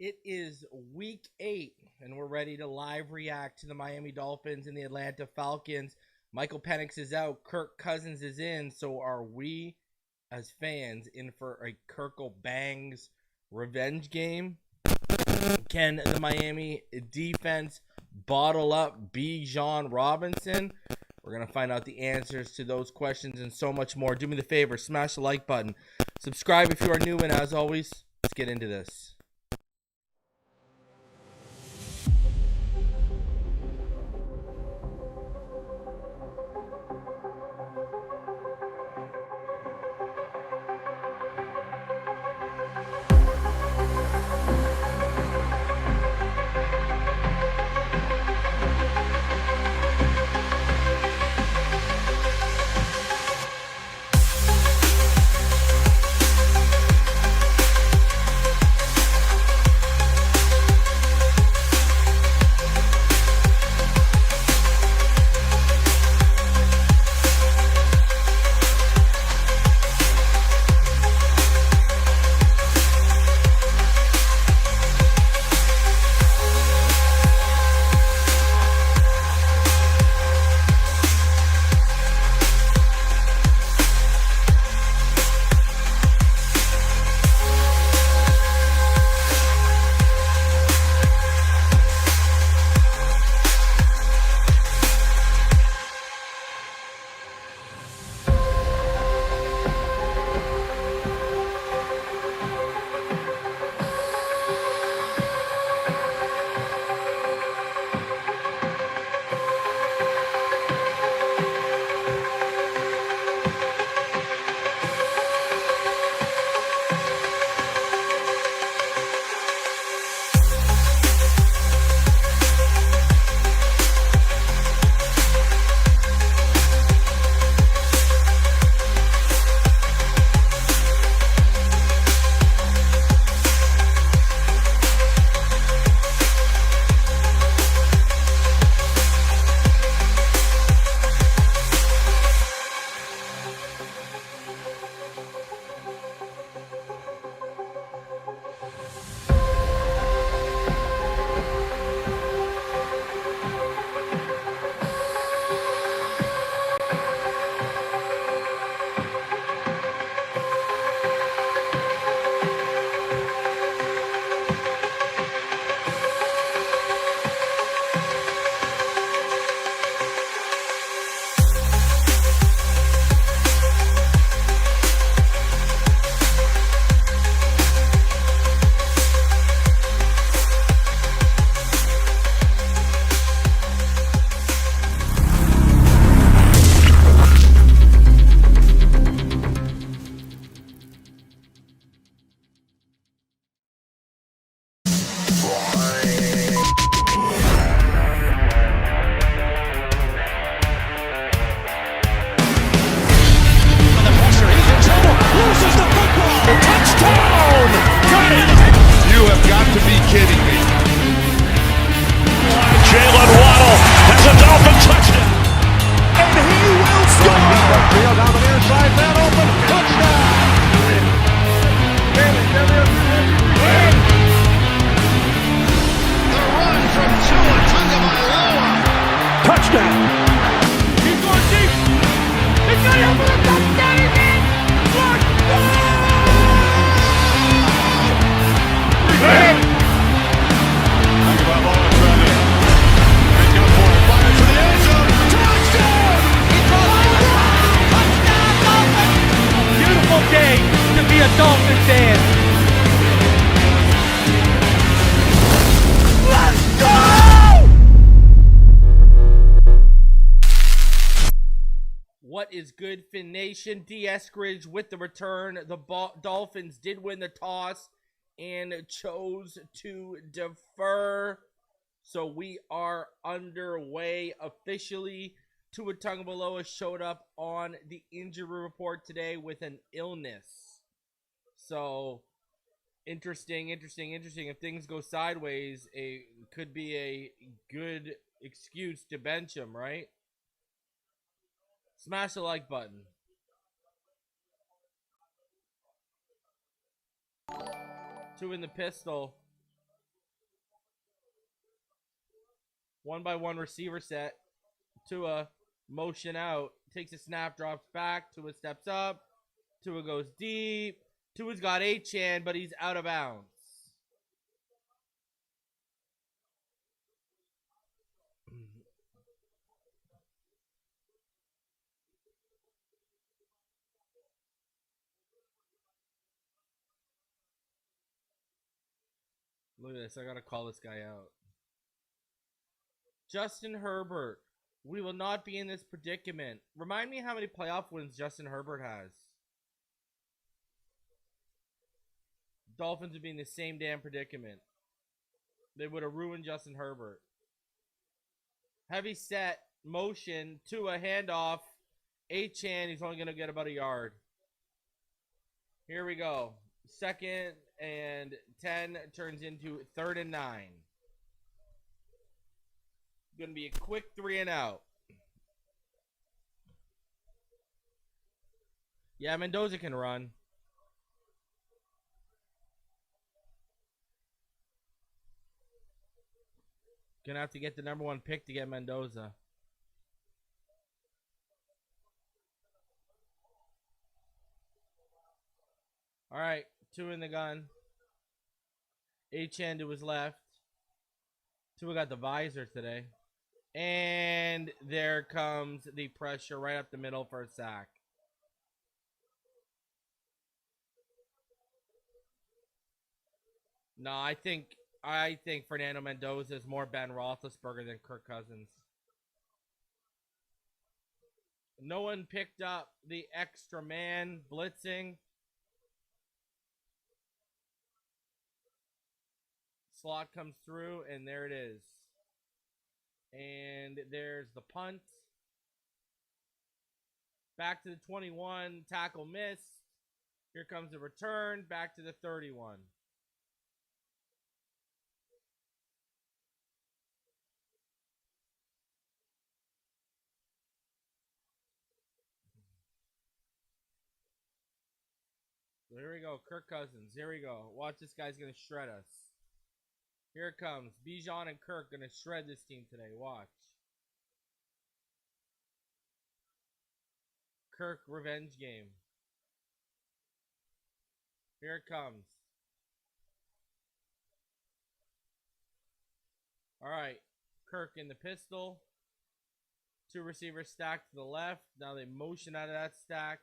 It is week 8, and we're ready to live react to the Miami Dolphins and the Atlanta Falcons. Michael Penix is out. Kirk Cousins is in. So are we, as fans, in for a Kirkle Bangs revenge game? Can the Miami defense bottle up Bijan Robinson? We're going to find out the answers to those questions and so much more. Do me the favor, smash the like button. Subscribe if you are new, and as always, let's get into this. Dolphins fan. Let's go! What is good, Fin Nation? D. Eskridge with the return. The Dolphins did win the toss and chose to defer. So we are underway officially. Tua Tagovailoa showed up on the injury report today with an illness. So, interesting. If things go sideways, it could be a good excuse to bench him, right? Smash the like button. Two in the pistol. 1-by-1 receiver set. Tua motion out. Takes a snap, drops back. Tua steps up. Tua goes deep. Tua's got Achane, but he's out of bounds. Look at this. I got to call this guy out. Justin Herbert. We will not be in this predicament. Remind me how many playoff wins Justin Herbert has. Dolphins would be in the same damn predicament. They would have ruined Justin Herbert. Heavy set, motion, to a handoff. Achane, he's only going to get about a yard. Here we go. 2nd and 10 turns into 3rd and 9. Going to be a quick 3 and out. Yeah, Mendoza can run. Gonna have to get the number 1 pick to get Mendoza. All right, 2 in the gun. Achane to his left. Tua got the visor today. And there comes the pressure right up the middle for a sack. No, I think Fernando Mendoza is more Ben Roethlisberger than Kirk Cousins. No one picked up the extra man blitzing. Slot comes through, and there it is. And there's the punt. Back to the 21. Tackle missed. Here comes the return. Back to the 31. So here we go. Kirk Cousins. Here we go. Watch, this guy's going to shred us. Here it comes. Bijan and Kirk going to shred this team today. Watch. Kirk revenge game. Here it comes. All right. Kirk in the pistol. 2 receivers stacked to the left. Now they motion out of that stack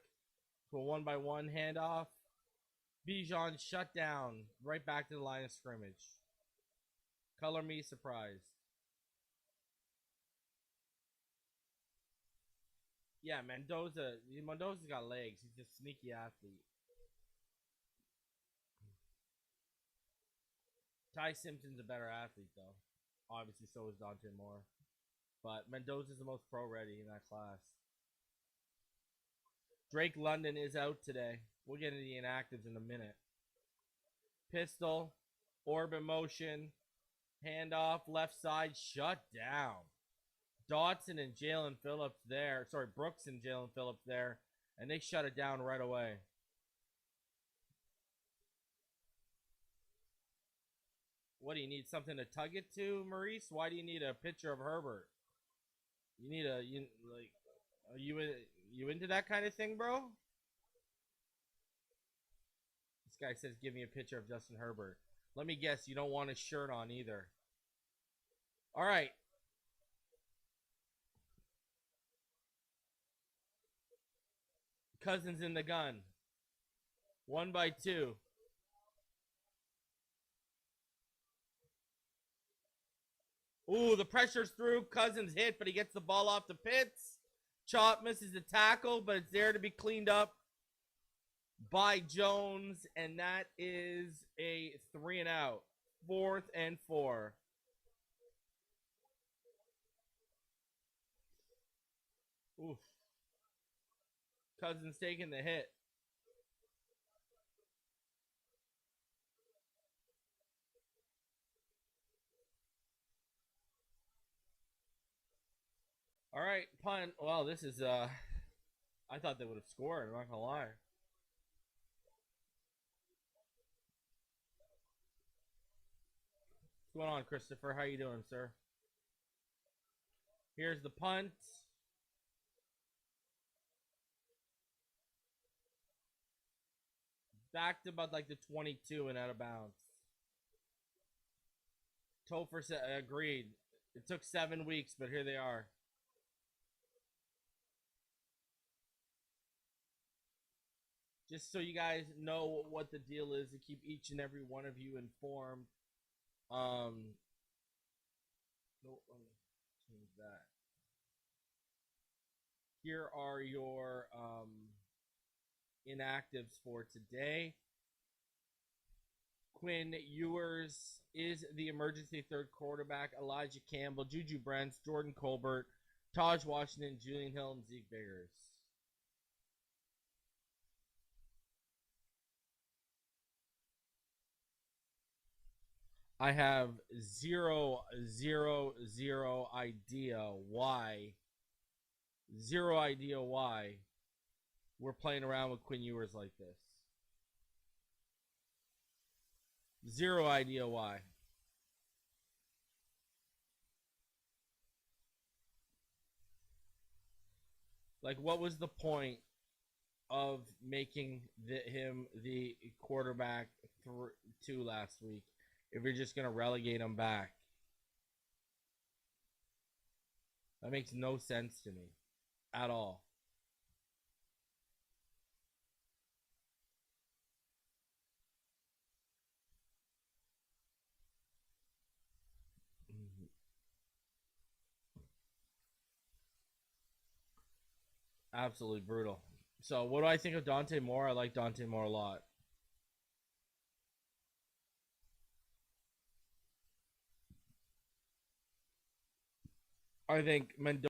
to a 1-by-1 handoff. Bijan shut down. Right back to the line of scrimmage. Color me surprised. Yeah, Mendoza's got legs. He's just a sneaky athlete. Ty Simpson's a better athlete, though. Obviously, so is Dante Moore. But Mendoza's the most pro-ready in that class. Drake London is out today. We'll get into the inactives in a minute. Pistol. Orbit motion. Handoff. Left side. Shut down. Dotson and Jalen Phillips there. Sorry, Brooks and Jalen Phillips there. And they shut it down right away. What do you need? Something to tug it to, Maurice? Why do you need a picture of Herbert? You need are you into that kind of thing, bro? This guy says, give me a picture of Justin Herbert. Let me guess, you don't want his shirt on either. All right. Cousins in the gun. 1-by-2. Ooh, the pressure's through. Cousins hit, but he gets the ball off the Pitts. Chop misses the tackle, but it's there to be cleaned up by Jones, and that is a 3 and out. 4th and 4. Oof. Cousins taking the hit. All right, punt. Well, this is I thought they would have scored, I'm not gonna lie. What's going on, Christopher? How you doing, sir? Here's the punt. Back to about like the 22 and out of bounds. Topher said, agreed. It took 7 weeks, but here they are. Just so you guys know what the deal is to keep each and every one of you informed. No, let me change that. Here are your inactives for today. Quinn Ewers is the emergency third quarterback. Elijah Campbell, Juju Brents, Jordan Colbert, Taj Washington, Julian Hill, and Zeke Biggers. I have zero idea why. Zero idea why we're playing around with Quinn Ewers like this. Zero idea why. Like, what was the point of making him the quarterback 2 last week if you're just going to relegate him back? That makes no sense to me at all. Absolutely brutal. So what do I think of Dante Moore? I like Dante Moore a lot. I think Mendoza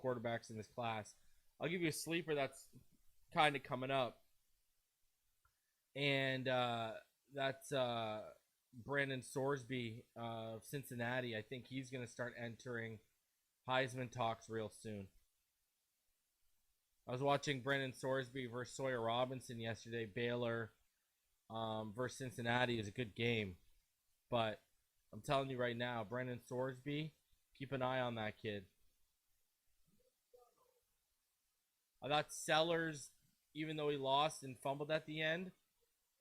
quarterbacks in this class. I'll give you a sleeper that's kind of coming up. And that's Brandon Sorsby of Cincinnati. I think he's going to start entering Heisman talks real soon. I was watching Brandon Sorsby versus Sawyer Robinson yesterday. Baylor versus Cincinnati is a good game. But I'm telling you right now, Brandon Sorsby, keep an eye on that kid. I thought Sellers, even though he lost and fumbled at the end,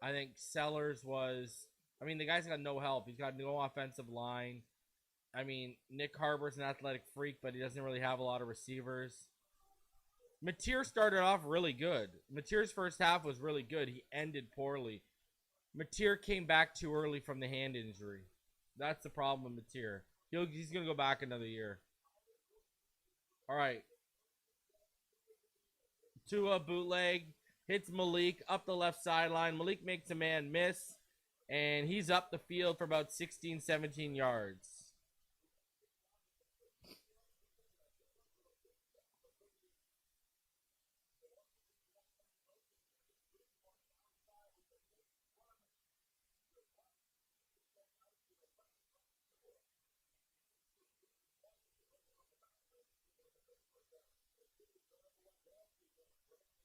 I think Sellers was... I mean, the guy's got no help. He's got no offensive line. I mean, Nick Harbor's an athletic freak, but he doesn't really have a lot of receivers. Mateer started off really good. Mateer's first half was really good. He ended poorly. Mateer came back too early from the hand injury. That's the problem with Mateer. He's going to go back another year. All right. Tua bootleg. Hits Malik up the left sideline. Malik makes a man miss. And he's up the field for about 16, 17 yards.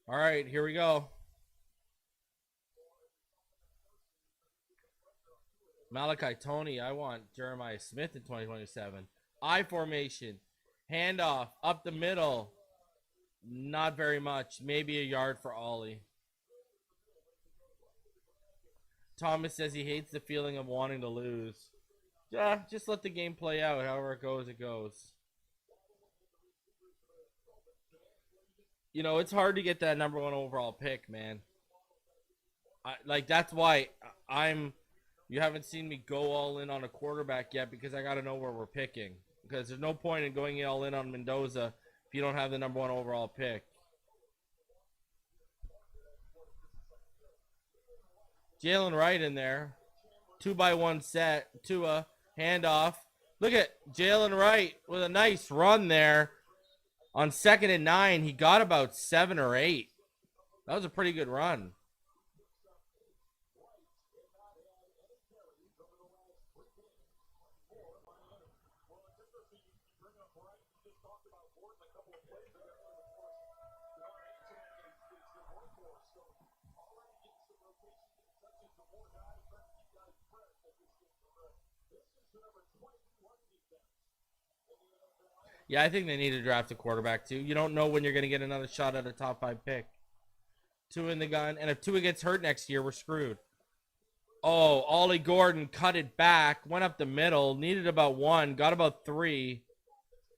All right, here we go. Malachi Tony, I want Jeremiah Smith in 2027. I formation. Handoff up the middle. Not very much. Maybe a yard for Ollie. Thomas says he hates the feeling of wanting to lose. Yeah, just let the game play out. However it goes, it goes. You know, it's hard to get that number 1 overall pick, man. That's why you haven't seen me go all in on a quarterback yet, because I got to know where we're picking. Because there's no point in going all in on Mendoza if you don't have the number 1 overall pick. Jalen Wright in there. 2-by-1 set. Tua, handoff. Look at Jalen Wright with a nice run there. On 2nd and 9, he got about 7 or 8. That was a pretty good run. Yeah, I think they need to draft a quarterback too. You don't know when you're going to get another shot at a top 5 pick. Tua in the gun, and if Tua gets hurt next year, we're screwed. Oh, Ollie Gordon cut it back, went up the middle, needed about 1, got about 3.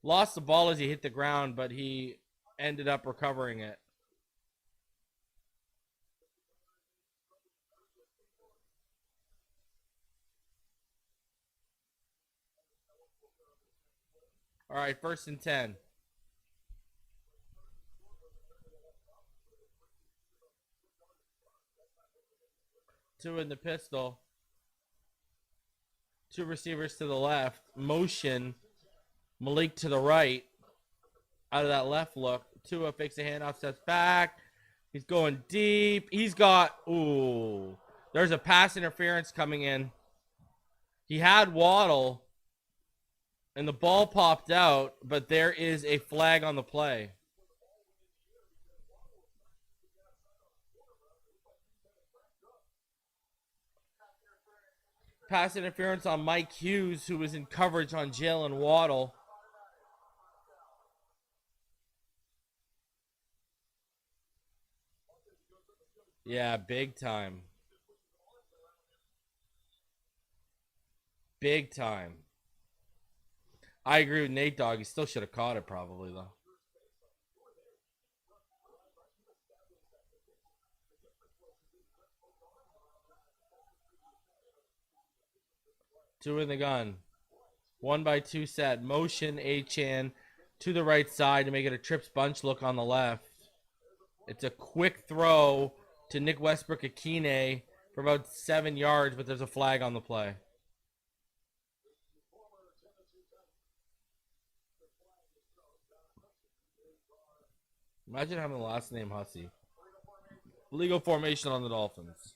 Lost the ball as he hit the ground, but he ended up recovering it. All right, 1st and 10. Two in the pistol. 2 receivers to the left. Motion. Malik to the right. Out of that left look. Tua fakes a handoff, steps back. He's going deep. He's got, ooh. There's a pass interference coming in. He had Waddle. And the ball popped out, but there is a flag on the play. Pass interference on Mike Hughes, who was in coverage on Jalen Waddle. Yeah, big time. Big time. I agree with Nate Dogg. He still should have caught it probably, though. Two in the gun. 1x2 set. Motion Achane to the right side to make it a trips bunch look on the left. It's a quick throw to Nick Westbrook-Akine for about 7 yards, but there's a flag on the play. Imagine having the last name Hussey. Legal formation on the Dolphins.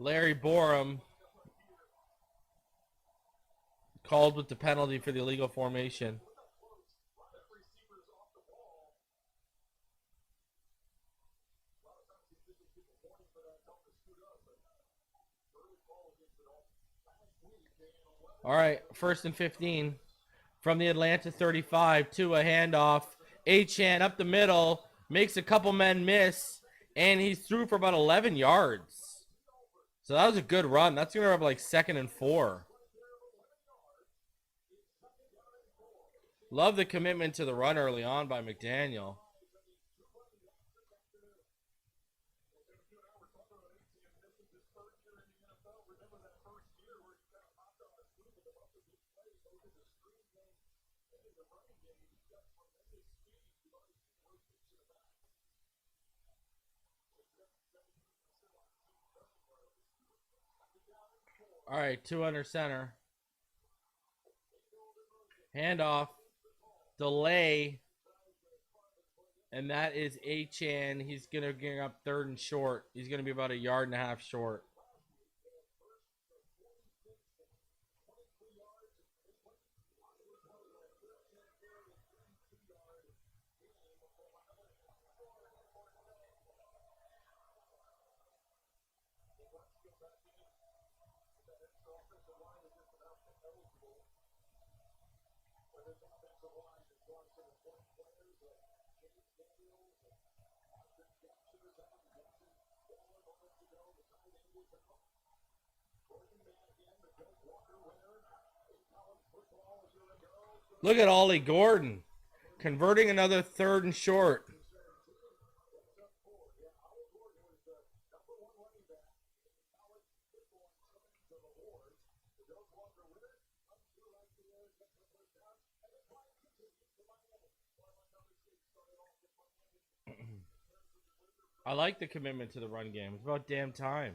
Larry Borum called with the penalty for the illegal formation. All right, 1st and 15 from the Atlanta 35. Tua handoff. Achane up the middle, makes a couple men miss, and he's through for about 11 yards. So that was a good run. That's going to have like 2nd and 4. Love the commitment to the run early on by McDaniel. All right, 2 under center. Handoff. Delay. And that is Achane. He's going to get up 3rd and short. He's going to be about 1.5 yards short. Look at Ollie Gordon converting another 3rd and short. I like the commitment to the run game. It's about damn time.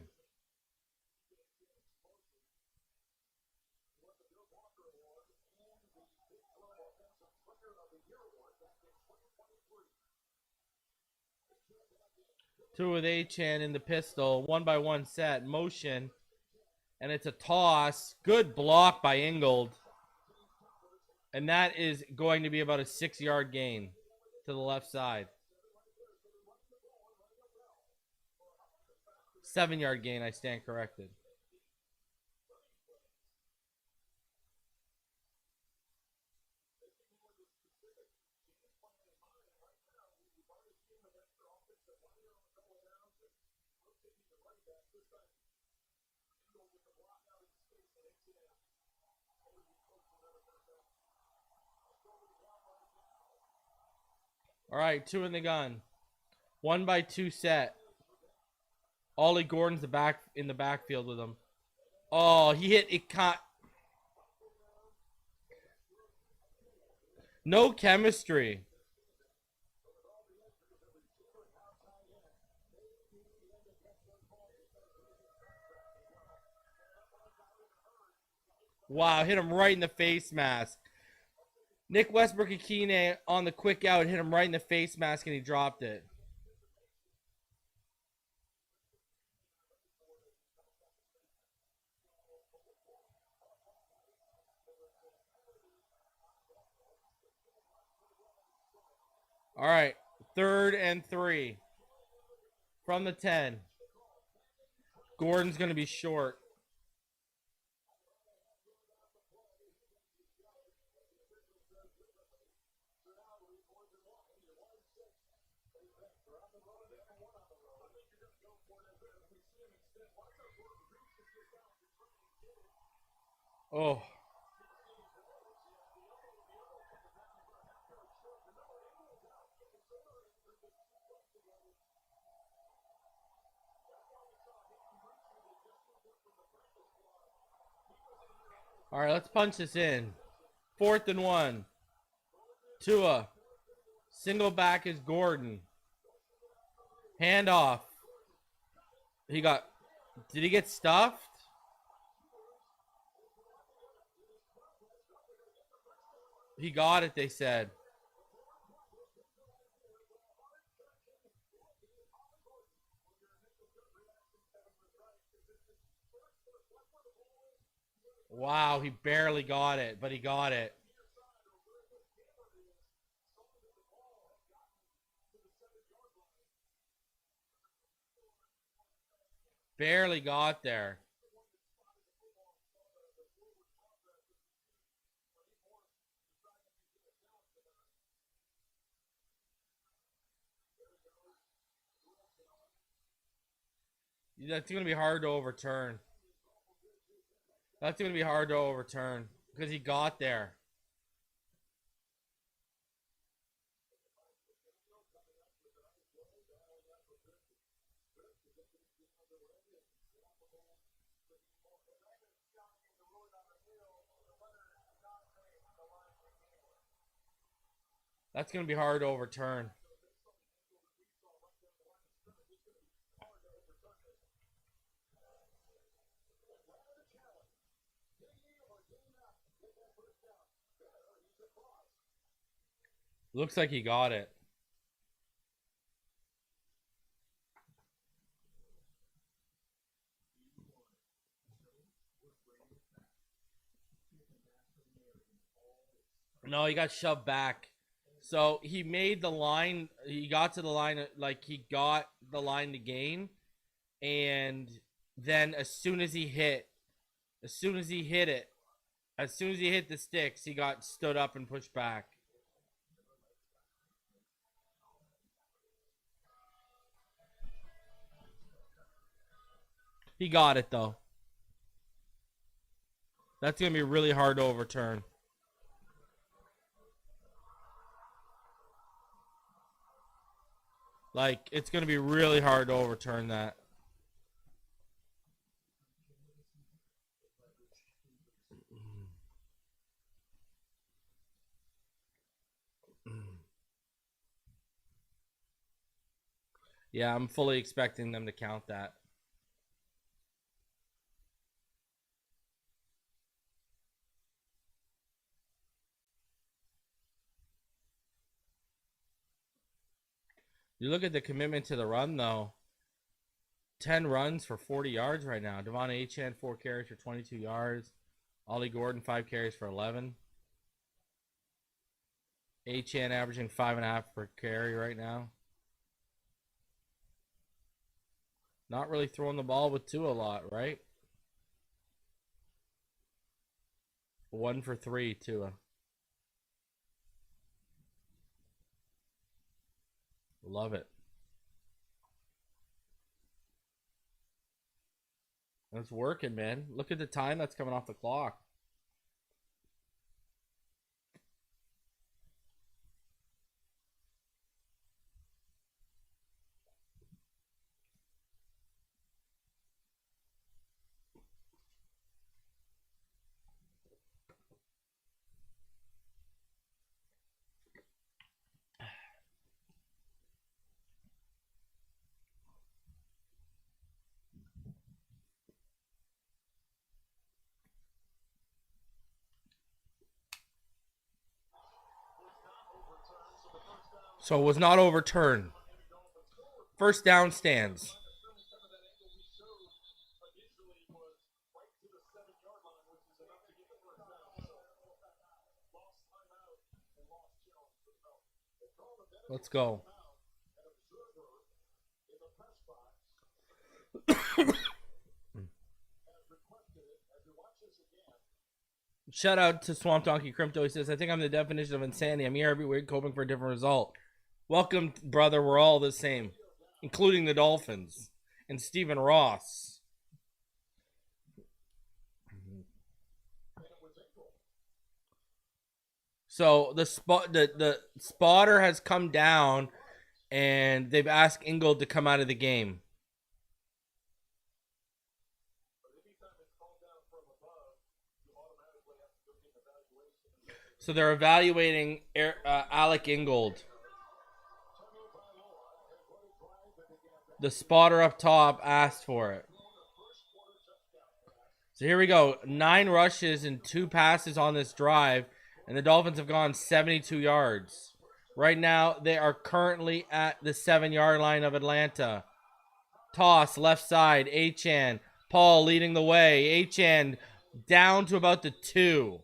Two with Achane in the pistol. 1x1 set. Motion. And it's a toss. Good block by Ingold. And that is going to be about a 6-yard gain. to the left side. 7-yard gain, I stand corrected. All right, 2 in the gun. 1-by-2 set. Ollie Gordon's in the backfield with him. Oh, he hit it. No chemistry. Wow, hit him right in the face mask. Nick Westbrook-Akine on the quick out hit him right in the face mask and he dropped it. All right, 3rd and 3 from the 10. Gordon's going to be short. Oh. All right, let's punch this in. 4th and 1. Tua. Single back is Gordon. Handoff. Did he get stuffed? He got it, they said. Wow, he barely got it, but he got it. Barely got there. That's going to be hard to overturn. That's going to be hard to overturn because he got there. That's going to be hard to overturn. Looks like he got it. No, he got shoved back. So he made the line. He got to the line, like he got the line to gain. And then as soon as he hit the sticks, he got stood up and pushed back. He got it, though. That's going to be really hard to overturn. Like, it's going to be really hard to overturn that. Yeah, I'm fully expecting them to count that. You look at the commitment to the run, though. 10 runs for 40 yards right now. Devon Achane, 4 carries for 22 yards. Ollie Gordon, 5 carries for 11. Achane averaging 5.5 per carry right now. Not really throwing the ball with Tua a lot, right? 1 for 3, Tua. Love it. That's working, man. Look at the time that's coming off the clock. So it was not overturned. First down stands. Let's go. Shout out to Swamp Donkey Crypto. He says, I think I'm the definition of insanity. I'm here every week hoping for a different result. Welcome, brother. We're all the same, including the Dolphins and Stephen Ross. So the spotter has come down, and they've asked Ingold to come out of the game. So they're evaluating Alec Ingold. The spotter up top asked for it. So here we go. 9 rushes and 2 passes on this drive, and the Dolphins have gone 72 yards. Right now, they are currently at the 7-yard line of Atlanta. Toss, left side, Achane. Paul leading the way. Achane down to about the 2.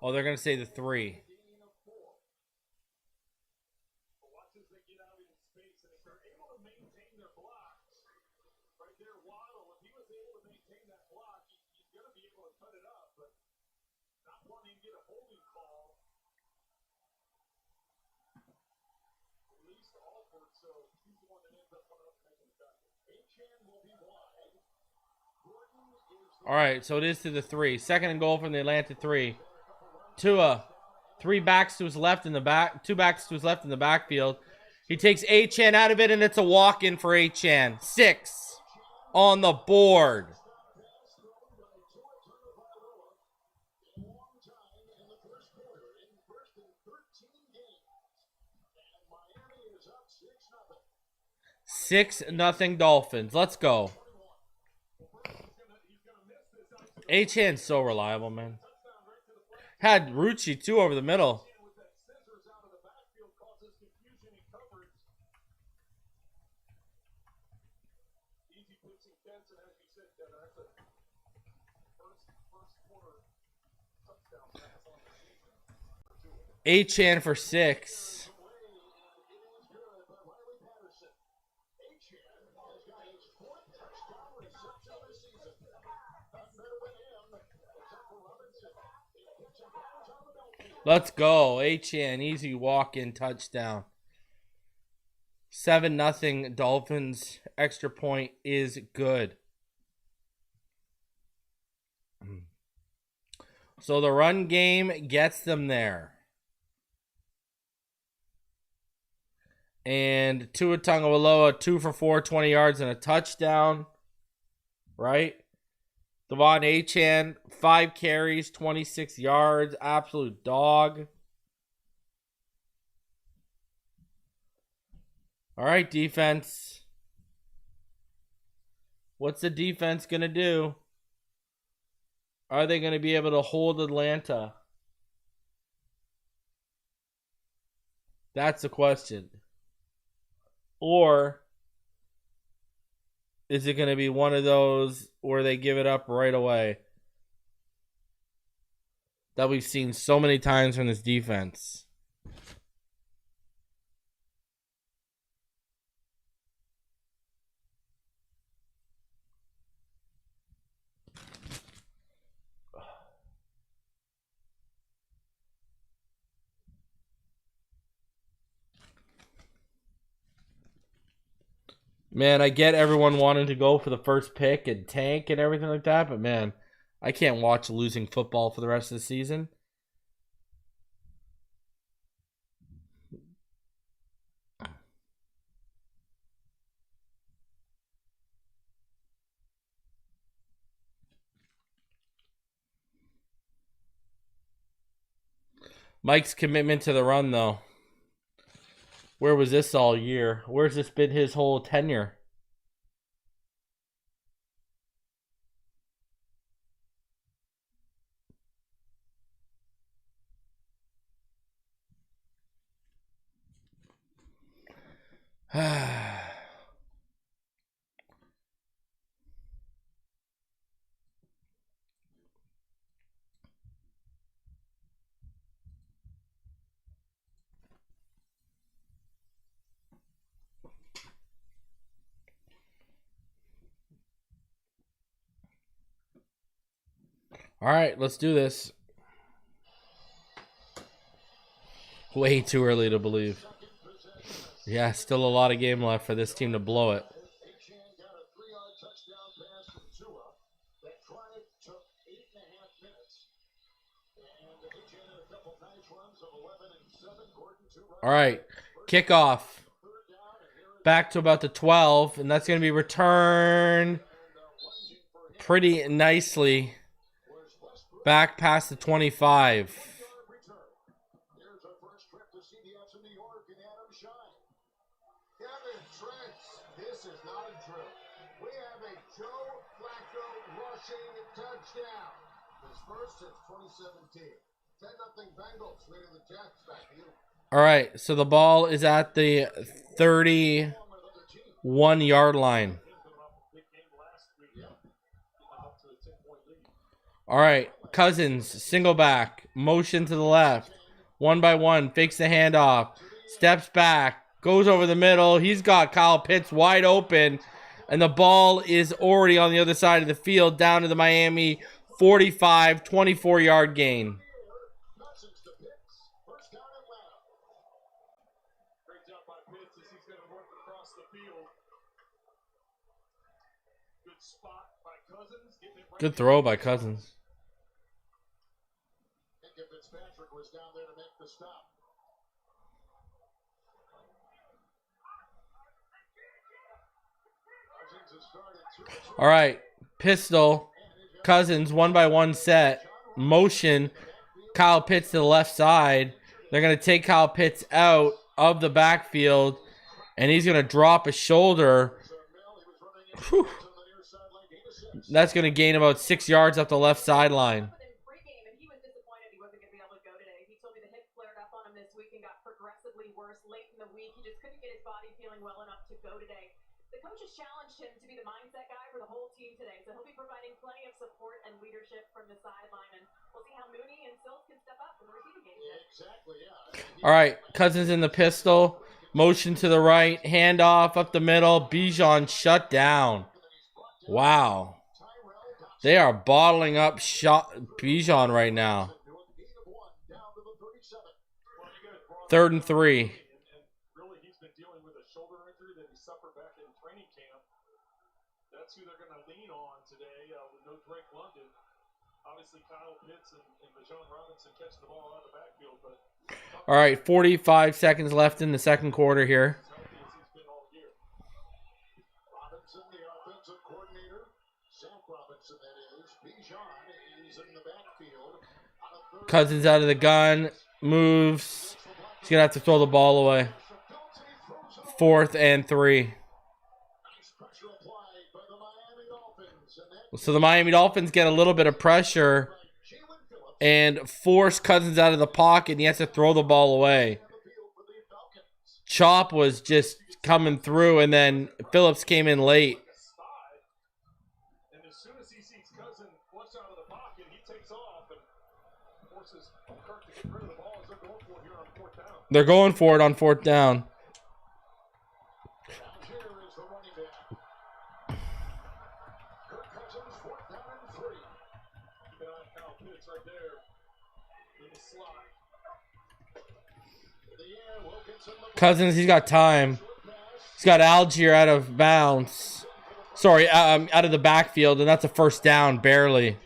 Oh, they're going to say the 3. All right, so it is to the 3. Second and goal from the Atlanta 3. Tua, 3 backs to his left in the back, 2 backs to his left in the backfield. He takes Achane out of it, and it's a walk-in for Achane. 6 on the board. Six nothing Dolphins. Let's go. Achane's so reliable, man. Had Rucci too over the middle. Achane for 6. Let's go. Achane, easy walk-in touchdown. 7-0 Dolphins. Extra point is good. So the run game gets them there. And Tua Tagovailoa, 2 for 4, 20 yards and a touchdown. Right? Devon Achane, 5 carries, 26 yards. Absolute dog. All right, defense. What's the defense going to do? Are they going to be able to hold Atlanta? That's the question. Or is it going to be one of those where they give it up right away? that we've seen so many times from this defense. Man, I get everyone wanting to go for the first pick and tank and everything like that, but man, I can't watch losing football for the rest of the season. Mike's commitment to the run, though. Where was this all year? Where's this been his whole tenure? All right, let's do this. Way too early to believe. Yeah, still a lot of game left for this team to blow it. All right, kickoff. Back to about the 12, and that's going to be returned pretty nicely. Back past the 25. This is not a drill. We have a Joe Flacco rushing touchdown. His first since 2017. 10-0 Bengals leading the Jets. Back to you. All right, so the ball is at the 31-yard line. All right, Cousins, single back, motion to the left, one by one, fakes the handoff, steps back, goes over the middle. He's got Kyle Pitts wide open, and the ball is already on the other side of the field down to the Miami 45, 24-yard gain. Good throw by Cousins. Was down there to make the stop. All right, pistol, Cousins, one by one set, motion, Kyle Pitts to the left side. They're going to take Kyle Pitts out of the backfield, and he's going to drop a shoulder. Whew. That's going to gain about 6 yards up the left sideline. Challenged him to be the mindset guy for the whole team today. So he'll be providing plenty of support and leadership from the sideline. And we'll see how Mooney and Sills can step up in the receiving game. Yeah, exactly, yeah. All right, Cousins in the pistol. Motion to the right. Handoff up the middle. Bijan shut down. Wow. They are bottling up Bijan right now. 3rd and 3. That's who they're going to lean on today with no Drake London. Obviously, Kyle Pitts and Bijan Robinson catching the ball out of the backfield. But all right, 45 seconds left in the second quarter here. Robinson, the offensive coordinator. Zach Robinson, that is. Bijan is in the backfield. Cousins out of the gun. Moves. He's going to have to throw the ball away. 4th and 3. So the Miami Dolphins get a little bit of pressure and force Cousins out of the pocket, and he has to throw the ball away. Chop was just coming through, and then Phillips came in late. And as soon as he sees Cousins flush out of the pocket, he takes off. And forces Kirk to get rid of the ball as they're going for it here on fourth down. They're going for it on fourth down. Here is the running back. Kirk Cousins, 4th down and 3. Keep an eye on Kyle Pitts right there in the slot. The air, Wilkinson, the Cousins, he's got time. He's got Algier out of bounds. Sorry, out of the backfield, and that's a first down, barely.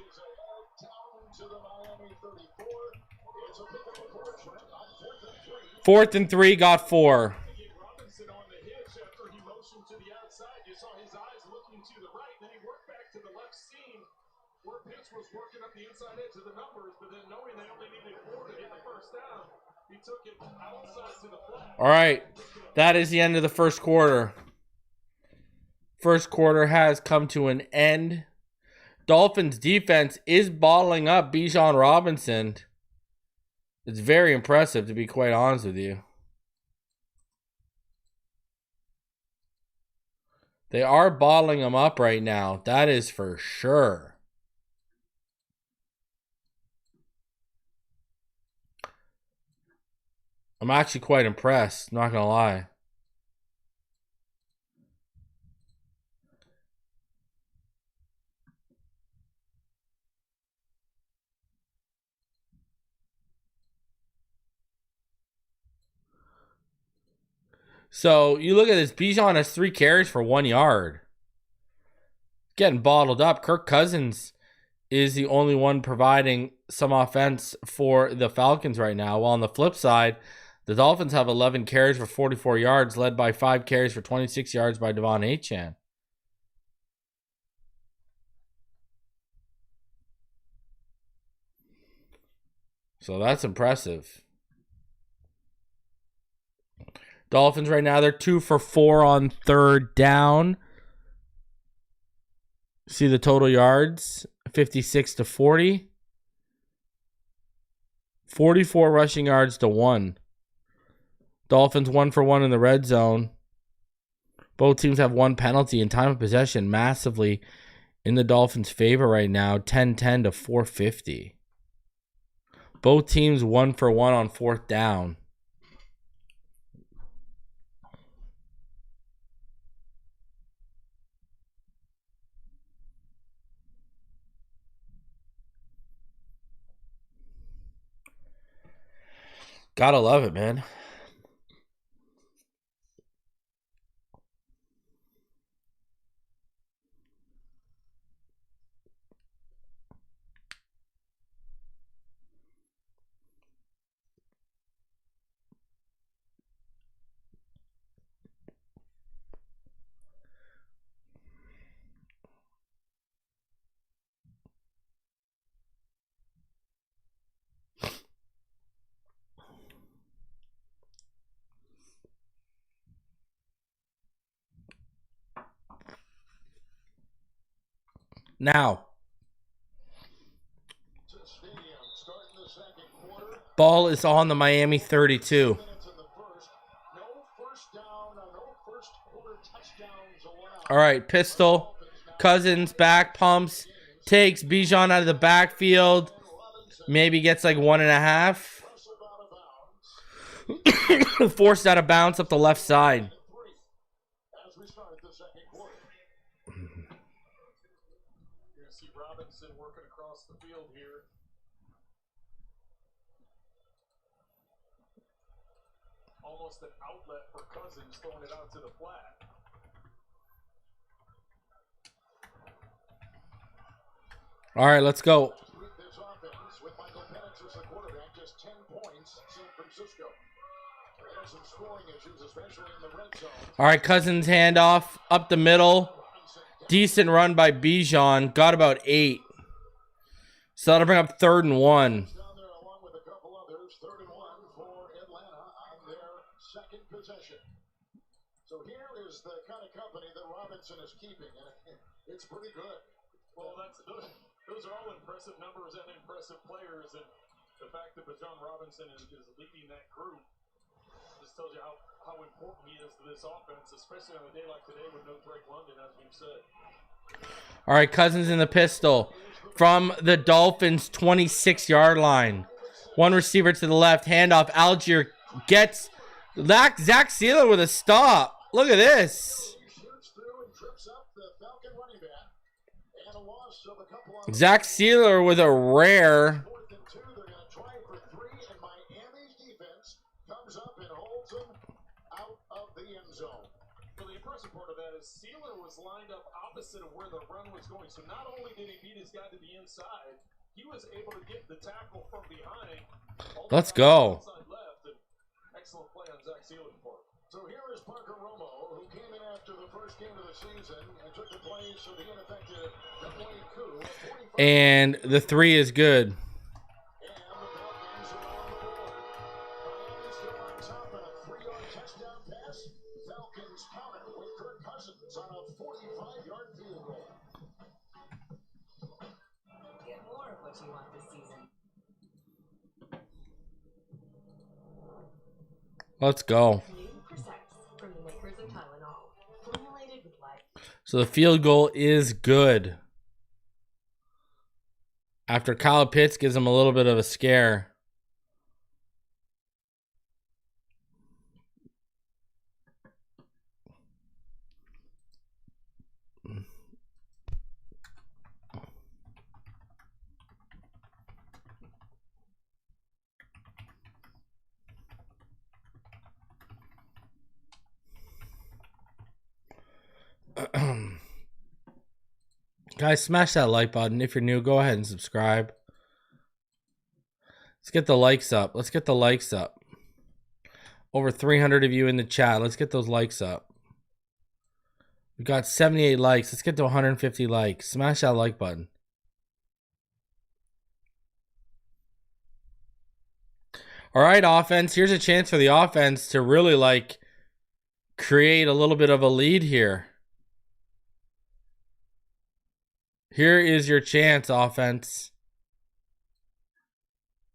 down to the Miami 34. It's a pickup of Fortune on 4th and 3. 4th and 3, got 4. Robinson on the hitch after he motioned to the outside. You saw his eyes looking to the right, then he worked back to the left seam where Pitts was working up the inside edge of the numbers, but then knowing they only needed 4 to get the first down, he took it outside to the flat. All right, that is the end of the first quarter. First quarter has come to an end. Dolphins defense is bottling up Bijan Robinson. It's very impressive, to be quite honest with you. They are bottling him up right now. That is for sure. I'm actually quite impressed, not gonna lie. So you look at this, Bijan has 3 carries for 1 yard. Getting bottled up. Kirk Cousins is the only one providing some offense for the Falcons right now. While on the flip side, the Dolphins have 11 carries for 44 yards, led by 5 carries for 26 yards by Devon Achane. So that's impressive. Dolphins right now, they're 2 for 4 on third down. See the total yards, 56 to 40. 44 rushing yards to 1. Dolphins 1 for 1 in the red zone. Both teams have 1 penalty, and time of possession massively in the Dolphins' favor right now, 10-10 to 450. Both teams 1 for 1 on fourth down. Gotta love it, man. Now, ball is on the Miami 32. All right, pistol. Cousins back, pumps, takes Bijan out of the backfield. Maybe gets like 1.5. Forced out of bounds up the left side. Robinson working across the field here. Almost an outlet for Cousins, throwing it out to the flat. All right, let's go. This offense with Michael Penix as the quarterback, just 10 points, San Francisco. There's some scoring issues, especially in the red zone. All right, Cousins handoff up the middle. Decent run by Bijan. Got about 8. So that'll bring up 3rd and 1. Down there along with a couple others, 3rd and 1 for Atlanta on their second possession. So here is the kind of company that Robinson is keeping, and it's pretty good. Well, those are all impressive numbers and impressive players, and the fact that Bijan Robinson is leading that group just tells you how important he is to this offense, especially on a day like today with no Drake London, as we've said. All right, Cousins in the pistol from the Dolphins' 26-yard line. One receiver to the left. Handoff. Algier gets Zach Sealer with a stop. Look at this. Zach Sealer with a rare. Sealer was lined up opposite of where the run was going. So not only did he beat his guy to the inside, he was able to get the tackle from behind. Let's go. Left, and excellent play on Zach Sealer's part. So here is Parker Romo, who came in after the first game of the season and took the place of the ineffective Double-A coup. And the 3 is good. Falcons counter with Kirk Cousins on a 45-yard field goal. Get more of what you want this season. Let's go. New Protect from the makers of Tylenol, formulated with life. So the field goal is good. After Kyle Pitts gives him a little bit of a scare. Guys, smash that like button. If you're new, go ahead and subscribe. Let's get the likes up. Let's get the likes up. Over 300 of you in the chat. Let's get those likes up. We got 78 likes. Let's get to 150 likes. Smash that like button. All right, offense. Here's a chance for the offense to really, like, create a little bit of a lead here. Here is your chance, offense.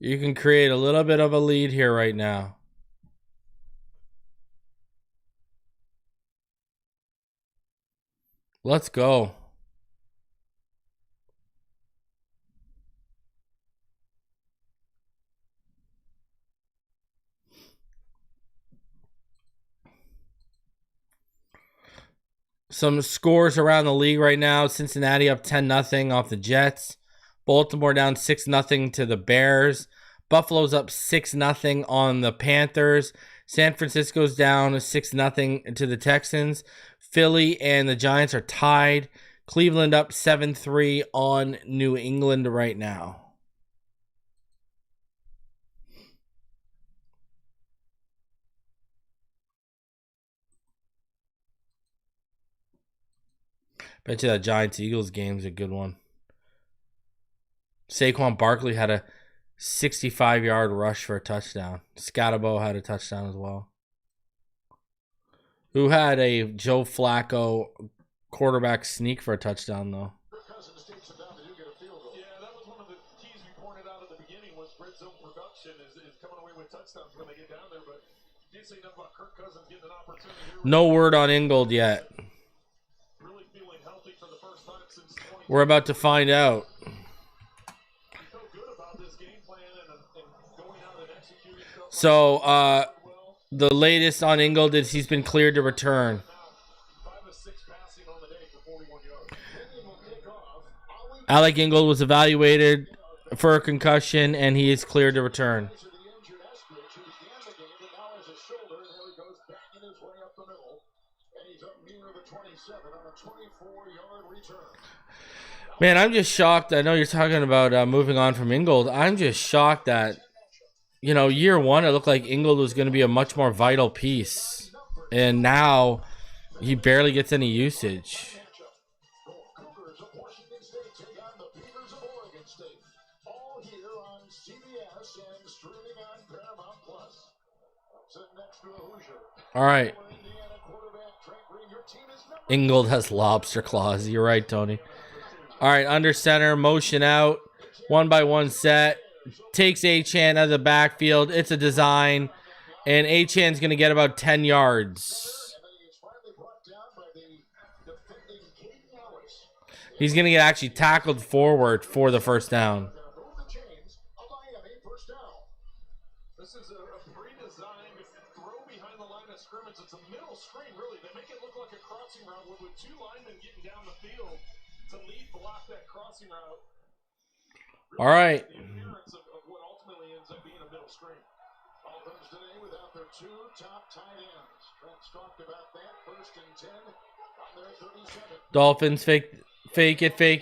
You can create a little bit of a lead here right now. Let's go. Some scores around the league right now. Cincinnati up 10-0 off the Jets. Baltimore down 6-0 to the Bears. Buffalo's up 6-0 on the Panthers. San Francisco's down 6-0 to the Texans. Philly and the Giants are tied. Cleveland up 7-3 on New England right now. Bet you that Giants-Eagles game's a good one. Saquon Barkley had a 65-yard rush for a touchdown. Scatterbo had a touchdown as well. Who had a Joe Flacco quarterback sneak for a touchdown, though? Kirk Cousins takes it down. They do get a field goal. Yeah, that was one of the keys we pointed out at the beginning was red zone production is coming away with touchdowns when they get down there. But you did say nothing about Kirk Cousins getting an opportunity here. No word on Ingold yet. Really feeling healthy for the first time since 2020. We're about to find out. You feel good about this game plan and going out and executing stuff. So, the latest on Ingold is he's been cleared to return. 5 of 6 passing on the day for 41 yards. Alec Ingold was evaluated for a concussion, and he is cleared to return. To the injured Eskridge, who's in the game, but now has his shoulder. There he goes, backing his way up the middle. And he's up near the 27 on a 24-yard return. Man, I'm just shocked. I know you're talking about moving on from Ingold. I'm just shocked that, you know, year one, it looked like Ingold was going to be a much more vital piece. And now he barely gets any usage. Cougars of Washington State take on the Beavers of Oregon State. All here on CBS and streaming on Paramount Plus. Sitting next to a Hoosier. All right. Indiana quarterback Trent Green. Your team is number Ingold has lobster claws. You're right, Tony. All right, under center, motion out. 1-by-1 set. Takes Achane out of the backfield. It's a design. And Achane's going to get about 10 yards. and then he is finally brought down by the defending Caden Ellis. He's going to get actually tackled forward for the first down. Move the chains. A Miami first down. This is a pre-designed throw behind the line of scrimmage. It's a middle screen, really. They make it look like a crossing route with two linemen getting down the field to lead block that crossing route. Really All right. the appearance of what ultimately ends up being a middle screen. Dolphins today without their two top tight ends. Trent's talked about that. 1st and 10 on their 37. Dolphins fake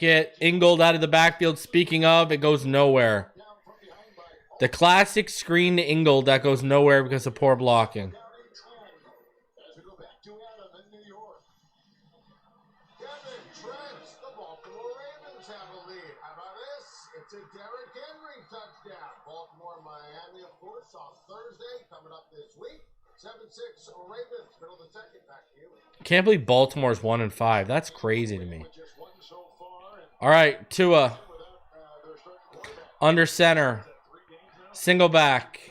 it. Ingold out of the backfield. Speaking of, it goes nowhere. Down from behind by The classic screen to Ingold that goes nowhere because of poor blocking. down in 10. As we go back to Adam in New York. Kevin Trent, the Baltimore Ravens have a lead. How about this? It's a Derrick Henry touchdown. Baltimore, Miami, of course, on Thursday, coming up this week. 7-6 Ravens, middle of the second. Back to you. Can't believe Baltimore's 1-5. That's crazy to me. With just one so far, and All right, Tua without their starting quarterback. under center, single back,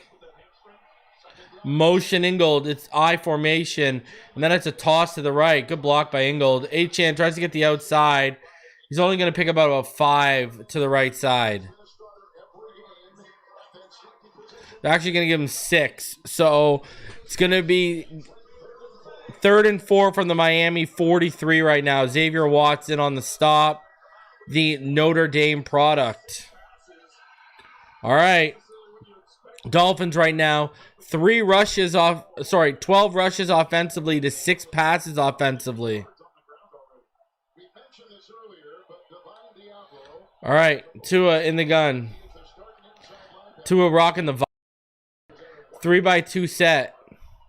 motion Ingold. It's I formation, and then it's a toss to the right. Good block by Ingold. Achan tries to get the outside. He's only going to pick up about 5 to the right side. They're actually going to give him 6. So it's going to be 3rd and 4 from the Miami 43 right now. Xavier Watson on the stop. The Notre Dame product. All right. Dolphins right now. 12 rushes offensively to 6 passes offensively. We mentioned this earlier, but Divine Diablo, All right. Tua in the gun. they're starting inside linebacker. Tua rocking the 3x2 set.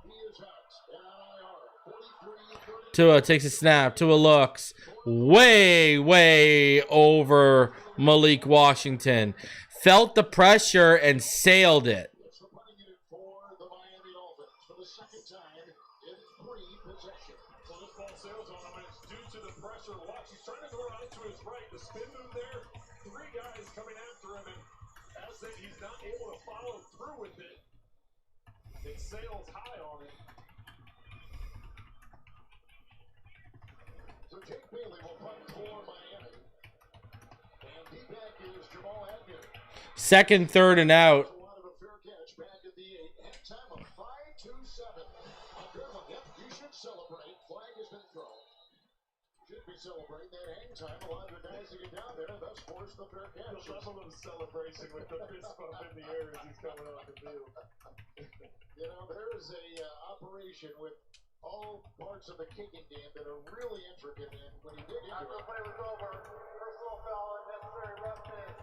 He is out. And on IR, 43-30. Tua takes a snap. Tua looks way over Malik Washington. Felt the pressure and sailed it. It's the punting unit for the Miami Dolphins for the second time in 3 possessions. So this ball sails on him, and it's due to the pressure. Watch, he's trying to go out to his right. The spin move there, 3 guys coming after him, and as he's not able to follow through with it, it sails high on him. So Jake Bailey will punt for Miami. And D-back is Jamal Agnew. 2nd, 3rd, and out. A lot of a fair catch back at the halftime of 5-7. A good one. Yep, you should celebrate. Flag has been thrown. Should be celebrating that hang time. A lot of the guys that get down there, thus force the fair The catch. level of celebration with the fist bump in the air as he's coming off the field. You know, there is a operation with all parts of the kicking game that are really intricate, and when you dig into After the it, play was over, personal foul and necessary roughness.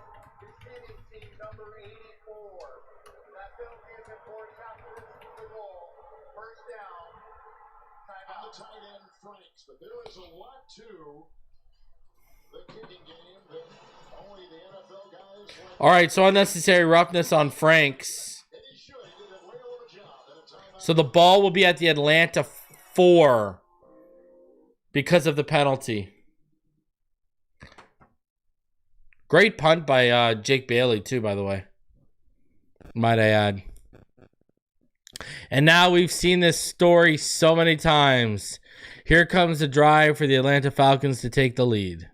Receiving team number 84. That penalty is enforced after the goal. First down. on the Timeout. tight end Franks, but there is a lot to the kicking game that only the NFL guys like. All right, so unnecessary roughness on Franks. And he should. He did a whale of a job at a timeout. So the ball will be at the Atlanta 4 because of the penalty. Great punt by Jake Bailey, too, by the way. Might I add. And now we've seen this story so many times. Here comes the drive for the Atlanta Falcons to take the lead.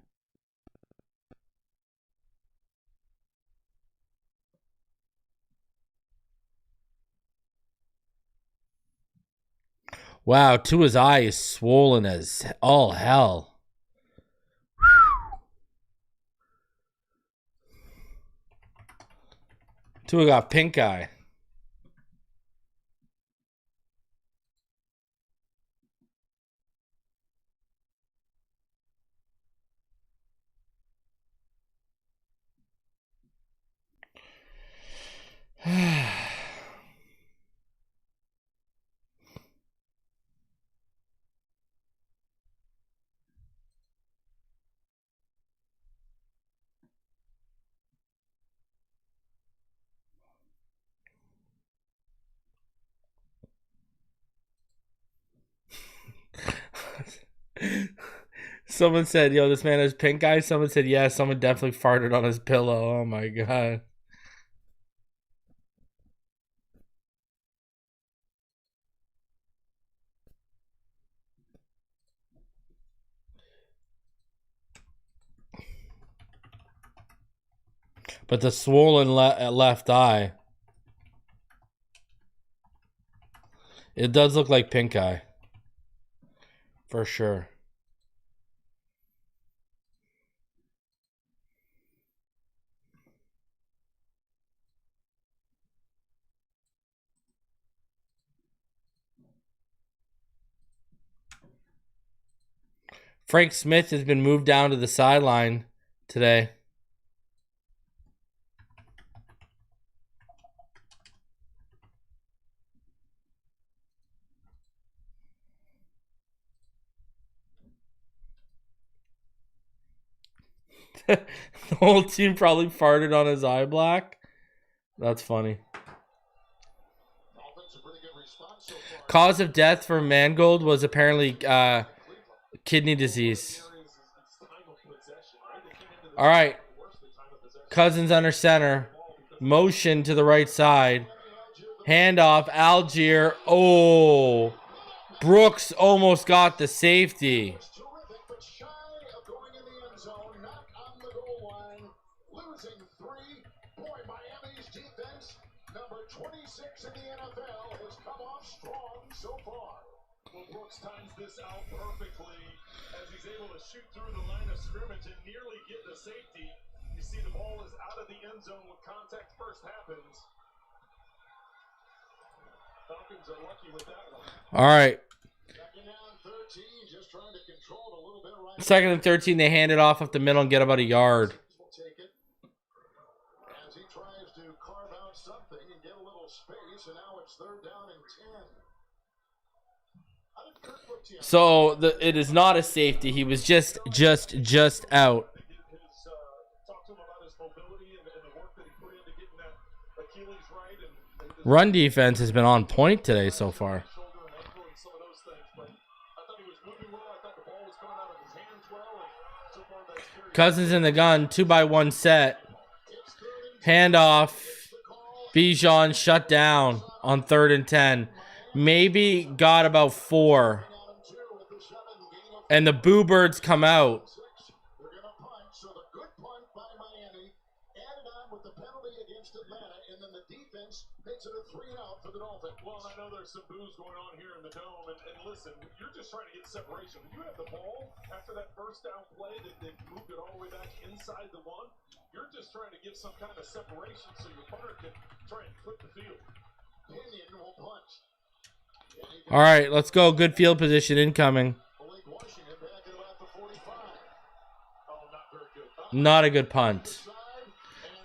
Wow, Tua's eye is swollen as all hell. Tua got pink eye. Someone said, yo, this man has pink eye. Someone said, yeah, someone definitely farted on his pillow. Oh, my God. But the swollen left eye. It does look like pink eye. For sure. Frank Smith has been moved down to the sideline today. The whole team probably farted on his eye black. That's funny. Cause of death for Mangold was apparently kidney disease. All right. Cousins under center. Motion to the right side. Handoff. Algier. Oh. Brooks almost got the safety. Losing 3. Boy, Miami's defense, number 26 in the NFL, has come off strong so far. Well, Brooks times this out perfectly as he's able to shoot through the line of scrimmage and nearly get the safety. You see the ball is out of the end zone when contact first happens. Falcons are lucky with that one. All right. Second down 13, just trying to control it a little bit right. Second and 13, they hand it off up the middle and get about a yard. Will take it as he tries to carve out something and get a little space, and now it's third down and 10. How did Kirk look to you? So it is not a safety. He was just out. Talk to him about his mobility and the work that he put into getting that Achilles right. And Run defense has been on point today so far. shoulder and ankle and some of those things. But I thought he was moving well. I thought the ball was coming out of his hands well. And so far that's very Cousins in the gun, 2-by-1 set. Handoff. Bijan shut down on 3rd and 10. Maybe got about 4. And the Boo Birds come out. They're going to punt, so the good punt by Miami added on with the penalty against Atlanta, and then the defense makes it a 3-and-out for the Dolphins. well. I know there's some boos going on here in the dome. And listen, you're just trying to get separation. When you have the ball after that first down play that they moved it all the way back inside the one, you're just trying to give some kind of separation so your punter can try and flip the field. Pinion will punt. All right, let's go. Good field position incoming. Malik Washington back at about the 45. Oh, not very good. Not a good punt.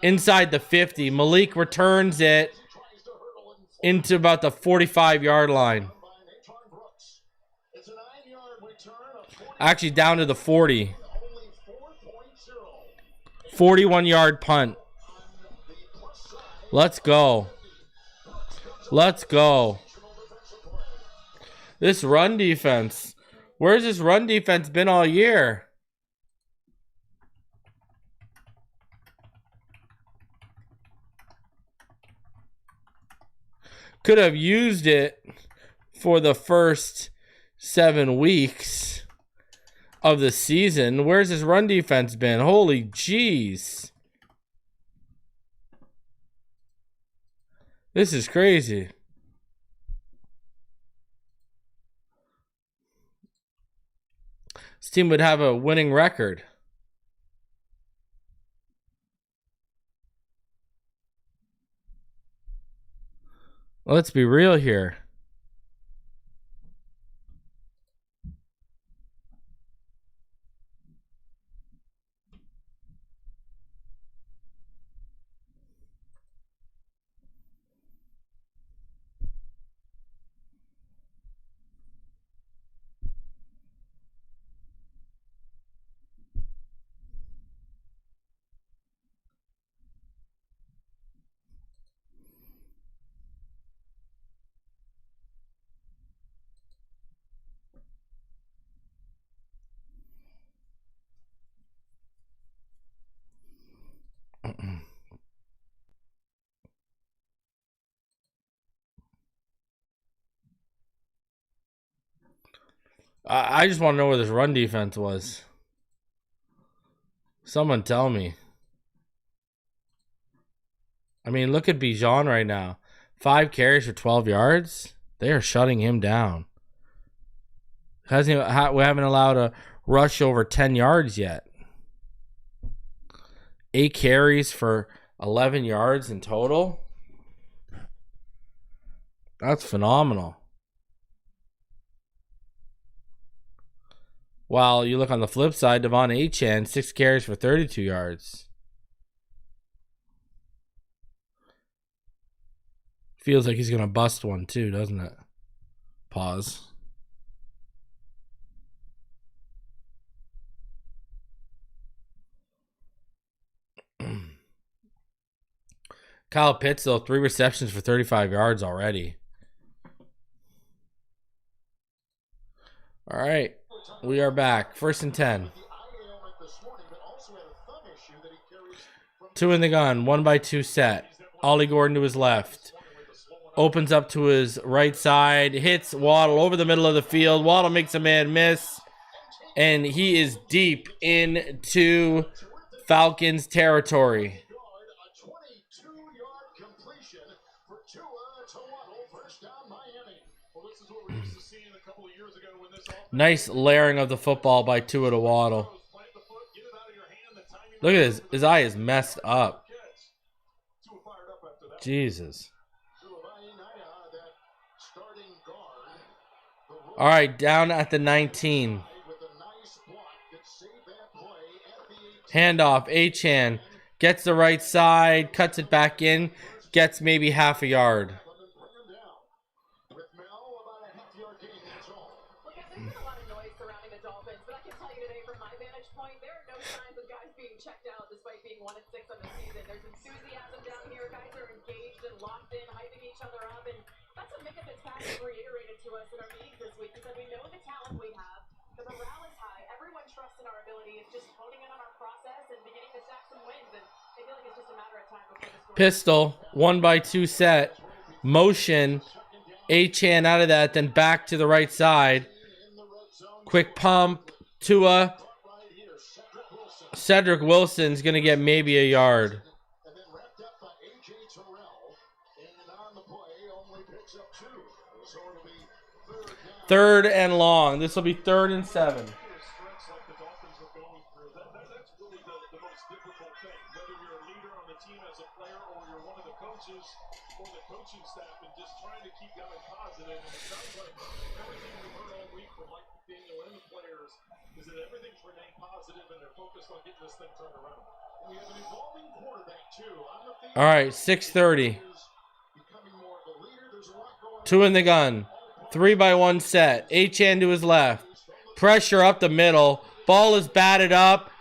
Inside the 50. Malik returns it Tries to hurdle and into about the 45-yard line. by Nathan Brooks. It's a 9-yard return of 40, Actually, down to the 40. only 4.0 41-yard punt. on the plus side. Let's go. Let's go. This run defense. Where's this run defense been all year? Could have used it for the first 7 weeks of the season. Where's this run defense been? Holy jeez. This is crazy. This team would have a winning record. Let's be real here. I just want to know where this run defense was. Someone tell me. I mean, look at Bijan right now. 5 carries for 12 yards. They are shutting him down. We haven't allowed a rush over 10 yards yet. 8 carries for 11 yards in total. That's phenomenal. While you look on the flip side, Devon Achane, 6 carries for 32 yards. Feels like he's going to bust one too, doesn't it? Pause. Kyle Pitts, though, 3 receptions for 35 yards already. All right. We are back. 1st and 10. 2 in the gun. 1-by-2 set. Ollie Gordon to his left. Opens up to his right side. Hits Waddle over the middle of the field. Waddle makes a man miss. And he is deep into Falcons territory. Nice layering of the football by Tua to Waddle. Look at this. His eye is messed up. Jesus. All right, down at the 19. Handoff. Achane gets the right side, cuts it back in, gets maybe half a yard. There's a lot of noise surrounding the Dolphins, but I can tell you today from my vantage point, there are no signs of guys being checked out despite being 1-6 on the season. There's enthusiasm down here. Guys are engaged and locked in, hyping each other up, and that's what Micah Fitzpatrick reiterated to us in our meetings this week. He said, we know the talent we have, the morale is high, everyone trusts in our ability. It's just honing in on our process and beginning to stack some wins, and I feel like it's just a matter of time before the score. Pistol, 1-by-2 set, motion, Achane out of that, then back to the right side. Quick pump, Tua. Cedric Wilson's going to get maybe a yard. Third and long. This will be 3rd and 7. All right, 6:30. 2 in the gun. 3-by-1 set. Achane to his left. Pressure up the middle. Ball is batted up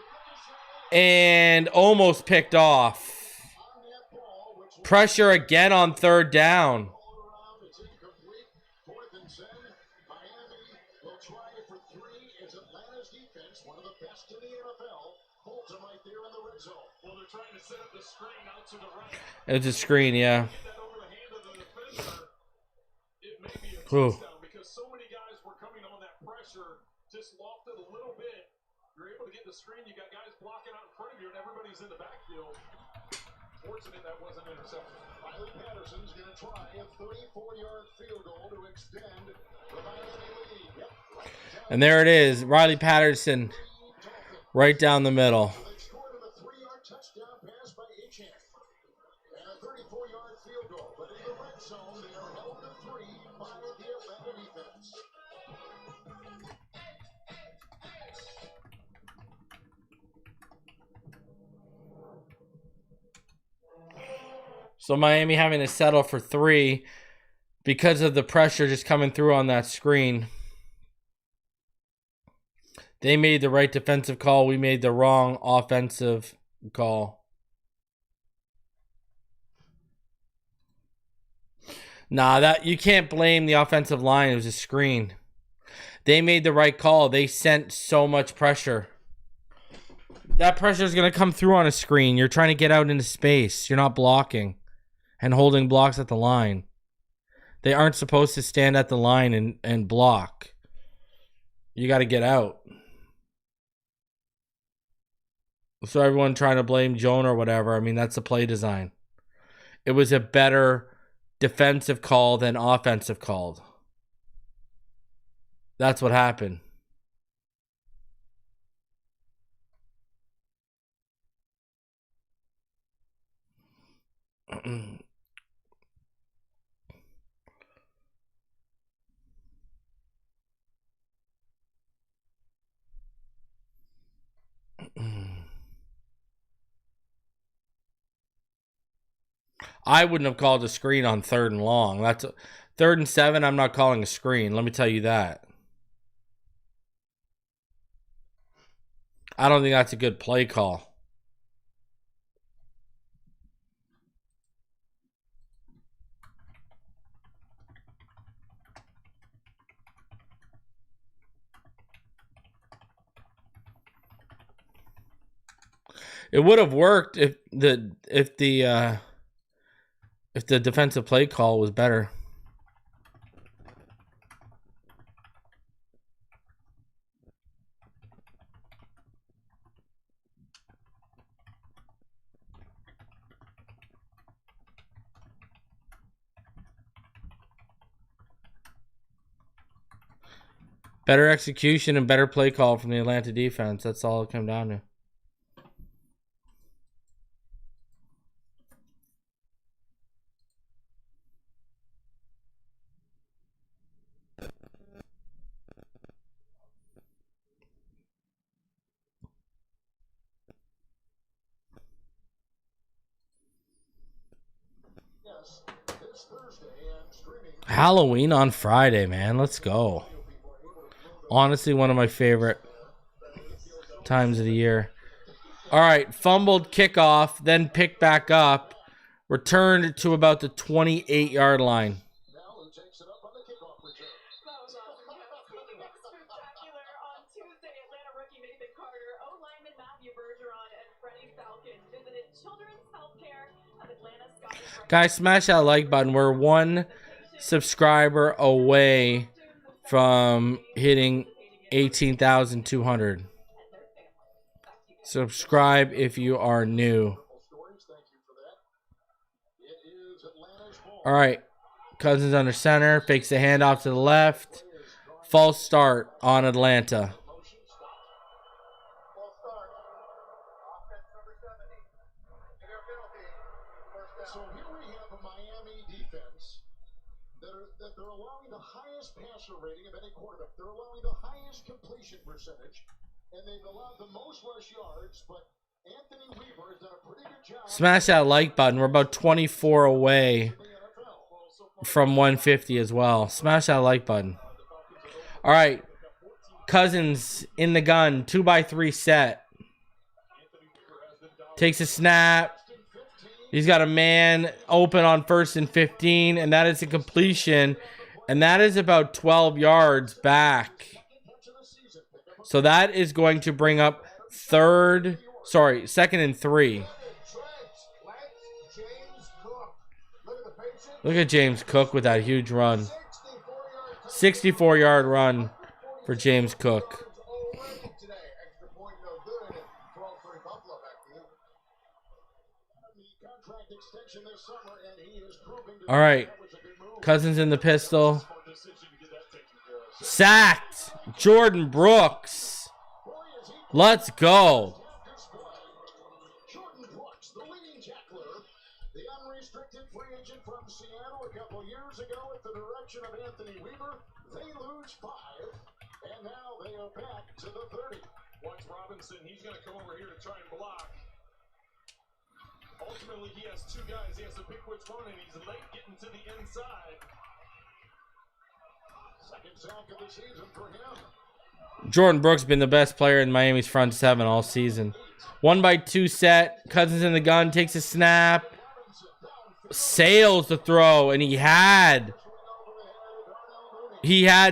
and almost picked off. Pressure again on 3rd down. It's a screen, yeah. Ooh. Because so many guys were coming on that pressure, just lofted a little bit. You're able to get the screen. You got guys blocking out in front of you, and everybody's in the backfield. Fortunate that wasn't intercepted. Riley Patterson's going to try a 34-yard field goal to extend the Miami lead. And there it is, Riley Patterson, right down the middle. They scored on a 3-yard touchdown pass by Achane. And a 34-yard field goal. But in the red zone, they are held to 3 by the Atlanta defense. So Miami having to settle for 3 because of the pressure just coming through on that screen. They made the right defensive call. We made the wrong offensive call. Nah, that you can't blame the offensive line. It was a screen. They made the right call. They sent so much pressure. That pressure is going to come through on a screen. You're trying to get out into space. You're not blocking and holding blocks at the line. They aren't supposed to stand at the line and block. You got to get out. So everyone trying to blame Joan or whatever, I mean, that's the play design. It was a better defensive call than offensive call. That's what happened. I wouldn't have called a screen on 3rd and long. That's 3rd and 7. I'm not calling a screen. Let me tell you that. I don't think that's a good play call. It would have worked if the defensive play call was better. Better execution and better play call from the Atlanta defense. That's all it came down to. Halloween on Friday, man. Let's go. Honestly, one of my favorite times of the year. All right, fumbled kickoff, then picked back up. Returned to about the 28-yard line. Guys, smash that like button. We're 1 subscriber away from hitting 18,200. Subscribe if you are new. All right. Cousins under center. Fakes the handoff to the left. False start on Atlanta. So here we have a Miami defense that they're allowing the highest passer rating of any quarterback. They're allowing the highest completion percentage, and they've allowed the most rush yards, but Anthony Weaver has done a pretty good job. Smash that like button. We're about 24 away from 150 as well. Smash that like button. All right. Cousins in the gun. 2x3 set. Takes a snap. He's got a man open on 1st and 15, and that is a completion, and that is about 12 yards back. So that is going to bring up 2nd and 3. Look at James Cook with that huge run. 64-yard run for James Cook. All right. Cousins in the pistol. Sacked. Jordan Brooks. Let's go. Jordan Brooks, the leading tackler, the unrestricted free agent from Seattle a couple years ago at the direction of Anthony Weaver. They lose 5, and now they are back to the 30. Watch Robinson. He's going to come over here to try and block. Ultimately, he has 2 guys. He has to pick which one, and he's late getting to the inside. Second sack of the season for him. Jordan Brooks been the best player in Miami's front 7 all season. 1x2 set. Cousins in the gun. Takes a snap. Sails the throw, and he had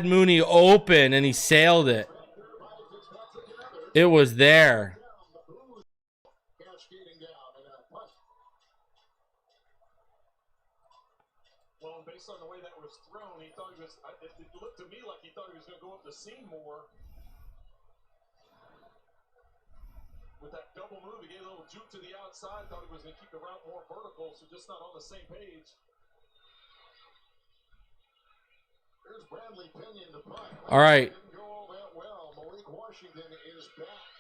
Mooney open, and he sailed it. It was there. Well, based on the way that was thrown, he thought he was. It looked to me like he thought he was going to go up the seam more. With that double move, he gave a little juke to the outside. Thought he was going to keep the route more vertical, so just not on the same page. All right.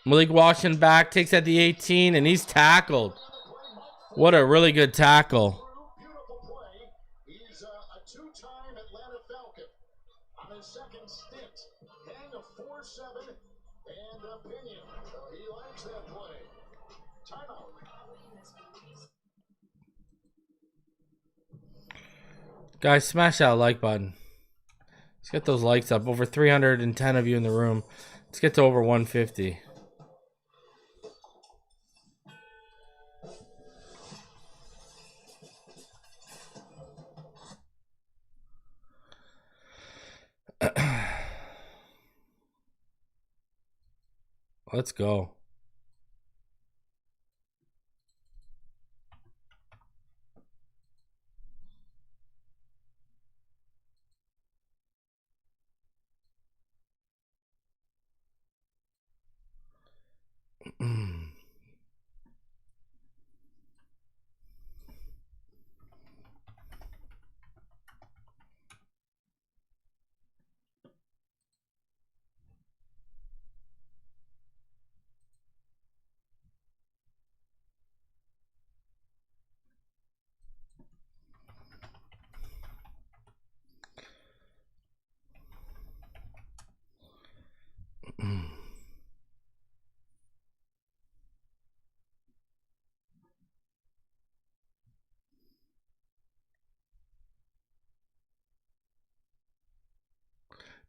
Malik Washington back, takes at the 18, and he's tackled. What a really good tackle. Beautiful play. He's a two-time Atlanta Falcon on his second stint. And a 4-7 and opinion. He likes that play. Timeout. Guys, smash that like button. Let's get those likes up. Over 310 of you in the room. Let's get to over 150. Let's go.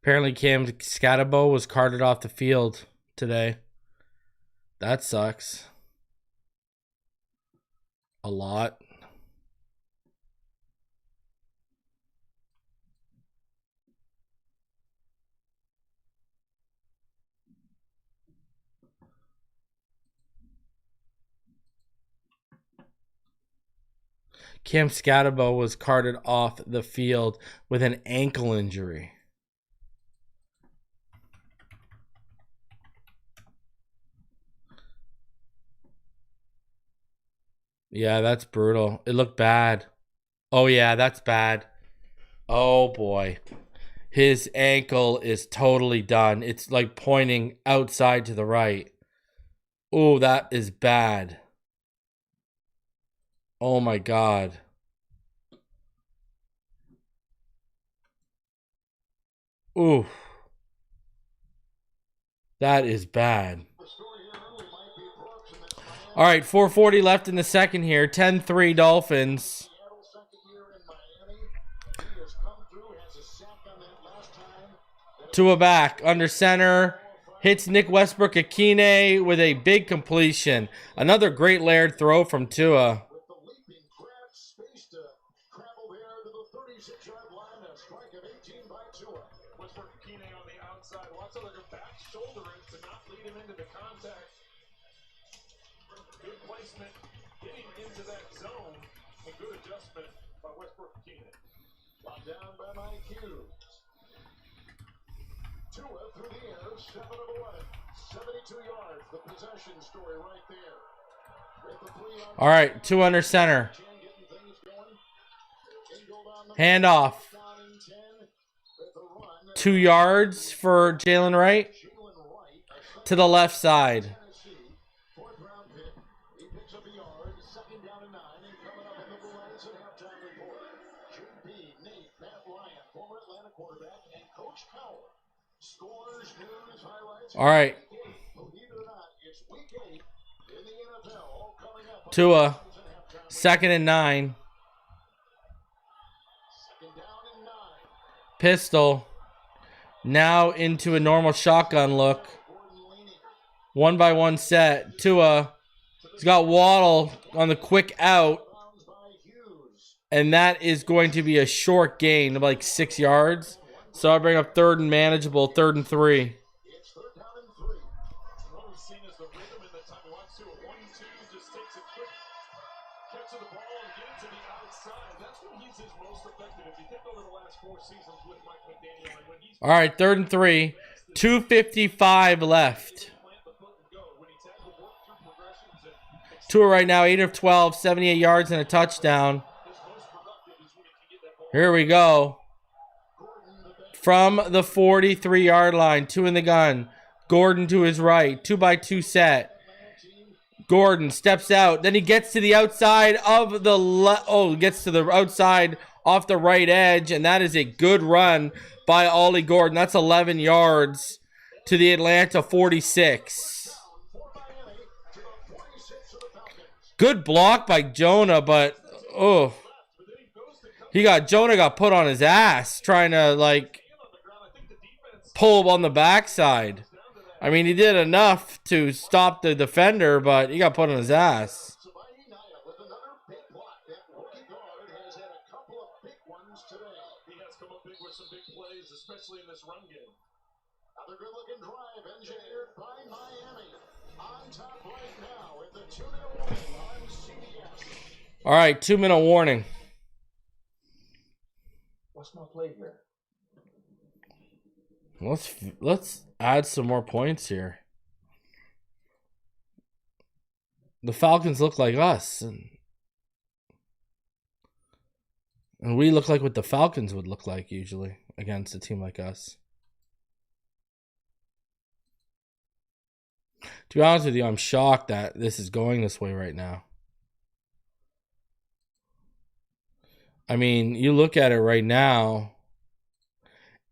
Apparently Cam Scatabo was carted off the field today. That sucks. A lot. Cam Scatabo was carted off the field with an ankle injury. Yeah, that's brutal. It looked bad. Oh, yeah, that's bad. Oh, boy. His ankle is totally done. It's like pointing outside to the right. Oh, that is bad. Oh, my God. Ooh. That is bad. All right, 4:40 left in the second here. 10-3 Dolphins. Tua back under center. Hits Nick Westbrook-Akine with a big completion. Another great layered throw from Tua. Getting into that zone, a good adjustment by Westbrook-Akine. Brought down by my cue. Tua through the air, 7 of 11, 72 yards. The possession story right there. All right, Tua under center. Handoff. 2 yards for Jalen Wright to the left side. All right. Tua, 2nd and 9. Pistol. Now into a normal shotgun look. 1-by-1 set. Tua. He's got Waddle on the quick out. And that is going to be a short gain of like 6 yards. So I bring up 3rd and manageable, 3rd and 3. All right, 3rd and 3. 2:55 left. Tua right now, 8 of 12, 78 yards and a touchdown. Here we go. From the 43-yard line, 2 in the gun. Gordon to his right, 2x2 set. Gordon steps out. Then he gets to the outside of the gets to the outside off the right edge, and that is a good run by Ollie Gordon. That's 11 yards to the Atlanta 46. Good block by Jonah, but Jonah got put on his ass trying to like pull on the backside. I mean, he did enough to stop the defender, but he got put on his ass. Especially in this run game. Another good-looking drive engineered by Miami. On top right now with the 2-minute warning on CBS. All right, 2-minute warning. What's my play here? Let's add some more points here. The Falcons look like us, and we look like what the Falcons would look like usually against a team like us. To be honest with you, I'm shocked that this is going this way right now. I mean, you look at it right now,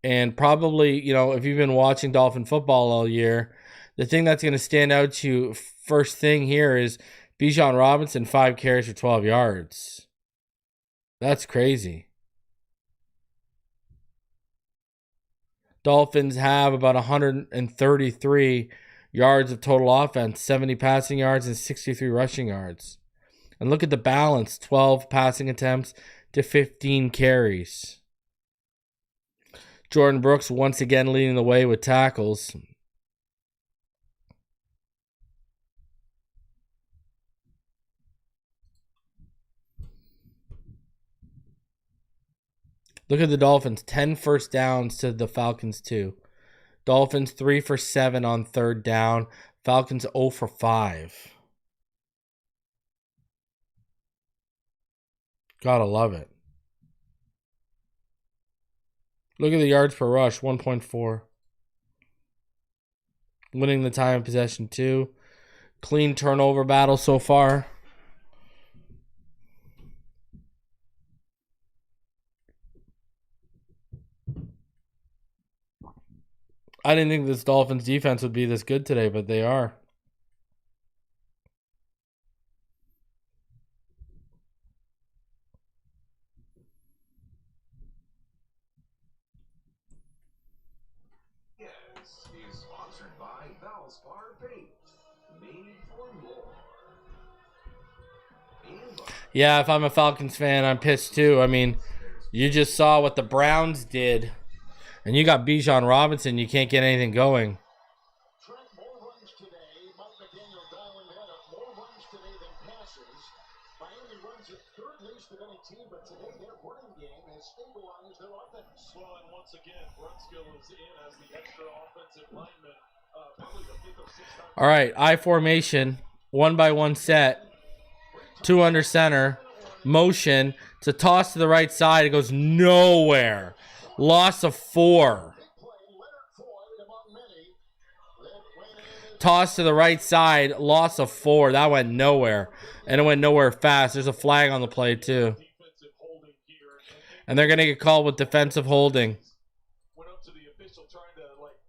and probably, you know, if you've been watching Dolphin football all year, the thing that's going to stand out to you first thing here is Bijan Robinson, 5 carries for 12 yards. That's crazy. Dolphins have about 133 yards of total offense, 70 passing yards and 63 rushing yards. And look at the balance, 12 passing attempts to 15 carries. Jordan Brooks once again leading the way with tackles. Look at the Dolphins, 10 first downs to the Falcons 2. Dolphins 3 for 7 on third down. Falcons 0 for 5. Gotta love it. Look at the yards per rush, 1.4. Winning the time of possession 2. Clean turnover battle so far. I didn't think this Dolphins defense would be this good today, but they are. Yes, is sponsored by Valspar Paint. Made for more. Yeah, if I'm a Falcons fan, I'm pissed too. I mean, you just saw what the Browns did. And you got Bijan Robinson, you can't get anything going. Trent, more runs today. Mike McDaniel dialing that up. More runs today than passes. Miami runs at third least of any team, but today their running game has stabilized their offense. Well, and once again, run skill is in as the extra offensive lineman. Probably the 5th or 6th time. All right, I formation, 1x1 set, 2 under center, motion. It's a toss to the right side. It goes nowhere. Loss of 4. Toss to the right side. Loss of 4. That went nowhere. And it went nowhere fast. There's a flag on the play, too. And they're going to get called with defensive holding. Went up to the official trying to, like,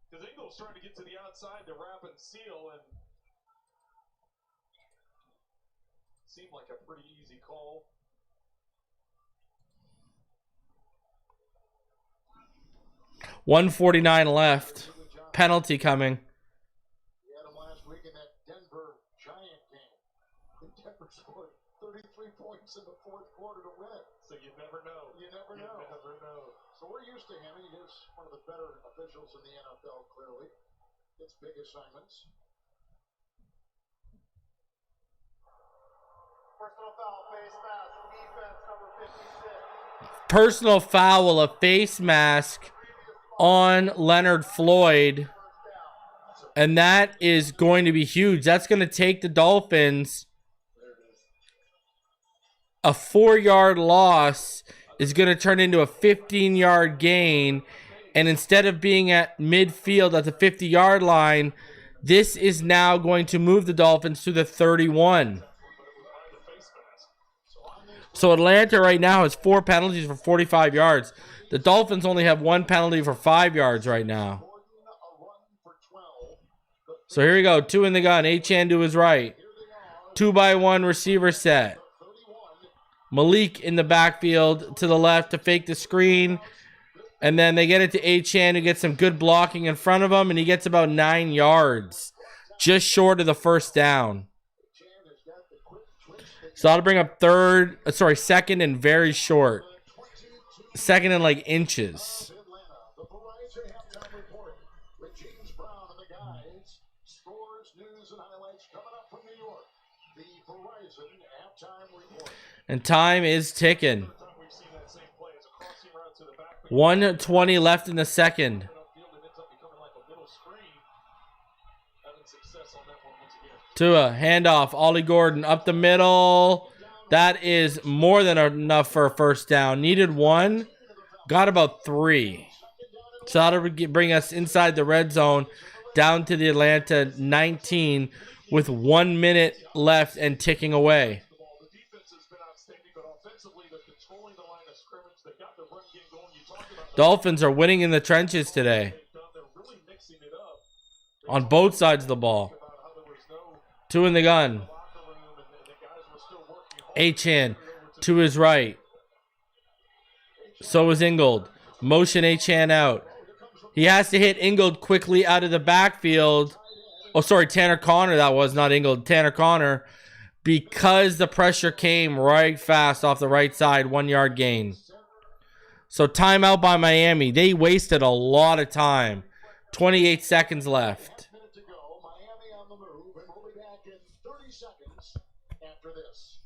because Ingles trying to get to the outside to wrap and seal, and seemed like a pretty easy call. 1:49 left. Penalty coming. We had him last week in that Denver Giant game. Denver scored 33 points in the fourth quarter to win. So you never know. You never know. You never know. So we're used to him, and he is one of the better officials in the NFL, clearly. Gets big assignments. Personal foul, face mask, defense number 56. Personal foul, a face mask on Leonard Floyd. And that is going to be huge. That's going to take the Dolphins. A 4-yard loss is going to turn into a 15-yard gain. And instead of being at midfield at the 50-yard line, this is now going to move the Dolphins to the 31. So Atlanta right now has 4 penalties for 45 yards. The Dolphins only have 1 penalty for 5 yards right now. So here we go. 2 in the gun. Achane to his right. 2-by-1 receiver set. Malik in the backfield to the left to fake the screen. And then they get it to Achane, who gets some good blocking in front of him. And he gets about 9 yards. Just short of the first down. So that'll bring up second and very short. Second and like inches. And time is ticking. 1:20 left in the second. Tua, handoff, Ollie Gordon up the middle. That is more than enough for a first down. Needed 1, got about 3. So that'll bring us inside the red zone, down to the Atlanta 19 with 1 minute left and ticking away. Dolphins are winning in the trenches today. On both sides of the ball. 2 in the gun. Achane to his right. So is Ingold. Motion Achane out. He has to hit Ingold quickly out of the backfield. Oh, sorry, Tanner Connor. That was not Ingold. Tanner Connor. Because the pressure came right fast off the right side. 1 yard gain. So timeout by Miami. They wasted a lot of time. 28 seconds left. Miami on the move, and we'll be back in 30 seconds after this.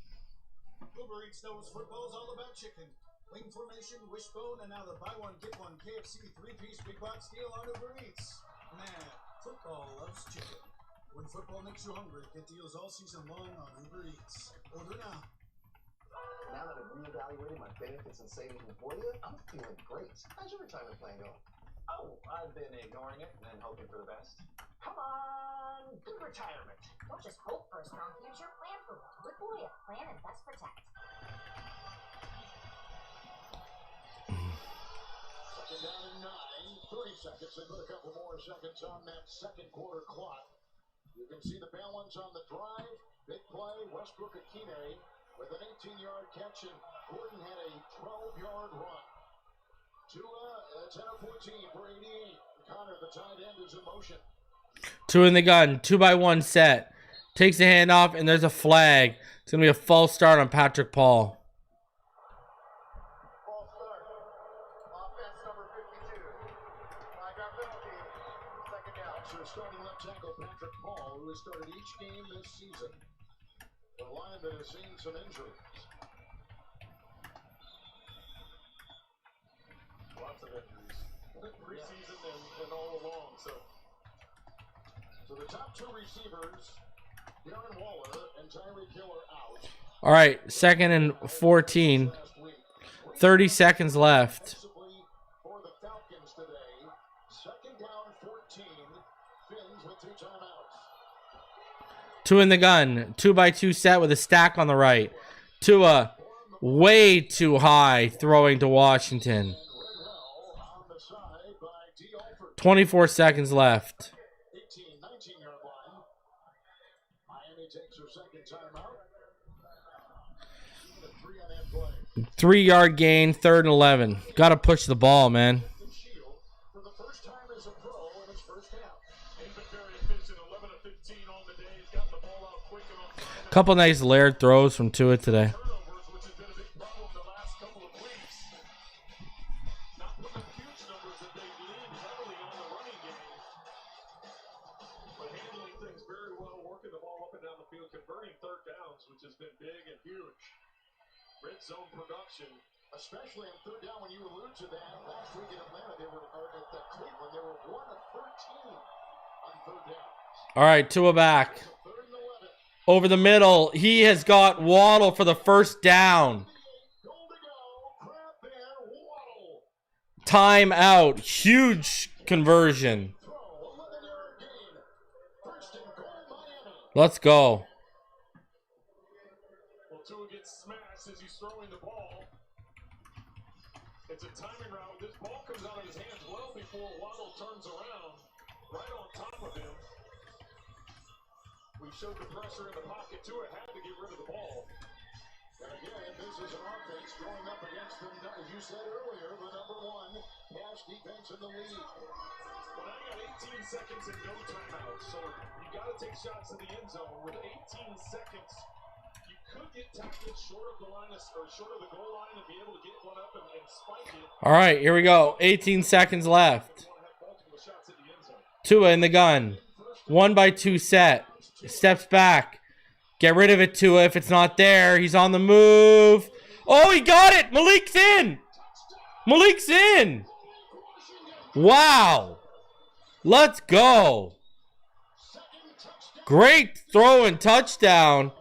Uber Eats knows football's all about chicken. Wing formation, wishbone, and now the buy one, get one KFC 3-piece big box deal on Uber Eats. Man, football loves chicken. When football makes you hungry, get deals all season long on Uber Eats. Order now. Now that I've reevaluated my benefits and savings for you, I'm feeling great. How's your retirement plan going? Oh, I've been ignoring it and then hoping for the best. Come on, good retirement. Don't just hope for a strong future, plan for one. With Voya, plan, invest, protect. Second down and 9, 30 seconds. They put a couple more seconds on that second quarter clock. You can see the balance on the drive. Big play, Westbrook Akine with an 18-yard catch, and Gordon had a 12-yard run. Tua, 10 of 14 for 88. Connor, the tight end, is in motion. 2 in the gun. 2-by-1 set. Takes the handoff, and there's a flag. It's going to be a false start on Patrick Paul. False start. Offense number 52. Flag on penalty. Second down. So starting left tackle Patrick Paul, who has started each game this season. The line that has seen some injuries. Lots of injuries. Preseason and all along. So the top 2 receivers, Darren Waller and Tyreek Hill, are out. All right, second and 14. 30 seconds left. For the Falcons today, second down 14. Phins with 2 timeouts. 2 in the gun. 2-by-2 set with a stack on the right. Tua way too high throwing to Washington. 24 seconds left. 19-yard line. Miami takes her second timeout. 3 on that play. 3-yard gain, 3rd and 11. Got to push the ball, man. For the first time as a pro in his first half. He's been very efficient, 11 of 15 on the day. He's gotten the ball out quick enough. Couple nice layered throws from Tua today. Turnovers, which has been a big problem the last couple of weeks. Not putting up huge numbers that they've leaned heavily on the running game. But handling things very well, working the ball up and down the field, converting 3rd downs, which has been big and huge. Red zone production. Especially on 3rd down when you allude to that. Last week in Atlanta, they were at Cleveland. They were 1 of 13 on 3rd down. All right, Tua back. 3rd and 11. Over the middle. He has got Waddle for the first down. Goal to go. Crab Timeout. Huge conversion. Let's go. Well, Tua gets smashed as he's throwing the ball. It's a timing route. This ball comes out of his hands well before Waddle turns around, right on top of him. We showed the pressure in the pocket. Tua had to get rid of the ball. And again, this is an offense going up against them, as you said earlier, the #1 pass defense in the league. But I got 18 seconds and no timeout, so you got to take shots to the end zone. With 18 seconds, you could get tackled short of the line or short of the goal line and be able to get one up and spike it. All right, here we go. 18 seconds left. You want to have multiple shots at the end zone. Tua in the gun. 1-by-2 set. Steps back. Get rid of it, Tua. If it's not there, he's on the move. Oh, he got it. Malik's in. Malik's in. Wow. Let's go. Great throw and touchdown.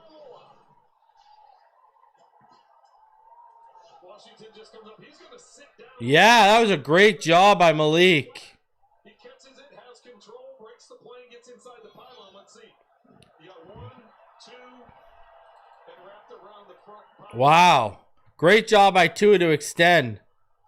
Washington just comes up. He's going to sit down. Yeah, that was a great job by Malik. He catches it, has control, breaks the play, gets inside the pylon. Let's see. You got 1, 2, and wrapped around the front pylon. Wow. Great job by Tua to extend.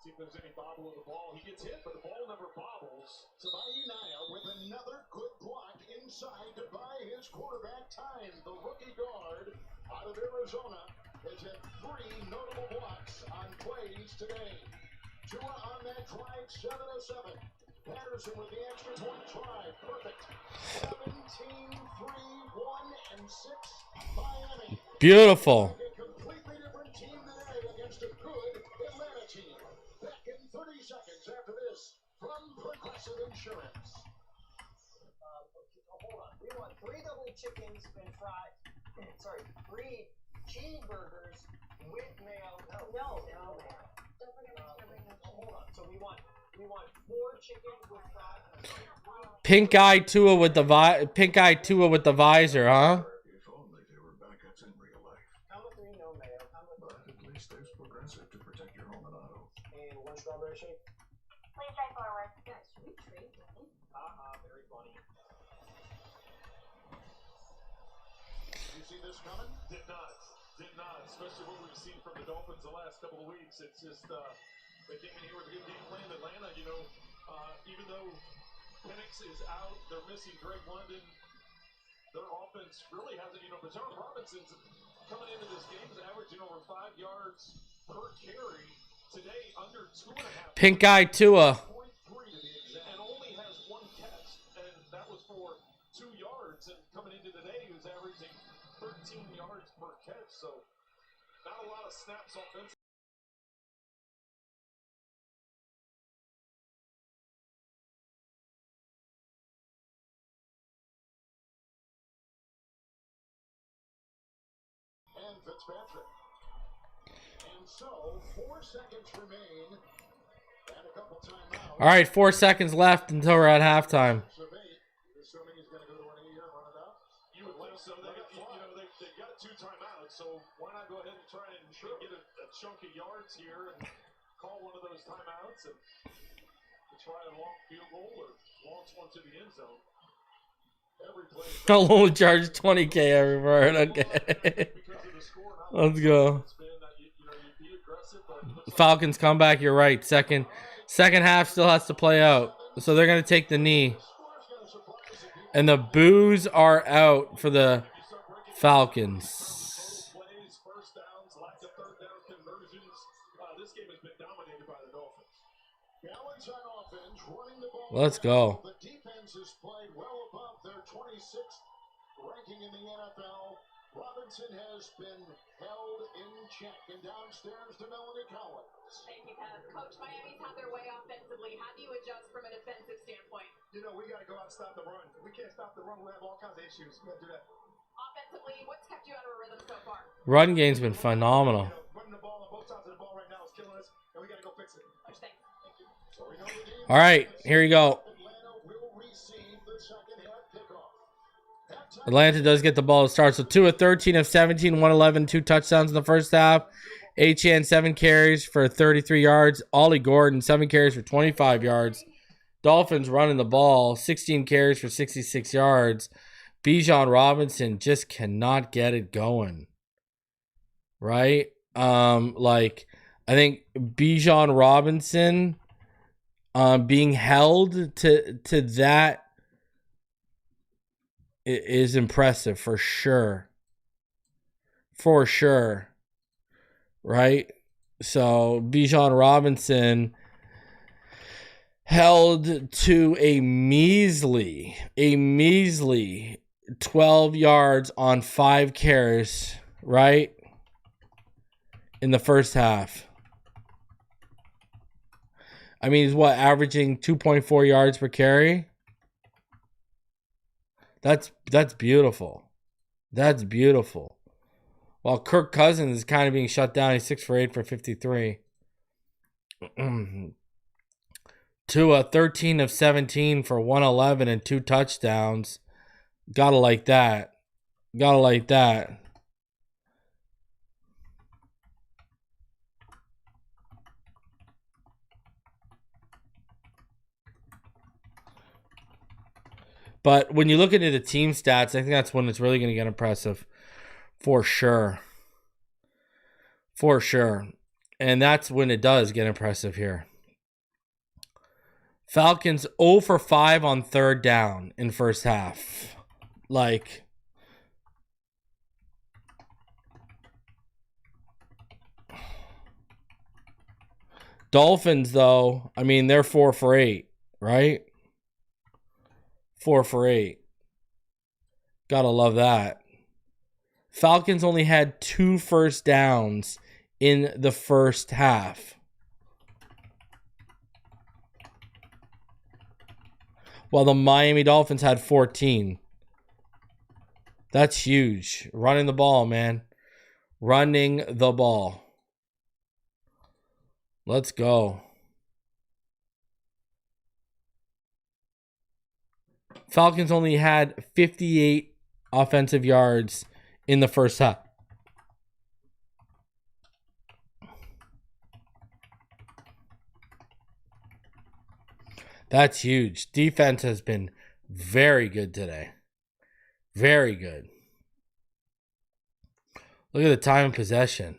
See if there's any bobble of the ball. He gets hit, but the ball never bobbles. Tagovailoa with another good block inside to buy his quarterback time. The rookie guard out of Arizona has had 3 notable blocks on plays today. Tua on that drive, 7 of 7. Patterson with the extra point try. Perfect. 17, 3, 1, and 6. Miami. Beautiful. A completely different team today against a good Atlanta team. Back in 30 seconds after this from Progressive Insurance. Hold on. We want 3 double chickens and fries. Sorry, 3 cheeseburgers with mayo. No mayo. Don't forget to bring the Hold on. So we want 4 chickens with fries. Pink eye Tua with the visor, huh? If only there were backups in real life. Count of 3, no mayo. But at least there's Progressive to protect your home and auto. And 1 strawberry shake. Please drive forward. Guys, should we trade money? Very funny. Did you see this coming? Did not. Especially what we've seen from the Dolphins the last couple of weeks. It's just they came in here with a good game plan. Atlanta, even though Penix is out, they're missing Drake London. Their offense really hasn't, Bijan Robinson's coming into this game is averaging over 5 yards per carry. Today, under 2.5. Pink eye Tua. 0.3 to be exact, and only has 1 catch, and that was for 2 yards. And coming into today, he was averaging 13 yards per catch, so not a lot of snaps offensively. And Fitzpatrick. And so, 4 seconds remain. And a couple timeouts. All right, 4 seconds left until we're at halftime. Assuming he's going to go to an 8 and run it out. You would think so. They got 2 timeouts, so why not go ahead and try and get a chunk of yards here and call one of those timeouts and try a long field goal or launch one to the end zone. Every play. I'll only charge $20K every bird. Okay. Let's go. Falcons come back. You're right. Second half still has to play out. So they're going to take the knee. And the boos are out for the Falcons. Let's go. The defense has played well above their 26th ranking in the NFL. Robinson has been held in check. And downstairs to Melanie Collins. Thank you, Pat. Coach, Miami's had their way offensively. How do you adjust from a defensive standpoint? We got to go out and stop the run. If we can't stop the run, we'll have all kinds of issues. We got to do that. Offensively, what's kept you out of a rhythm so far? Run game's been phenomenal. Running the ball on both sides of the ball right now is killing us, and we got to go fix it. Coach, thanks. Thank you. So we know the game. All right, here we go. Atlanta will receive the second half kickoff. Atlanta does get the ball to start. So Tua 13 of 17, 111, 2 touchdowns in the first half. Achan 7 carries for 33 yards. Ollie Gordon 7 carries for 25 yards. Dolphins running the ball 16 carries for 66 yards. Bijan Robinson just cannot get it going. Right? Like I think Bijan Robinson being held to that is impressive for sure. For sure. Right? So Bijan Robinson held to a measly 12 yards on 5 carries, right? In the first half. I mean, he's what, averaging 2.4 yards per carry? That's beautiful. That's beautiful. While Kirk Cousins is kind of being shut down, he's 6 for 8 for 53. Tua 13 of 17 for 111 and 2 touchdowns. Gotta like that. Gotta like that. But when you look into the team stats, I think that's when it's really going to get impressive. For sure. For sure. And that's when it does get impressive here. Falcons 0 for 5 on third down in first half. Like, Dolphins, though, I mean, they're 4 for 8, right? 4 for 8. Gotta love that. Falcons only had 2 first downs in the first half. While the Miami Dolphins had 14. That's huge. Running the ball, man. Running the ball. Let's go. Falcons only had 58 offensive yards in the first half. That's huge. Defense has been very good today. Very good. Look at the time of possession.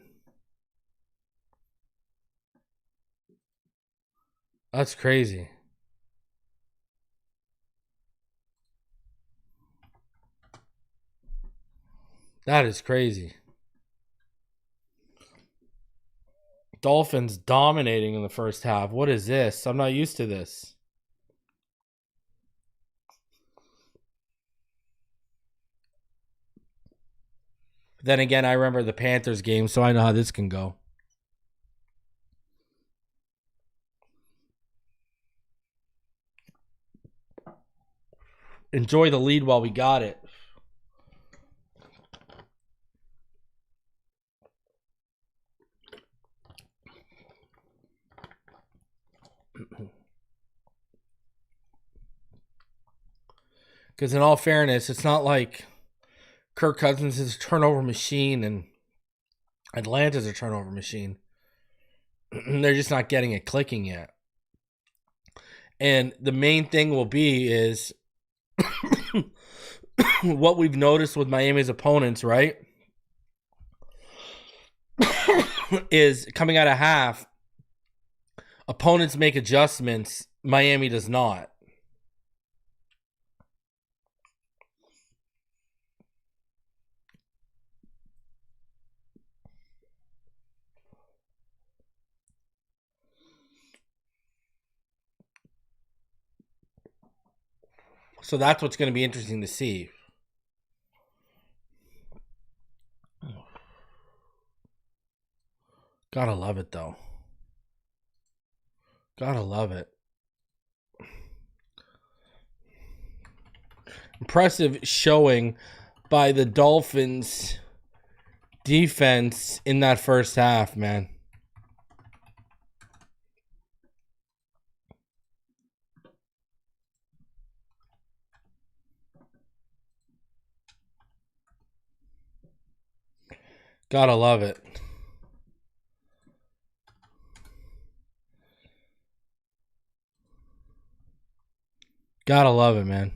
That's crazy. That is crazy. Dolphins dominating in the first half. What is this? I'm not used to this. Then again, I remember the Panthers game, so I know how this can go. Enjoy the lead while we got it. Because in all fairness, it's not like Kirk Cousins is a turnover machine and Atlanta's a turnover machine. They're just not getting it clicking yet. And the main thing will be is what we've noticed with Miami's opponents, right? Is coming out of half, opponents make adjustments. Miami does not. So that's what's going to be interesting to see. Gotta love it, though. Gotta love it. Impressive showing by the Dolphins defense in that first half, man. Gotta love it. Gotta love it, man.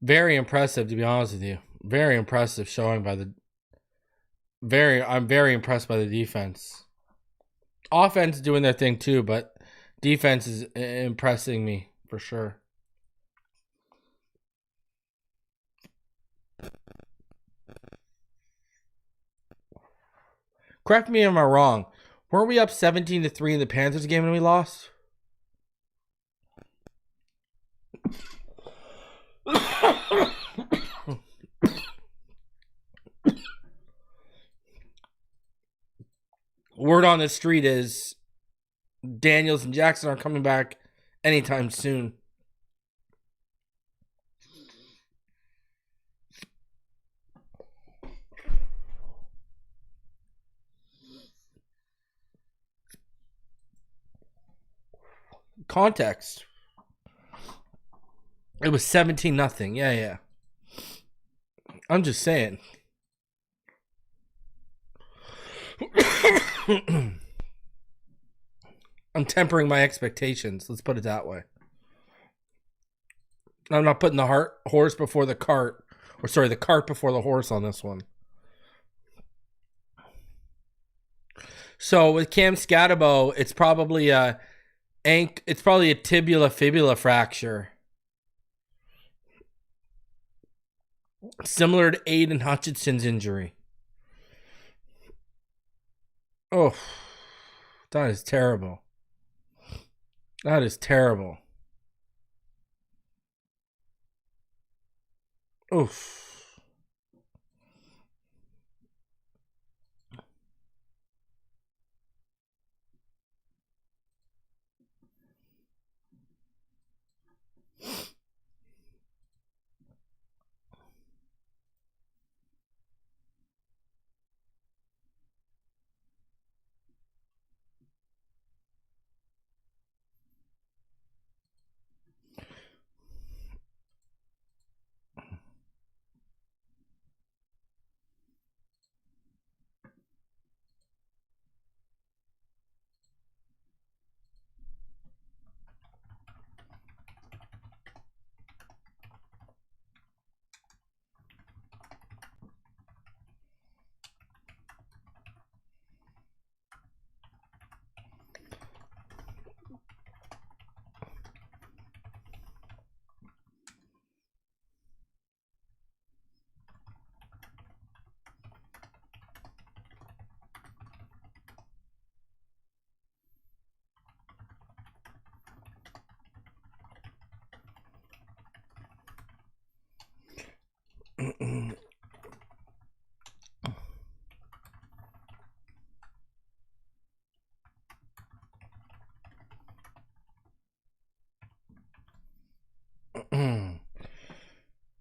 Very impressive, to be honest with you. Very impressive showing by the... I'm very impressed by the defense. Offense is doing their thing too, but defense is impressing me for sure. Correct me if I'm wrong. Weren't we up 17-3 in the Panthers game and we lost? Word on the street is Daniels and Jackson aren't coming back anytime soon. Context. It was 17-0. Yeah. I'm just saying. I'm tempering my expectations. Let's put it that way. I'm not putting the horse before the cart. Or sorry, the cart before the horse on this one. So with Cam Scatabo, it's probably a tibula fracture. Similar to Aiden Hutchinson's injury. Oh, that is terrible. That is terrible. Oof.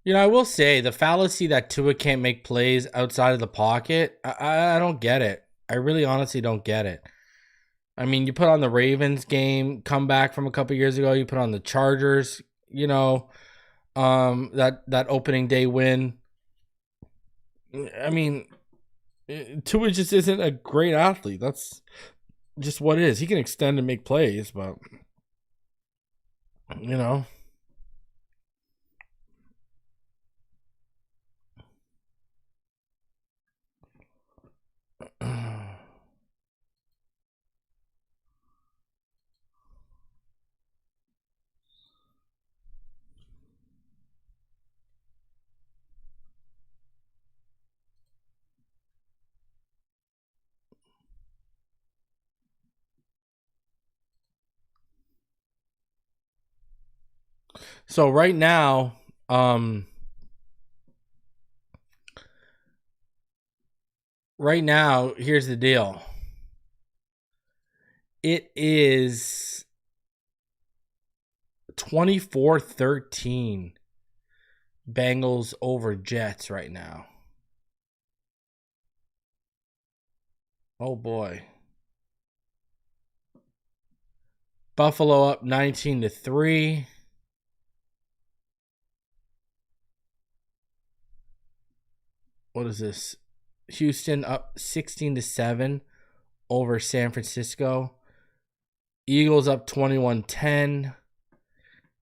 You know, I will say the fallacy that Tua can't make plays outside of the pocket, I don't get it. I really honestly don't get it. I mean, you put on the Ravens game, comeback from a couple years ago, you put on the Chargers, you know, that opening day win. I mean, Tua just isn't a great athlete. That's just what it is. He can extend and make plays, but you know. So right now, here's the deal. It is 24-13 Bengals over Jets right now. Oh boy. Buffalo up 19-3. What is this? Houston up 16-7 over San Francisco. Eagles up 21-10.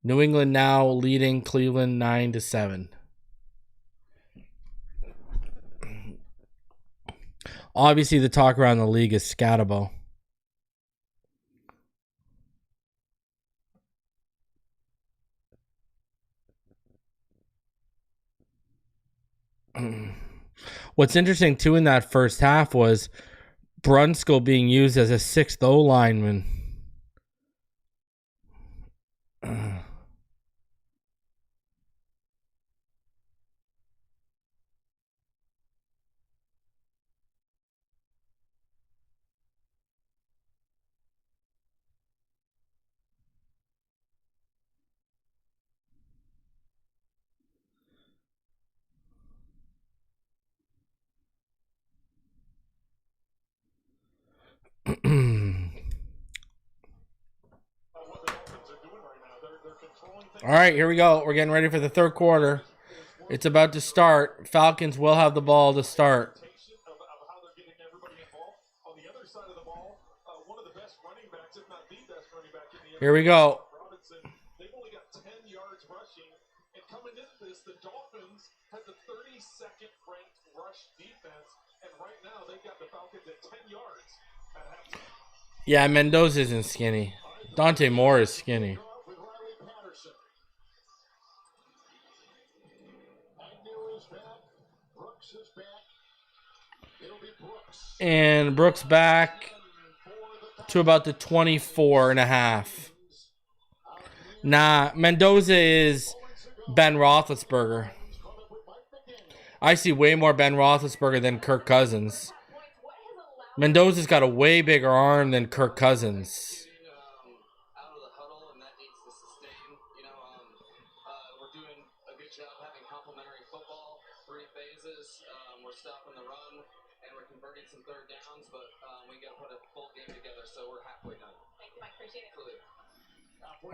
New England now leading Cleveland 9-7. Obviously, the talk around the league is Scatabo. What's interesting, too, in that first half was Brunskill being used as a sixth O lineman. All right, here we go. We're getting ready for the third quarter. It's about to start. Falcons will have the ball to start. Here we go. They've only got 10 yards rushing, and coming into this, the Dolphins had the 32nd ranked rush defense, and right now they've got the Falcons at 10 yards at halftime. Yeah, Mendoza isn't skinny. Dante Moore is skinny. And Brooks back to about the 24.5. Nah, Mendoza is Ben Roethlisberger. I see way more Ben Roethlisberger than Kirk Cousins. Mendoza's got a way bigger arm than Kirk Cousins.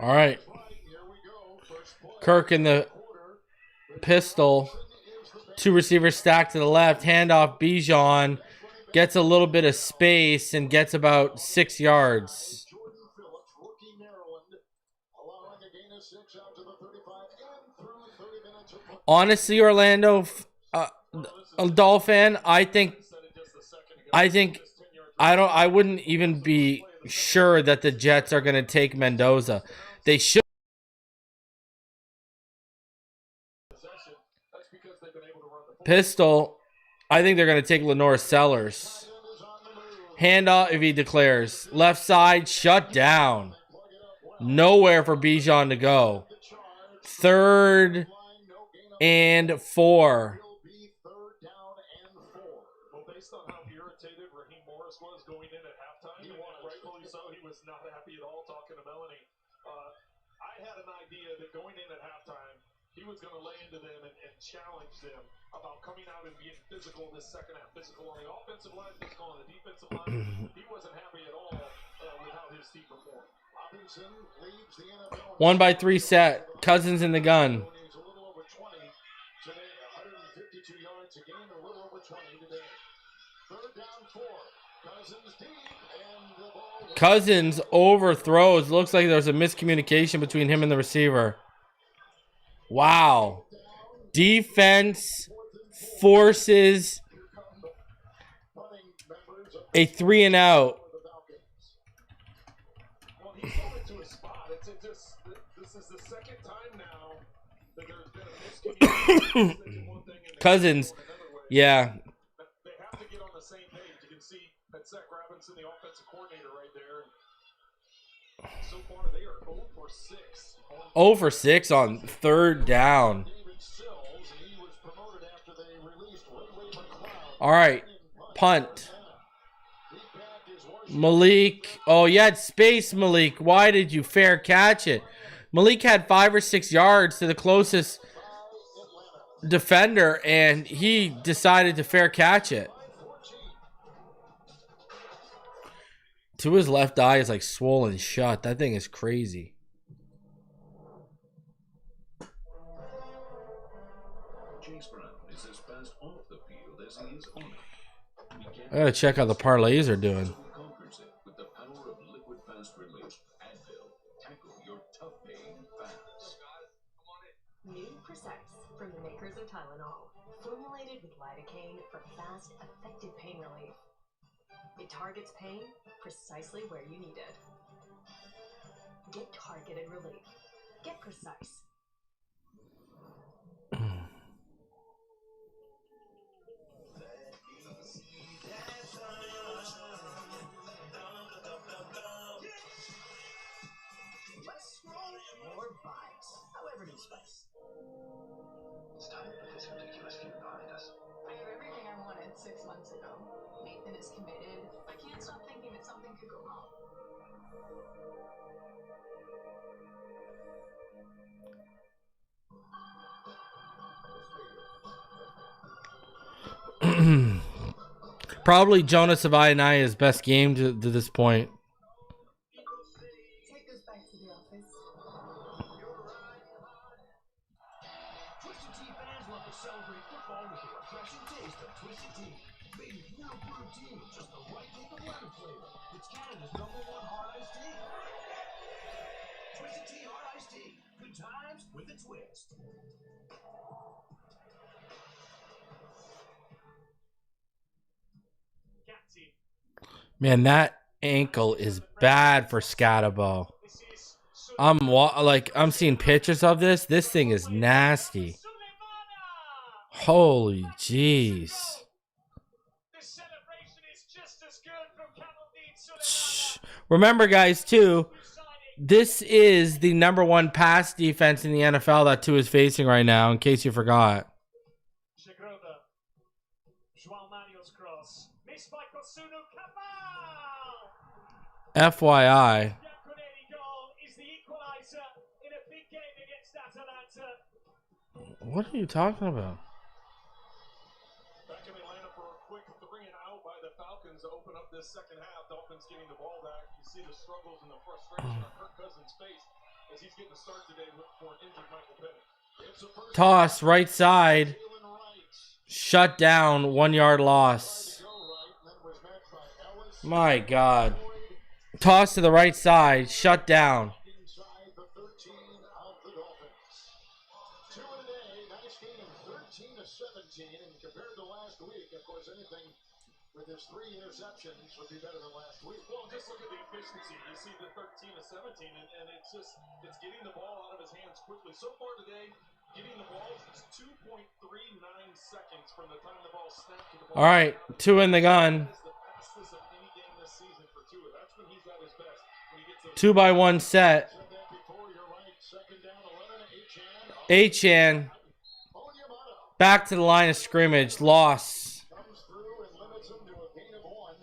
All right. Kirk in the pistol. Two receivers stacked to the left. Handoff Bijan. Gets a little bit of space and gets about 6 yards. Honestly, Orlando, Dolphin, I wouldn't even be sure that the Jets are going to take Mendoza. They should. Pistol, I think they're going to take Lenore Sellers. Handoff if he declares. Left side, shut down. Nowhere for Bijan to go. 3rd and 4. He was going to lay into them and challenge them about coming out and being physical this second half. Physical on the offensive line, physical on the defensive line. He wasn't happy at all with how his team performed. Robinson leads the NFL. 1-by-3 set. Cousins in the gun. He's a little over 20 today. 152 yards a game, a little over 20 today. Cousins overthrows. Looks like there's a miscommunication between him and the receiver. Wow. Defense forces a 3-and-out. Well, he's going to a spot. This is the second time now that there's been a miscommunication. Cousins, yeah. They have to get on the same page. You can see that Zach Robinson, the offensive coordinator, right there. So far, they are 0 for 6. 0 for 6 on 3rd down. All right, punt. Malik. Oh, you had space, Malik. Why did you fair catch it? Malik had 5 or 6 yards to the closest defender, and he decided to fair catch it. To his left eye is like swollen shut. That thing is crazy. I gotta check how the parlays are doing. New Precise from the makers of Tylenol, formulated with lidocaine for fast, effective pain relief. It targets pain precisely where you need it. Get targeted relief. Get Precise. Less scroll, more vibes. However new spice. It's time to put this ridiculous feud behind us. I have everything I wanted 6 months ago. Nathan is committed. I can't stop thinking that something could go wrong. Probably Jonas Savaiana's best game to this point. Take us back to the office. Twisted Tea fans love to celebrate football with the refreshing taste of Twisted Tea. Made with real protein, just the right hit of lemon flavor. It's Canada's #1 hard iced tea. Twisted Tea hard iced tea. Good times with a twist. Man, that ankle is bad for Scatabo. I'm seeing pictures of this. This thing is nasty. Holy jeez. Remember, guys, too, this is the #1 pass defense in the NFL that Tua is facing right now, in case you forgot. FYI. What are you talking about? Back in Atlanta for a quick 3-and-out by the Falcons to open up this second half. Dolphins getting the ball back. You see the struggles and the frustration on Kirk Cousins' face as he's getting a start today for an injured Michael Penix. Toss right side. Shut down. 1 yard loss. My God. Toss to the right side. Shut down. Inside the 13 of the Dolphins. Tua today, nice game, 13-17, and compared to last week, of course, anything with his 3 interceptions would be better than last week. Well, just look at the efficiency. You see the 13-17, and it's getting the ball out of his hands quickly. So far today, getting the ball is 2.39 seconds from the time the ball snapped to the ball. All right, 2 in the gun. 2-by-1 set. Achan. Back to the line of scrimmage. Loss. Comes through and limits him to a gain of 1.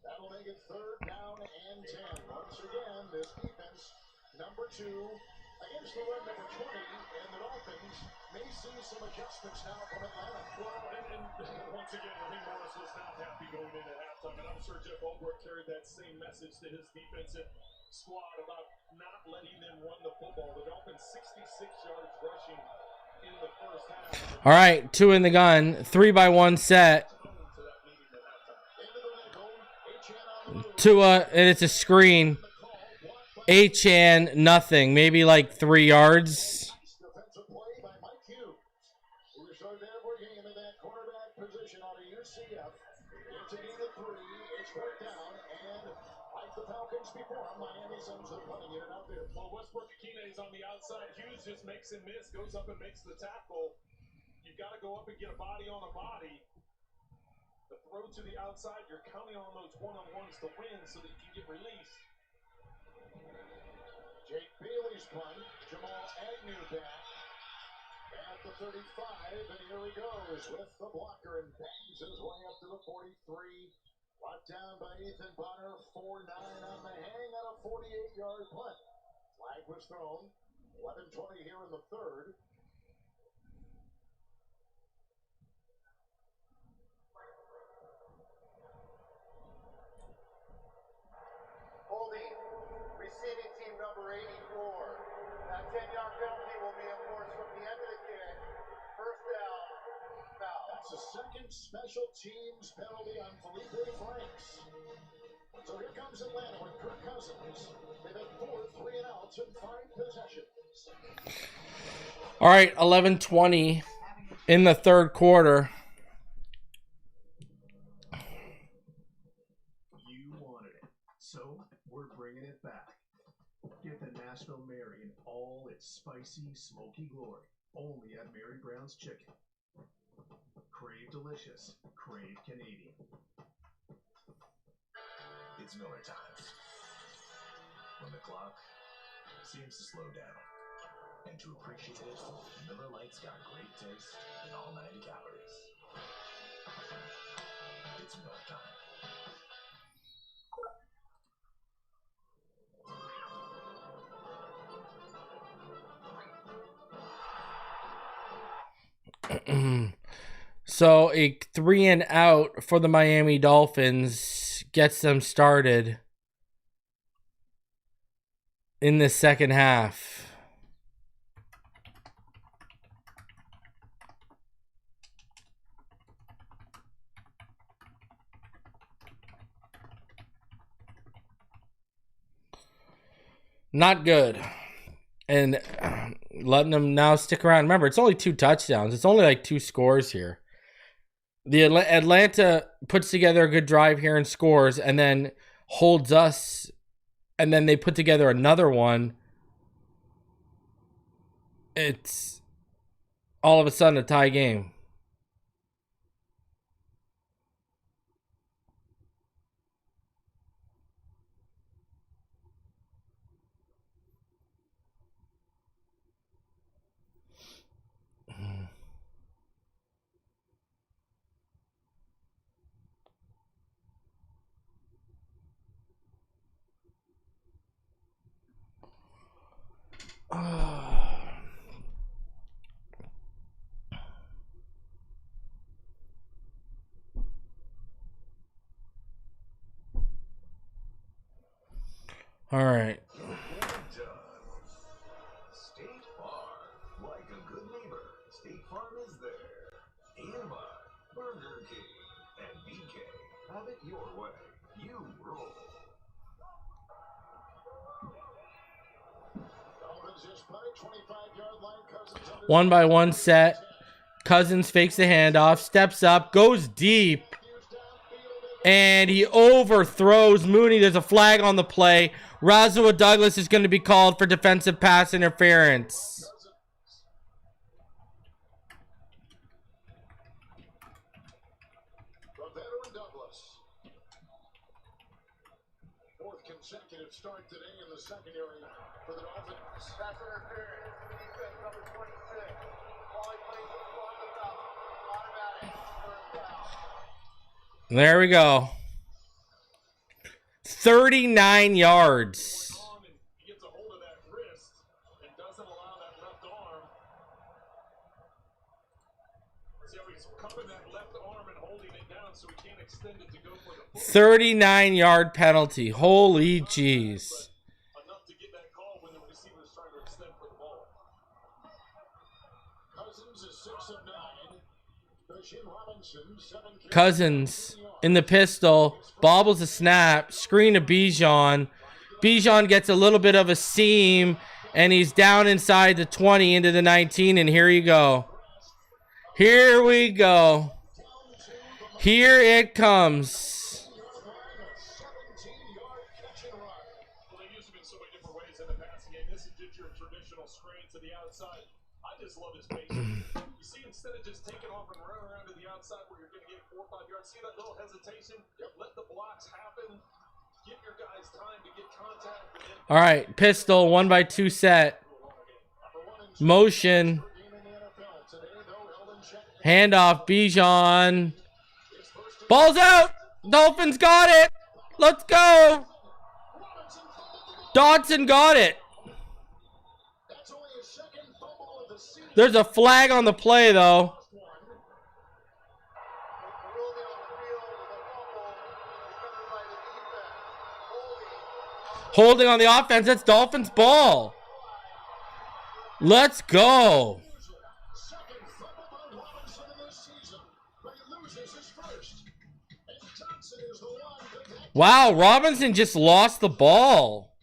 That'll make it 3rd down and 10. Once again, this defense, #2 against the run, #20, and the Dolphins may see some adjustments now from Atlanta. Well, and once again, I think Morris was not happy going into halftime, and I'm sure Jeff Ulbrich carried that same message to his defensive squad about not letting them run the football. The Dolphins 66 yards rushing in the first half. All right, 2 in the gun. 3-by-1 set. Into the nickel, Achan on the move. Tua, and it's a screen. Achan, nothing. Maybe like 3 yards. Defensive play by Mike Hughes, who started there working into that cornerback position out of UCF. It's a gain of 3. It's 4th down, and like the Falcons before, Miami sends their punting unit out there. Well, Westbrook Akine is on the outside. Hughes just makes him miss, goes up and makes the tackle. You've got to go up and get a body on a body. The throw to the outside, you're counting on those one-on-ones to win so that you can get released. Jake Bailey's punt. Jamal Agnew back at the 35, and here he goes with the blocker and bangs his way up to the 43. Brought down by Ethan Bonner, 4-9 on the hang on a 48-yard punt. Flag was thrown. 11:20 here in the third. Holding, receiving team number 84. That 10-yard penalty will be enforced from the end of the kick. First down, foul. That's the second special teams penalty on Felipe Franks. So here comes Atlanta with Kirk Cousins. They've had 4 3-and-outs and 5 possessions. All right, 11:20 in the third quarter. You wanted it, so we're bringing it back. Get the Nashville Mary in all its spicy, smoky glory. Only at Mary Brown's Chicken. Crave delicious. Crave Canadian. It's Miller time. When the clock seems to slow down. And to appreciate it, Miller Lite's got great taste and all 90 calories. It's Miller time. So a 3-and-out for the Miami Dolphins gets them started in the second half. Not good. And letting them now stick around. Remember, it's only 2 touchdowns. It's only like 2 scores here. The Atlanta puts together a good drive here and scores, and then holds us, and then they put together another one. It's all of a sudden a tie game. All right. State Farm, like a good neighbor, State Farm is there. And by Burger King and BK, have it your way. You roll. Dolphins just punted 25-yard line. Cousins under 1-by-1 set. Cousins fakes the handoff, steps up, goes deep, and he overthrows Mooney. There's a flag on the play. Rasul Douglas is going to be called for defensive pass interference. the veteran Douglas. 4th consecutive start today in the secondary for the Dolphins. Pass interference. Defense number 26. Calling plays on the foul. Automatic. First down. There we go. 39 yards. He gets a hold of that wrist and doesn't allow that left arm. See how he's cupping that left arm and holding it down so he can't extend it to go for the 39-yard penalty. Holy jeez. enough to get that call when the receiver is trying to extend for the ball. Cousins is 6 of 9. Cousins in the pistol. Bobbles a snap. Screen to Bijan. Bijan gets a little bit of a seam, and he's down inside the 20 into the 19, and here you go. Here we go. Here it comes. Well, they use him in so many different ways in the passing game. This is just your traditional screen to the outside. I just love his pace. You see, instead of just taking off and running around to the outside where you're going to get 4 or 5 yards, see that little hesitation? Let the blocks happen. Give your guys time to get contact. All right, pistol, 1x2 set. Motion. Handoff, Bijan. Ball's out. Dolphins got it. Let's go. Dodson got it. There's a flag on the play, though. Holding on the offense. That's Dolphins ball. Let's go. Wow, Robinson just lost the ball.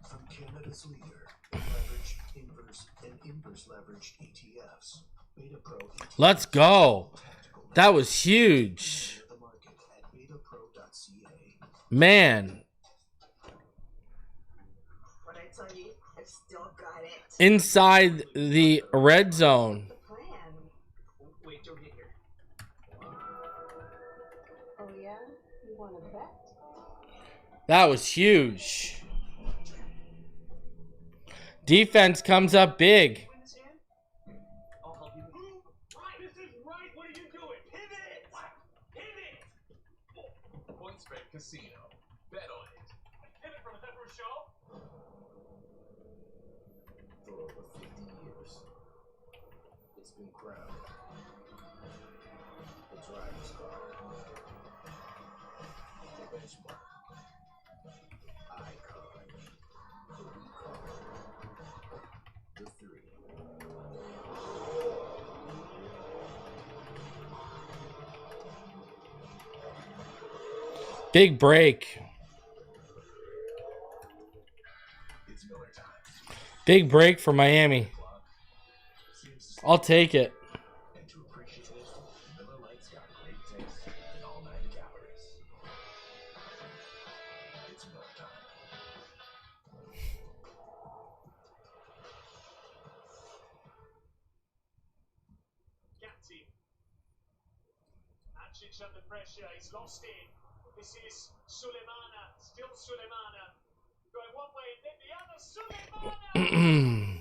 From Canada's leader, leverage, inverse, and inverse leverage ETFs. Beta Pro ETFs. Let's go. That was huge. Man. Inside the red zone. That was huge. Defense comes up big. Casino. Bet on it. Pivot from Pepper Show. For over 50 years, it's been crowned the driver's car, the benchmark, icon, the recall, the 3. Big break. Big break for Miami. I'll take it. And to appreciate it, Miller Lite's got great taste in all 9 calories. It's Miller time. Gatti. Acic under pressure. He's lost it. This is Sulemana. Still Sulemana. Going one way and then the other. Sulemana!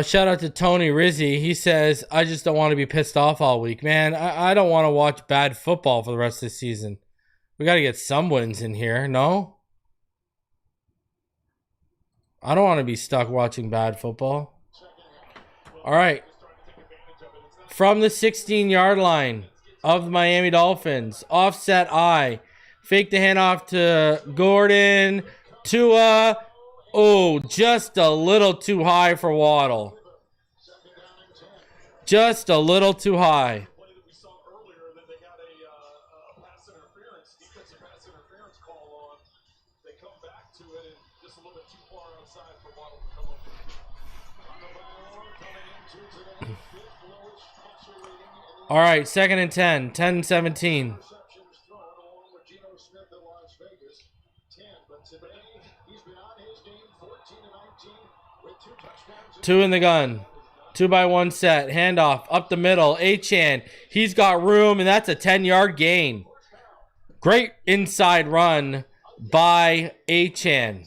Shout out to Tony Rizzi. He says, I just don't want to be pissed off all week. Man, I don't want to watch bad football for the rest of the season. We got to get some wins in here, no? I don't want to be stuck watching bad football. All right. From the 16-yard line of the Miami Dolphins, offset I. Fake the handoff to Gordon. Tua. Oh, just a little too high for Waddle. Just a little too high. We saw earlier that they got a pass interference, defensive pass interference call on. They come back to it and just a little bit too far outside for Waddle to come up. All right, 2nd and 10. 10-17. Two in the gun. 2x1 set. Handoff up the middle. Achane. He's got room, and that's a 10-yard gain. Great inside run by Achane.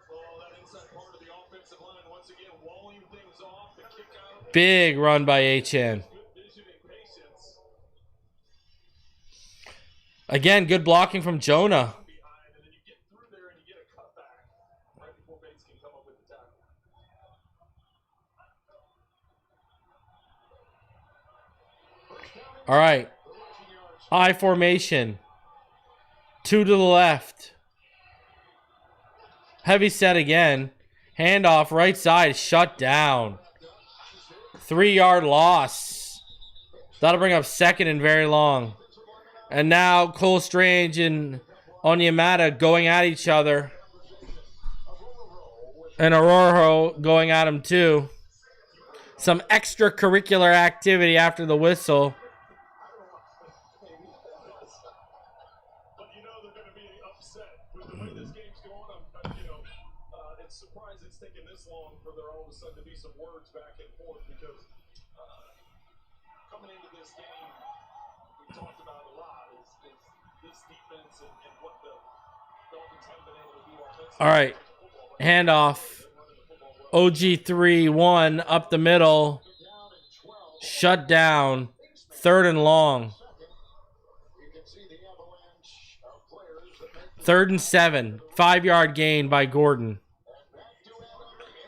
Well, that inside Big run by Achane. Again, good blocking from Jonah. All right. I formation. 2 to the left. Heavy set again. Handoff right side. Shut down. 3-yard loss. That'll bring up second and very long. And now Cole Strange and Onyemata going at each other. And Aurora going at him too. Some extracurricular activity after the whistle. All right, handoff. OG3-1 up the middle. Shut down. 3rd and long. 3rd and 7. 5-yard gain by Gordon.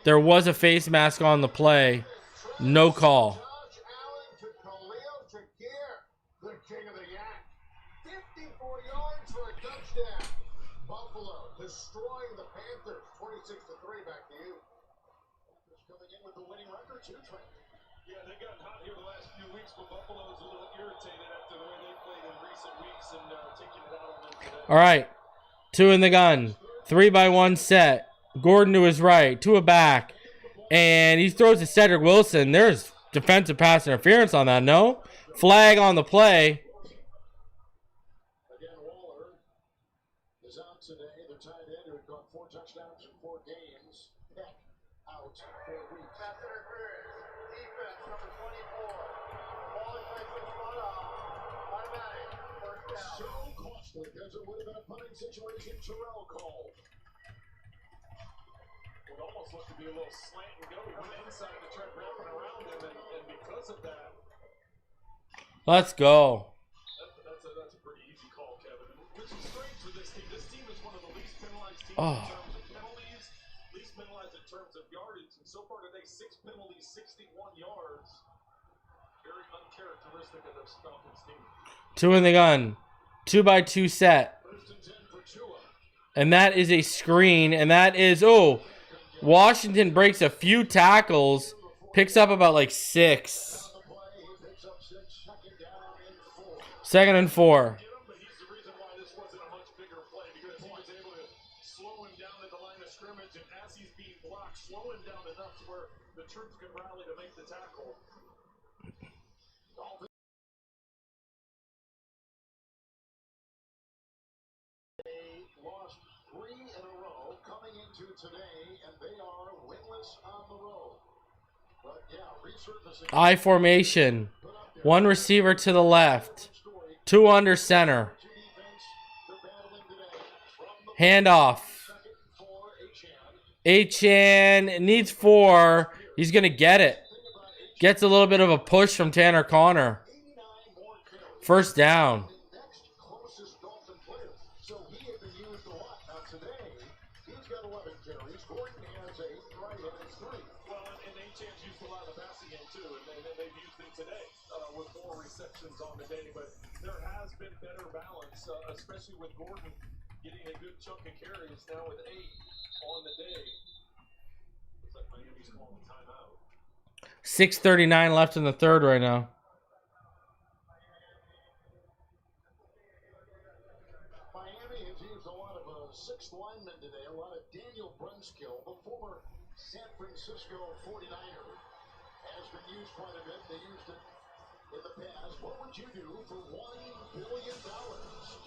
There was a face mask on the play. No call. All right, 2 in the gun, 3-by-1 set. Gordon to his right, Tua back, and he throws to Cedric Wilson. There's defensive pass interference on that, no? Flag on the play. Again, Waller is out today. The tight end who had caught 4 touchdowns in 4 games. Heck, out for a week. Pass interference. Defense, number 24. Ball is nice and spot off. Automatic. First down. So costly because it would have been a punting situation. Terrell called. It almost looked to be a little slant and go. He went inside to try wrapping around him, and because of that, Let's go. that's a pretty easy call, Kevin. Which is strange for this team. This team is one of the least penalized teams in terms of penalties, least penalized in terms of yardage, and so far today, 6 penalties, 61 yards. Very uncharacteristic of this Falcons team. 2 in the gun, 2-by-2 set. And that is a screen, and that is, Washington breaks a few tackles, picks up about like 6. 2nd and 4. But he's the reason why this wasn't a much bigger play, because he was able to slow him down at the line of scrimmage, and as he's being blocked, slow him down enough to where the troops can rally to make the tackle. They lost 3 in a row coming into today, and they are winless on the road. But yeah, resurfacing. I formation. 1 receiver to the left. 2 under center. Handoff. Achane needs 4. He's going to get it. Gets a little bit of a push from Tanner Connor. 1st down. So he had been used a lot. Now today, he's got 11 carries. Gordon has 8. Wright has 3. Well, and Achane's used a lot of the passing game too, and they've used it today with more receptions on the day. But there has been better balance, especially with Gordon getting a good chunk of carries now with 8 on the day. Looks like Miami's calling timeout. 6:39 left in the 3rd right now. Miami has used a lot of 6th linemen today. A lot of Daniel Brunskill, the former San Francisco 49er, has been used quite a bit. They used it in the past. What would you do for $1 billion?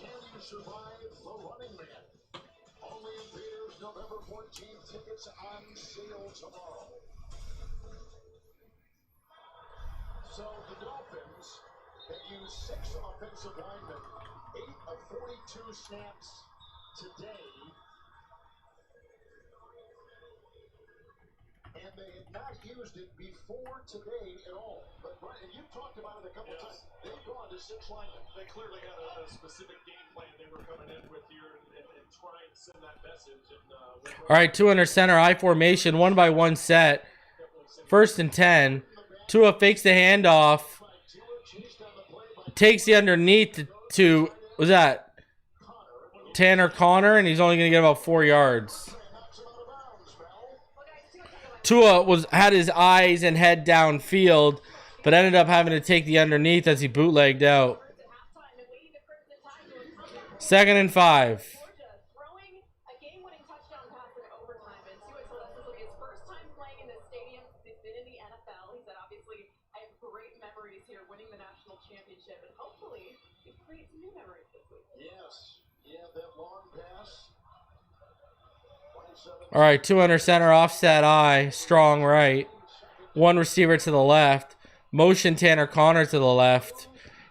Can you survive the running man? Only in theaters November 14th. Tickets on sale tomorrow. So the Dolphins have used 6 offensive linemen, 8 of 42 snaps today. And they had not used it before today at all. But Brian, you've talked about it a couple times. They've gone to 6 linemen. They clearly had a specific game plan they were coming in with here and trying to send that message. And, All right, 2 under center, I formation, 1-by-1 set. 1st and 10. Tua fakes the handoff. Takes the underneath to was that Tanner Connor, and he's only going to get about 4 yards. Tua had his eyes and head downfield, but ended up having to take the underneath as he bootlegged out. 2nd and 5. All right, 2 under center, offset I, strong right. 1 receiver to the left. Motion Tanner Connor to the left.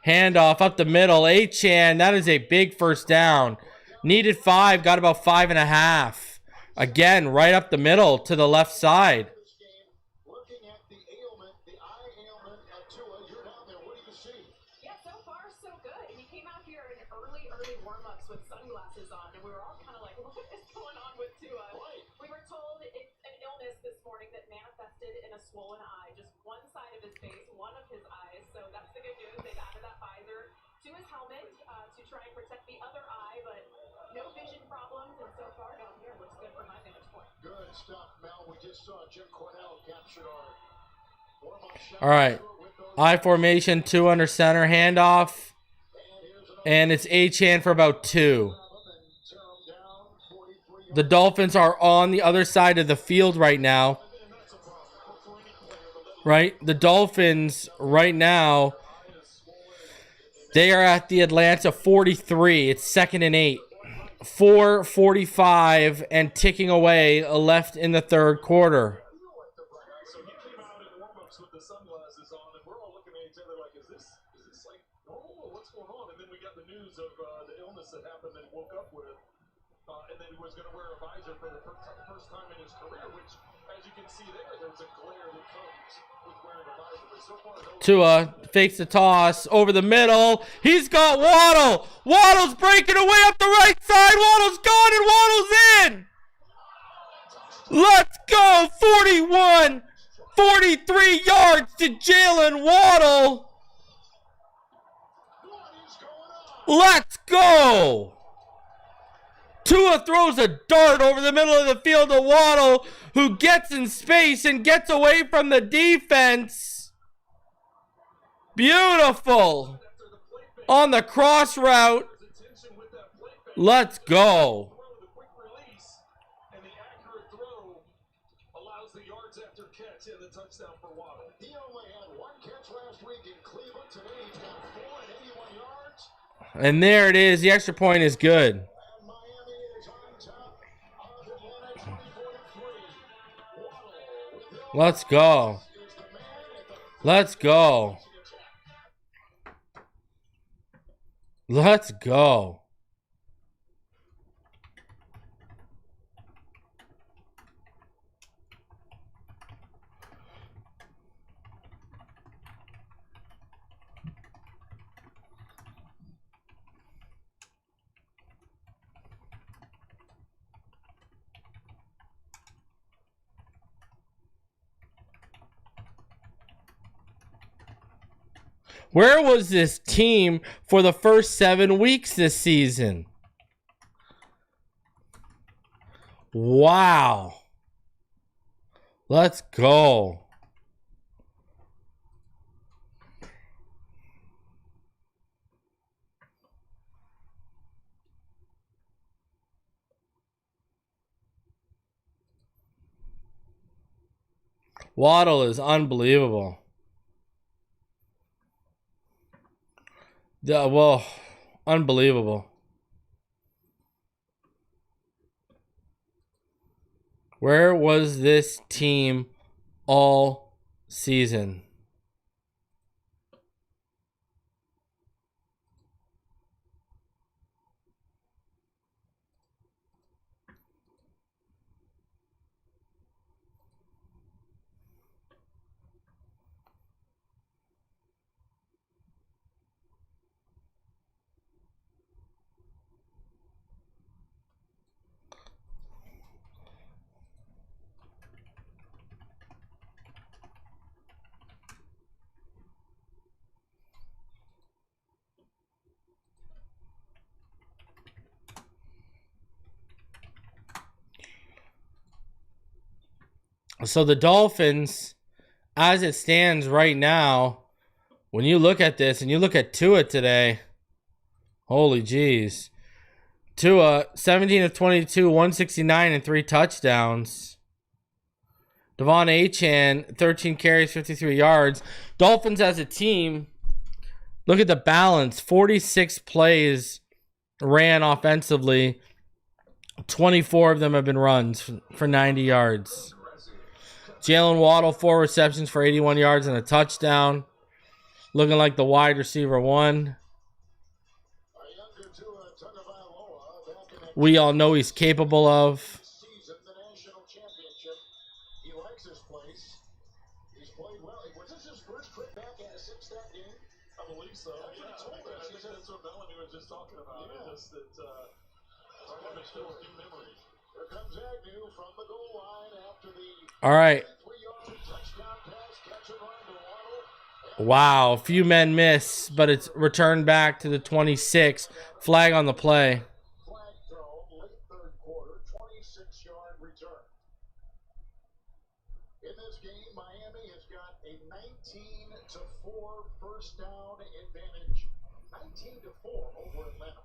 Handoff up the middle. Achane, that is a big first down. Needed 5, got about 5.5. Again, right up the middle to the left side. Looking at the ailment, the eye ailment of Tua, you're down there. What do you see? Yeah, so far so good. He came out here in early warm-ups with sunglasses on, and we were all kind of like, what is going on with Tua? We were told it's an illness this morning that manifested in a swollen eye, just one side of his face, one of his eyes. So that's the good news. They've added that visor to his helmet to try and protect the other eye, but no vision problems, and so far down here looks good from my vantage point. Good stuff, Mel. We just saw Jim Cornell capture our warm-up shot. All right, I formation, 2 under center, handoff. And it's Achane for about 2. The Dolphins are on the other side of the field right now. Right? The Dolphins right now, they are at the Atlanta 43. It's 2nd and 8. 4:45 and ticking away left in the third quarter. so he came out in warm-ups with the sunglasses on, and we're all looking at each other like, is this like normal? What's going on? And then we got the news of the illness that happened that he woke up with. And then he was going to wear a visor for the first time in his career, which, as you can see there's a glare that comes with wearing a visor. But so far, Tua fakes the toss over the middle. He's got Waddle. Waddle's breaking away up the right side. Waddle's gone and Waddle's in. Let's go. 43 yards to Jalen Waddle. Let's go. Tua throws a dart over the middle of the field to Waddle, who gets in space and gets away from the defense. Beautiful. On the cross route. Let's go. He only had 1 catch last week in Cleveland. Today he's got 4 and 81 yards. And there it is. The extra point is good. And Miami is on top of Atlanta 24-3. Waddle with no Let's go. is the man at the Let's go. Let's go. Where was this team for the first 7 weeks this season? Wow. Let's go. Waddle is unbelievable. Well, unbelievable. Where was this team all season? So the Dolphins, as it stands right now, when you look at this and you look at Tua today, holy jeez. Tua, 17 of 22, 169 and 3 touchdowns. Devon Achane, 13 carries, 53 yards. Dolphins as a team, look at the balance. 46 plays ran offensively. 24 of them have been runs for 90 yards. Jalen Waddle, 4 receptions for 81 yards and a touchdown. Looking like the wide receiver one. We all know he's capable of. The national championship. He likes his place. He's played well. Was this his first trip back at a 6-stat game? I believe so. That's what he told us. I think that's what Melanie was just talking about. Yeah. It's just that still new memories. Here comes Agnew from the goal line after the All right. 3-yard touchdown pass, catch and run to Waddle. Wow. A few men miss, but it's returned back to the 26. Flag on the play. Flag throw, late third quarter, 26-yard return. In this game, Miami has got a 19-4 first down advantage. 19-4 over Atlanta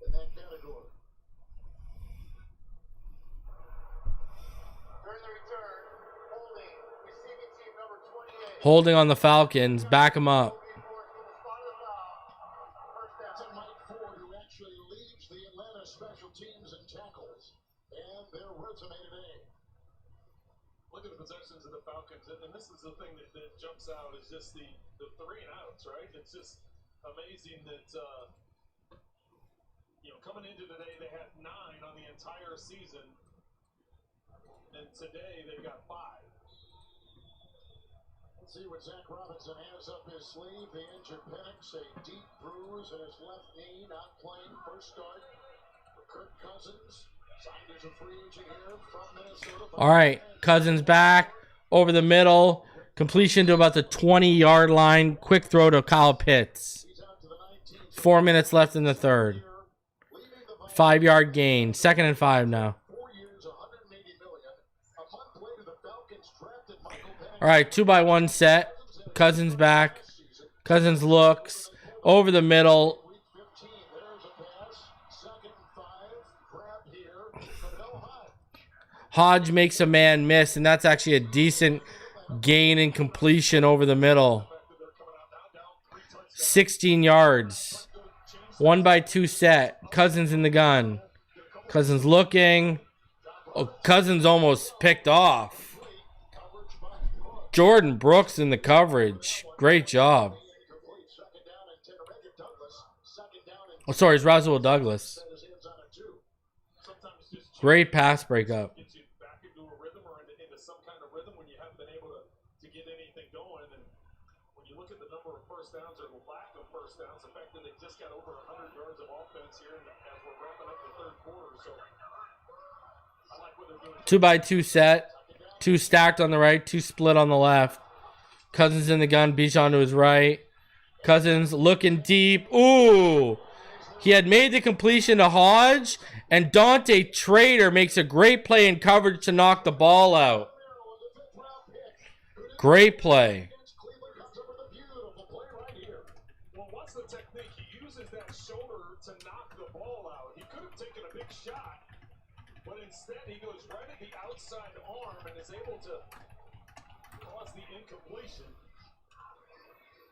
in that category. During the return, holding, receiving team number 28. Holding on the Falcons. Back him up. To Mike Ford, who actually leads the Atlanta special teams and tackles. And their resume today. Look at the possessions of the Falcons, and this is the thing that jumps out is just the 3 and outs, right? It's just amazing that coming into today they had 9 on the entire season, and today they've got 5. Let's see what Zach Robinson has up his sleeve. The injured Penix, a deep bruise in his left knee, not playing first start for Kirk Cousins. Signed as a free agent here from Minnesota. All right. Cousins back over the middle. Completion to about the 20-yard line. Quick throw to Kyle Pitts. 4 minutes left in the third. 5-yard gain. 2nd and 5 now. 4 years, $180 million. A month later, the Falcons drafted Michael Penix. All right. 2-by-1 set. Cousins back. Cousins looks over the middle. Week 15, there's a pass. 2nd and 5. Grab here. But no Hodge. Hodge makes a man miss, and that's actually a decent gain and completion over the middle. 16 yards. 1-by-2 set. Cousins in the gun. Cousins looking. Oh, Cousins almost picked off. Jordan Brooks in the coverage. Great job. Oh, sorry, it's Roswell Douglas. Great pass breakup. Gets you back into a rhythm or into some kind of rhythm when you haven't been able to get anything going. And when you look at the number of first downs or the lack of first downs, the fact that they just got over 100 yards of offense here as we're wrapping up the third quarter. So I like what they're doing. 2-by-2 set. 2 stacked on the right, 2 split on the left. Cousins in the gun, Bijan to his right. Cousins looking deep. Ooh! He had made the completion to Hodge, and Dante Trader makes a great play in coverage to knock the ball out. Great play. Well, what's the technique? He uses that shoulder to knock the ball out. He could have taken a big shot, but instead he goes right at the outside arm and is able to cause the incompletion.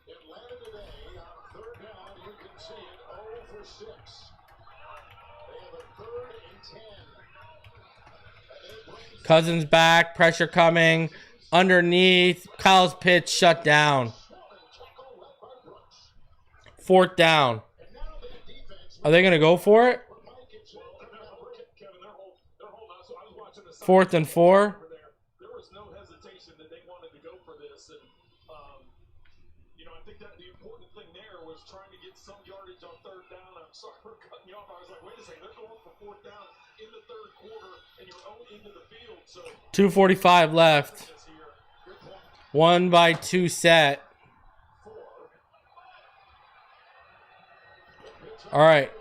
Atlanta today on 3rd down, you can see it 0 for 6. They have a 3rd and 10. Cousins back, pressure coming. Underneath, Kyle's pitch shut down. 4th down. Are they going to go for it? 4th and 4. There was no hesitation that they wanted to go for this, and I think that the important thing there was trying to get some yardage on 3rd down. I'm sorry for cutting you off. I was like, wait a second, they're going for 4th down in the 3rd quarter, and you're owned into the field. So 2:45 left. 1-by-2 set. All right.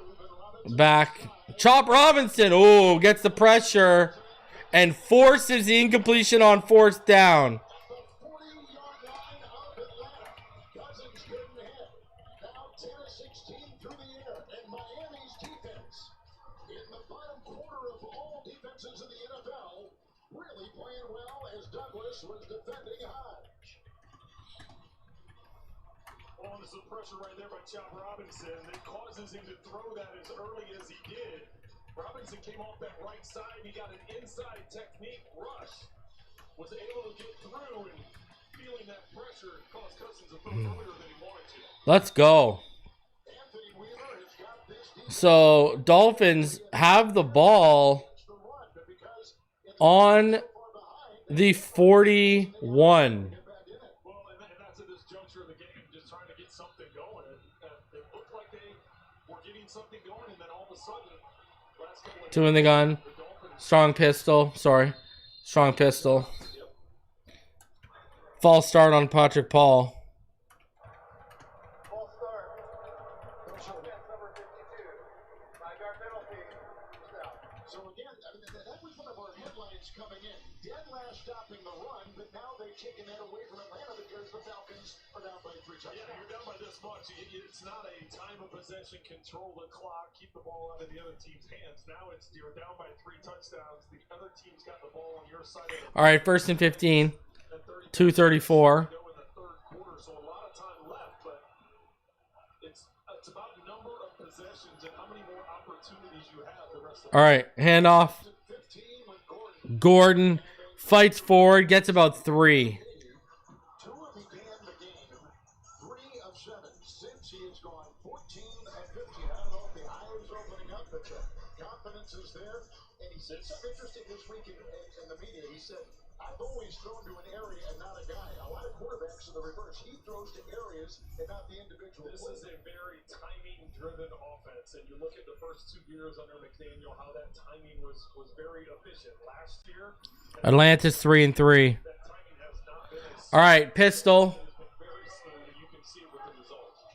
Back. Chop Robinson. Oh, gets the pressure. and forces the incompletion on fourth down. At the 40-yard line of Atlanta. Cousins couldn't hit. Now 10 of 16 through the air. And Miami's defense, in the bottom quarter of all defenses in the NFL, really playing well as Douglas was defending Hodge. Oh, there's some pressure right there by Bijan Robinson that causes him to throw that as early as he did. Robinson came off that right side. He got an inside technique rush. Was able to get through and feeling that pressure caused Cousins to throw earlier than he wanted to. Let's go. Anthony Weaver has got this defense So, Dolphins have the ball to run, but because on far behind, the 41. get back in it. Well, and that's at this juncture of the game, just trying to get something going. It looked like they were getting something going, and then all of a sudden, last couple of Two in the gun. the Dolphins. Strong pistol. Sorry. Strong pistol. False start on Patrick Paul. False start. Offense number 52. 5-yard penalty. First down. So again, I mean, that was one of our headlines coming in. Dead last stopping the run, but now they've taken that away from Atlanta because the Falcons are down by 3 touchdowns. Yeah, you're down by this much. It's not a time of possession, control the clock, keep the ball out of the other team's hands. Now it's you're down by 3 touchdowns. The other team's got the ball on your side of the All right, first and 15. 2:34. go in the third quarter, so a lot of time left, but it's about number of possessions and how many more opportunities you have the rest of the All right, handoff. 15 with Gordon. Gordon fights forward, gets about 3. Tua began the game 3 of 7 since he has gone 14 of 15. I don't know if the eye is opening up, but the confidence is there. And he said something interesting this week in the media. He said, I've always thrown to an area and not a guy. A lot of quarterbacks are the reverse. He throws to areas and not the individual. This is a very timing-driven offense, and you look at the first 2 years under McDaniel, how that timing was very efficient. Last year, Atlanta's 3-3. that timing has not been as All right, pistol. has been very smooth, and you can see it with the results.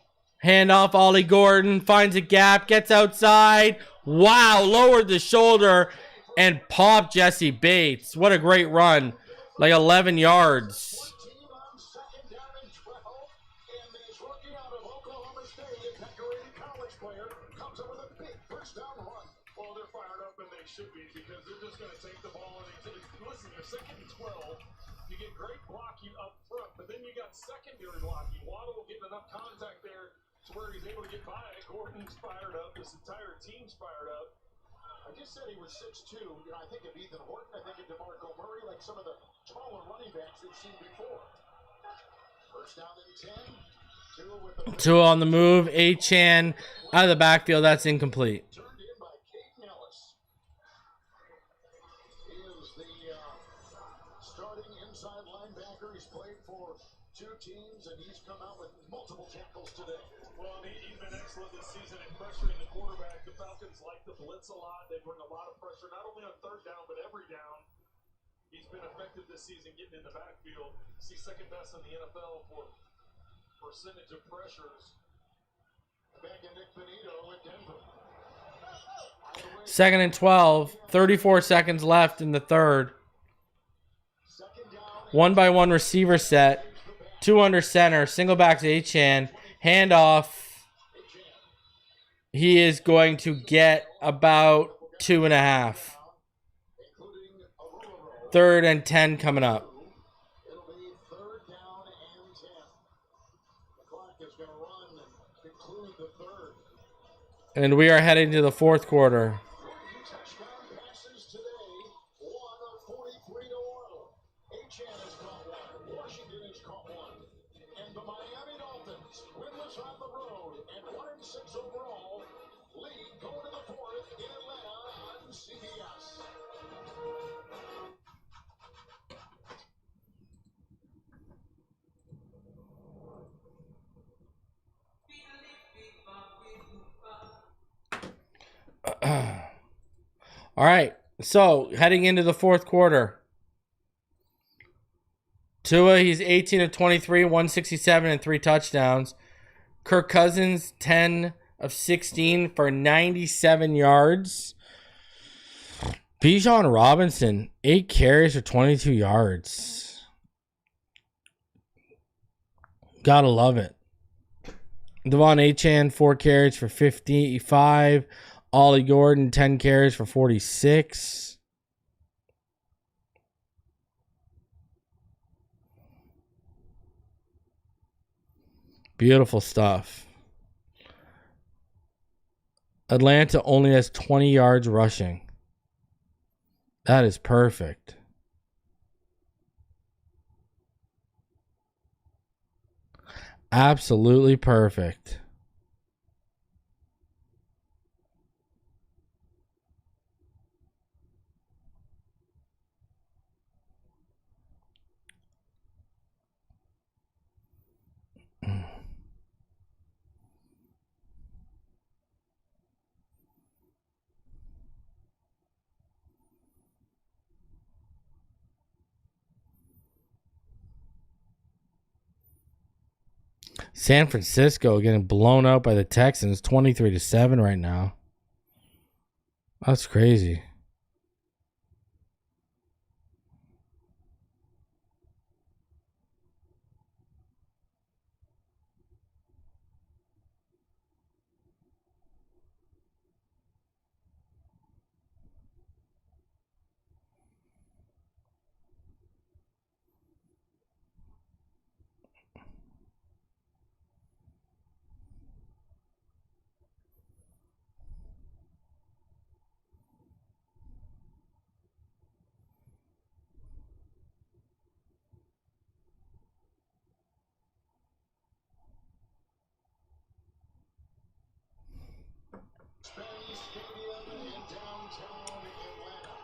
Handoff, Ollie Gordon finds a gap, gets outside. Wow, lowered the shoulder and popped Jesse Bates. What a great run. Like 11 yards. 14 on second down and 12. And this rookie out of Oklahoma State, a decorated college player, comes up with a big first down run. Well, they're fired up, and they should be, because they're just going to take the ball. And listen, you're second and 12. You get great blocking up front, but then you got secondary blocking. Waddle getting enough contact there to where he's able to get by it. Gordon's fired up. This entire team's fired up. I just said he was 6'2". You know, I think of Ethan Horton. I think of DeMarco Murray, like some of the taller running backs we've seen before. First down and 10. Tua with the Tua on the move. A-Chan out of the backfield. That's incomplete. turned in by Caden Ellis. He is the starting inside linebacker. He's played for 2 teams, and he's come out with multiple tackles today. Well, he's been excellent this season in pressuring the quarterback. The Falcons like to blitz a lot. They bring a lot of pressure, not only on third down, but every down. He's been effective this season getting in the backfield. He's second best in the NFL for percentage of pressures. Back in Nick Benito with Denver. Second and 12. 34 seconds left in the third. Second down. 1-by-1 receiver set. 2 under center. Single back to A-Chan. Handoff. He is going to get about 2.5. Including a roll. Third and 10 coming up. It'll be third down and 10. The clock is going to run and conclude the third. And we are heading to the fourth quarter. 40 touchdown passes today. 1 of 43 to Waddle. A-Chan has caught 1. Washington has caught 1. And the Miami Dolphins, winless on the road and 1-6 overall, lead going to the fourth in Atlanta on CBS. All right. So, heading into the fourth quarter. Tua, he's 18 of 23, 167 and 3 touchdowns. Kirk Cousins, 10 of 16 for 97 yards. Bijan Robinson, 8 carries for 22 yards. Gotta love it. Devon Achane, 4 carries for 55. Ollie Gordon, 10 carries for 46. Beautiful stuff. Atlanta only has 20 yards rushing. That is perfect. Absolutely perfect. San Francisco getting blown out by the Texans 23-7 right now. That's crazy. Benz Stadium in downtown Atlanta.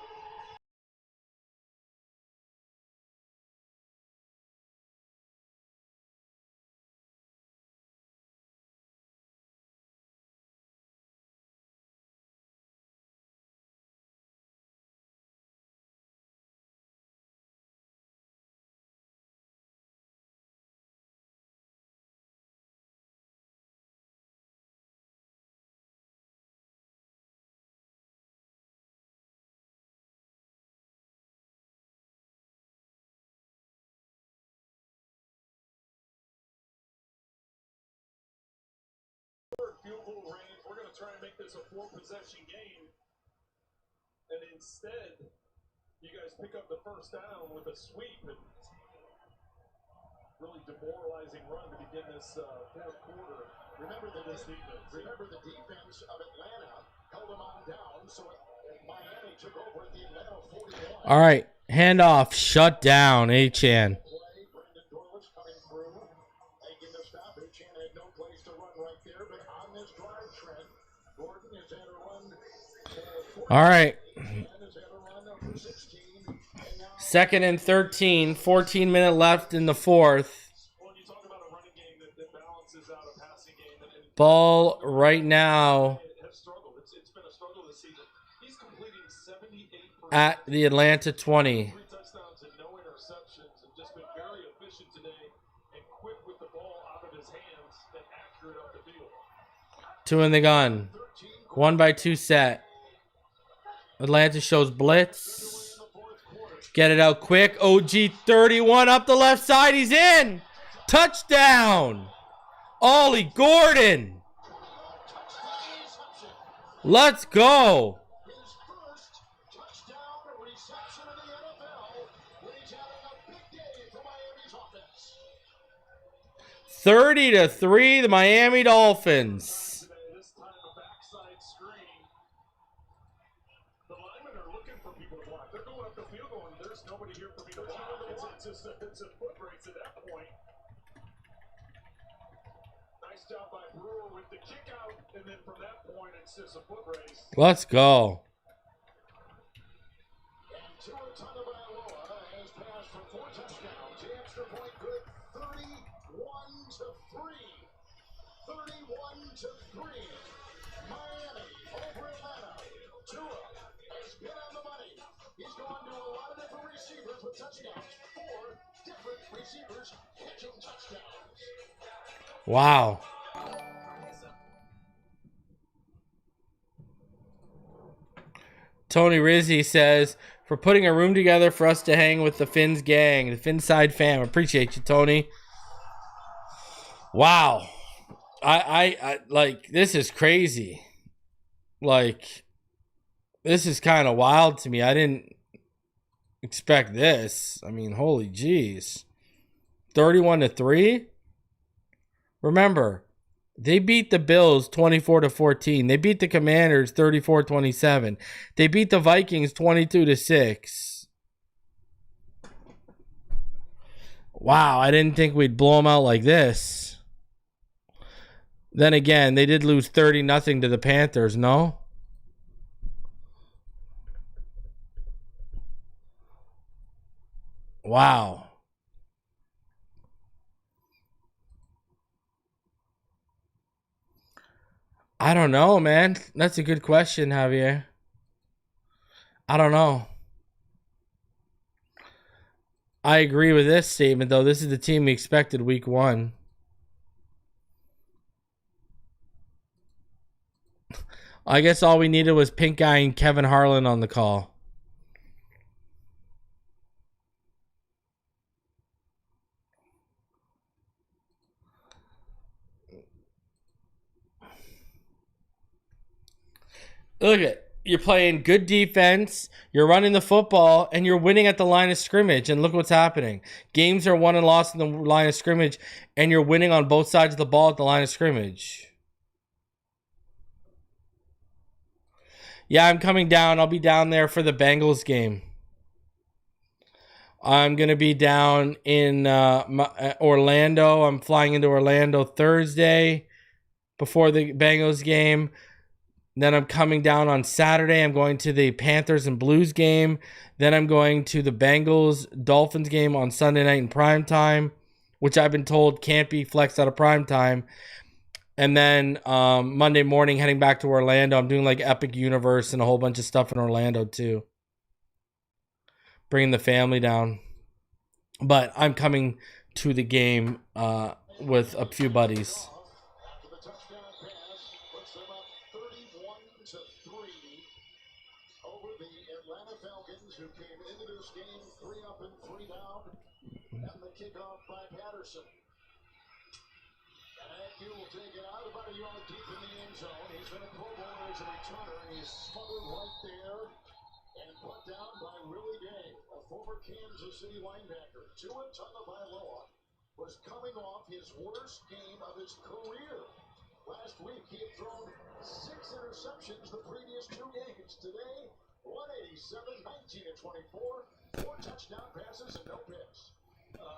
Field goal range. We're going to try and make this a 4-possession game. And instead, you guys pick up the first down with a sweep and really demoralizing run to begin this fourth quarter. Remember the defense of Atlanta held them on down, so Miami took over at the Atlanta 41. All right, handoff, shut down, Achane. Brandon Dorlitz coming through, making the stop. Achane had no place to run right there, but on this drive, Trent, Gordon has had a run. All right. Has had a run for 16. And now 2nd and 13, 14-minute left in the fourth. Well, you talk about a running game that balances out a passing game. And Ball right now has struggled. It's been a struggle this season. He's completing 78% at the Atlanta 20. 3 touchdowns and no interceptions, and just been very efficient today and quick with the ball out of his hands and accurate up the field. 2 in the gun. 1-by-2 set. Atlanta shows blitz. Get it out quick. OG 31 up the left side. He's in. Touchdown. Ollie Gordon. Let's go. his first touchdown reception in the NFL when he's having a big day for Miami's offense. 30-3, the Miami Dolphins. This time a backside screen. The linemen are looking for people to block. They're going up the field going, there's nobody here for me to block. It's a foot race at that point. Nice job by Brewer with the kick out, and then from that point it's just a foot race. Let's go. And Tua Tagovailoa has passed for 4 touchdowns. The extra point good, 31-3. 31-3. Miami over Atlanta. Tua has been on the money. He's gone to a lot of different receivers with touchdowns. 4 different receivers catching touchdowns. Wow. Tony Rizzi says, for putting a room together for us to hang with the Phins gang, the Phinside fam. Appreciate you, Tony. Wow. I like, this is crazy. Like, this is kind of wild to me. I didn't expect this. I mean, holy jeez. 31-3. Remember, they beat the Bills 24-14. They beat the Commanders 34-27. They beat the Vikings 22-6. Wow, I didn't think we'd blow them out like this. Then again, they did lose 30-0 to the Panthers, no? Wow. I don't know, man. That's a good question, Javier. I don't know. I agree with this statement, though. This is the team we expected week 1. I guess all we needed was Pink Eye and Kevin Harlan on the call. Look at it. You're playing good defense, you're running the football, and you're winning at the line of scrimmage. And look what's happening. Games are won and lost in the line of scrimmage, and you're winning on both sides of the ball at the line of scrimmage. Yeah, I'm coming down. I'll be down there for the Bengals game. I'm going to be down in Orlando. I'm flying into Orlando Thursday before the Bengals game. Then I'm coming down on Saturday. I'm going to the Panthers and Blues game. Then I'm going to the Bengals Dolphins game on Sunday night in prime time, which I've been told can't be flexed out of prime time. And then Monday morning, heading back to Orlando. I'm doing like Epic Universe and a whole bunch of stuff in Orlando too. Bringing the family down. But I'm coming to the game with a few buddies. After the touchdown pass, puts them up 31-3 over the Atlanta Falcons, who came into this game 3 up and 3 down. And the kickoff by Patterson. And Agnew will take it out about a yard deep in the end zone. He's been a Pro Bowler as a returner, and he's smothered right there and put down by Willie Day, a former Kansas City linebacker. Tua Tagovailoa was coming off his worst game of his career. Last week, he had thrown 6 interceptions the previous 2 games. Today, 187, 19-24, 4 touchdown passes and no picks.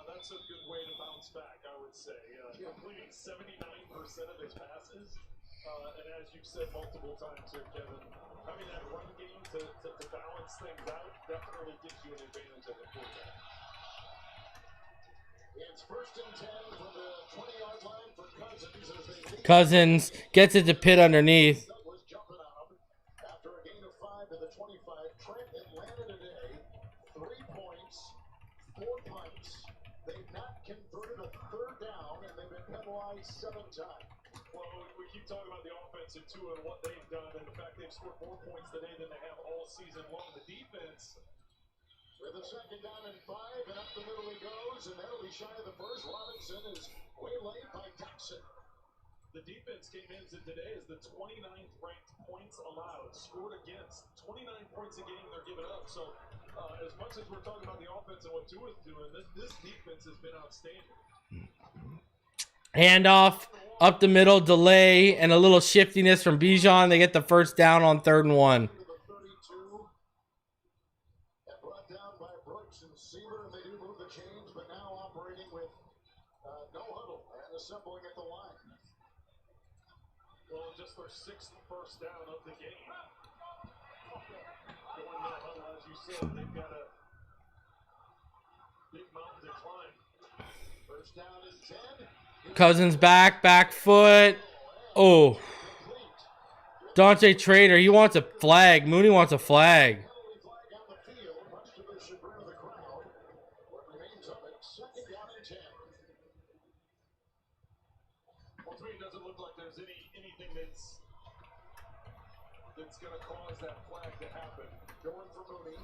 That's a good way to bounce back, I would say. Completing 79% of his passes. And as you've said multiple times here, Kevin, having that run game to balance things out definitely gives you an advantage at the quarterback. It's 1st and 10 from the 20-yard line for Cousins as they lead. Cousins gets it to Pitt underneath. Was jumping on him after a gain of 5 to the 25. Trent Atlanta today, 3 points, 4 punts. They've not converted a 3rd down, and they've been penalized 7 times. Well, we keep talking about the offense and Tua and what they've done, and the fact they've scored more points today than they have all season long. The defense, with a 2nd down and 5, and up the middle he goes, and that'll be shy of the first. Robinson is waylaid by Jackson. the defense came into today as the 29th ranked points allowed, scored against. 29 points a game they're giving up. So as much as we're talking about the offense and what Tua's doing, this defense has been outstanding. Handoff up the middle, delay, and a little shiftiness from Bijan. They get the first down on 3rd and 1. Assembling at the line. Well, just their 6th first down of the game. Going no huddle, as you said, they've got a big mountain to climb. First down and 10. Cousins back foot. Oh. Dante Trader, he wants a flag. Mooney wants a flag. that flag to happen. Going for Mooney.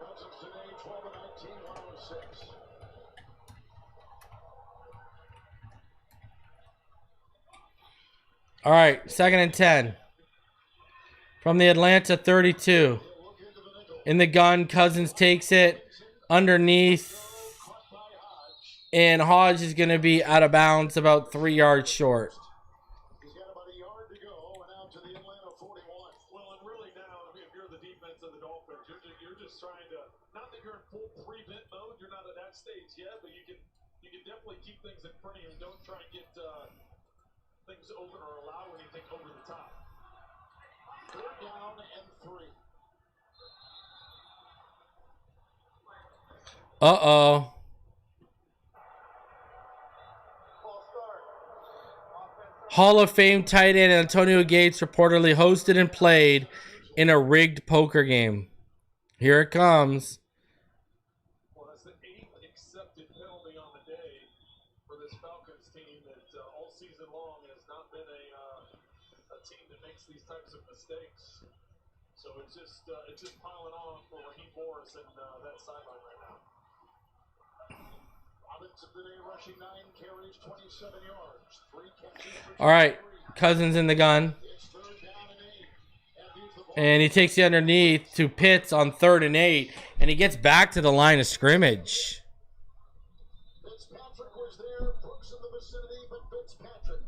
Cousins today, 12 and 19, 106. All right, 2nd and 10. From the Atlanta 32. In the gun, Cousins takes it underneath. And Hodge is going to be out of bounds about 3 yards short. He's got about a yard to go and out to the Atlanta 41. Well, and really now, I mean, if you're the defense of the Dolphins, you're just trying to, not that you're in full prevent mode, you're not at that stage yet, but you can definitely keep things in front of you and don't try and get things over or allow anything over the top. 3rd down and 3. Uh-oh. Hall of Fame tight end Antonio Gates reportedly hosted and played in a rigged poker game. Here it comes. Well, that's the 8th accepted penalty on the day for this Falcons team that all season long has not been a team that makes these types of mistakes. So it's just piling on for Raheem Morris and that sideline right now. Robinson today rushing 9 carries, 27 yards, 3 catches. All right, Cousins in the gun. It's 3rd down and 8. And he takes the underneath to Pitts on 3rd and 8. And he gets back to the line of scrimmage. Fitzpatrick was there, Brooks in the vicinity, but Fitzpatrick,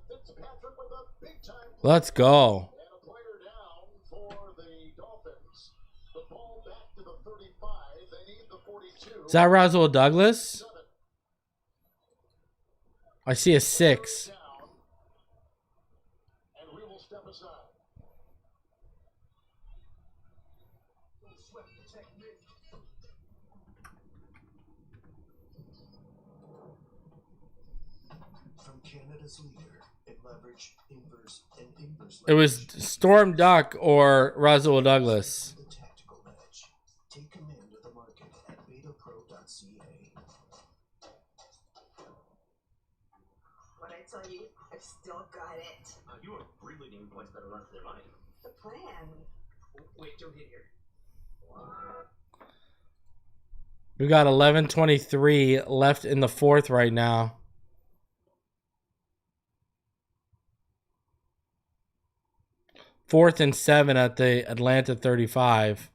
Fitzpatrick with a big time. Let's go. And a player down for the Dolphins. The ball back to the 35. They need the 42. Is that Roswell Douglas? I see a 6. And we will step aside. From Canada's leader in leverage, inverse, and inverse. It was Storm Duck or Roswell Douglas. The tactical edge. Take command of the market at betapro.ca. What I tell you, I've still got it. You are really needing points that are run for their money. The plan. Wait, don't hit here. We got 11:23 left in the 4th right now. Fourth and 7 at the Atlanta 35.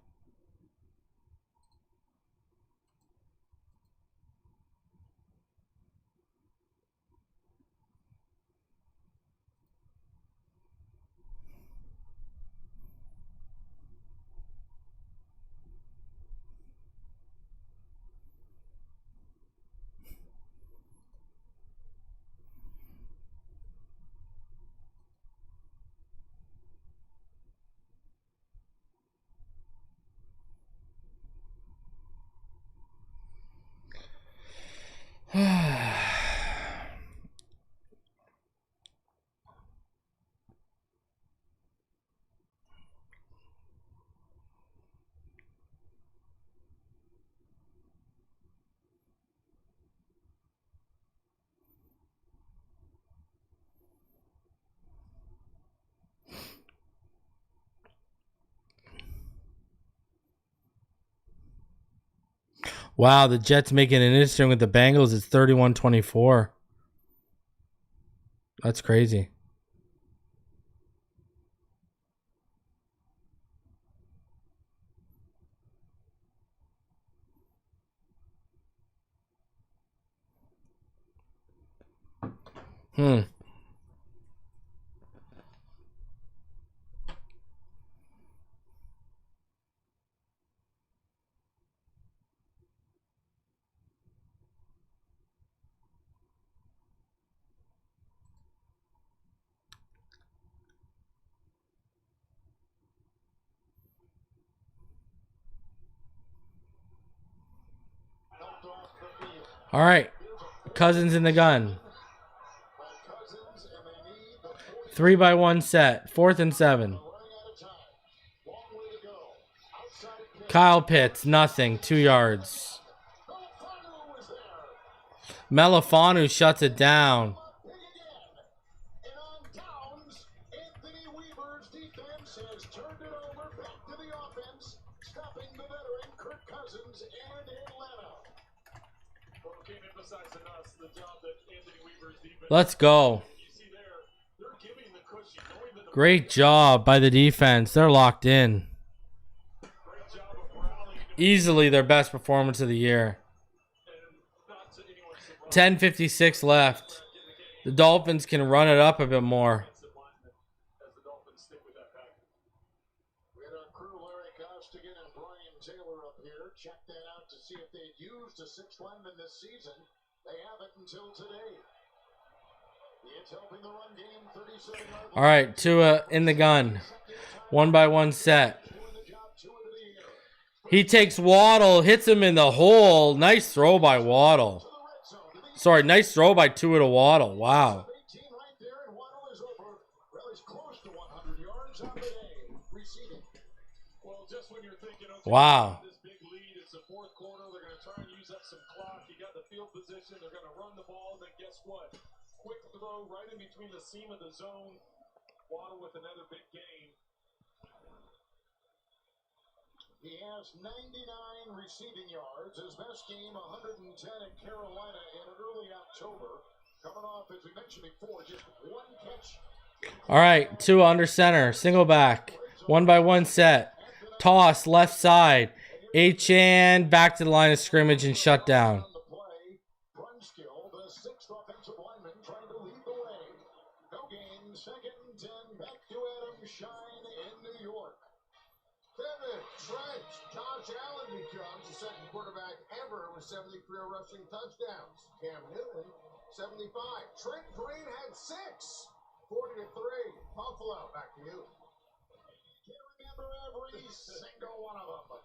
Wow, the Jets making an interesting with the Bengals. It's 31-24. That's crazy. All right. Cousins in the gun. 3-by-1 set. 4th and 7. Kyle Pitts, nothing. 2 yards. Melifanu shuts it down. Weaver's defense has turned it over back to the offense, stopping the veteran Kirk Cousins and Atlanta. Well, can't emphasize enough the job that Anthony Weaver's defense. Let's go. You see there, they're giving the cushion, knowing that the Great job by the defense. They're locked in. great job of rallying. Easily their best performance of the year. 10:56 left. The Dolphins can run it up a bit more. As the Dolphins stick with that pack. We had our crew, Larry Costigan and Brian Taylor up here. Check that out to see if they'd used a sixth lineman this season. They haven't until today. It's helping the run game, 37 yard line. All right, Tua in the gun. 1-by-1 set. He takes Waddle, hits him in the hole. Nice throw by Waddle. Sorry, nice throw by Tua to Waddle. Wow. 18 right there, and Waddle is over. Well, he's close to 100 yards on the day, receiving. Well, just when you're thinking, okay, Wow. this big lead, it's the fourth quarter, they're going to try and use up some clock. You got the field position, they're going to run the ball, then guess what? Quick throw right in between the seam of the zone. Waddle with another big gain. He has 99 receiving yards. His best game, 110 at Carolina in early October. Coming off, as we mentioned before, just one catch. All right, Tua under center. Single back. 1-by-1 set. Toss left side. H-and back to the line of scrimmage and shut down. On the play, Brunskill, the sixth offensive lineman, trying to lead the way. No gain, 2nd and 10, back to Adam Shine in New York. Pivot, Trent, Josh Allen becomes the second quarterback ever with 73 rushing touchdowns. Cam Newton, 75. Trent Green had 6. 40-3. Buffalo, back to you. Can't remember every single one of them.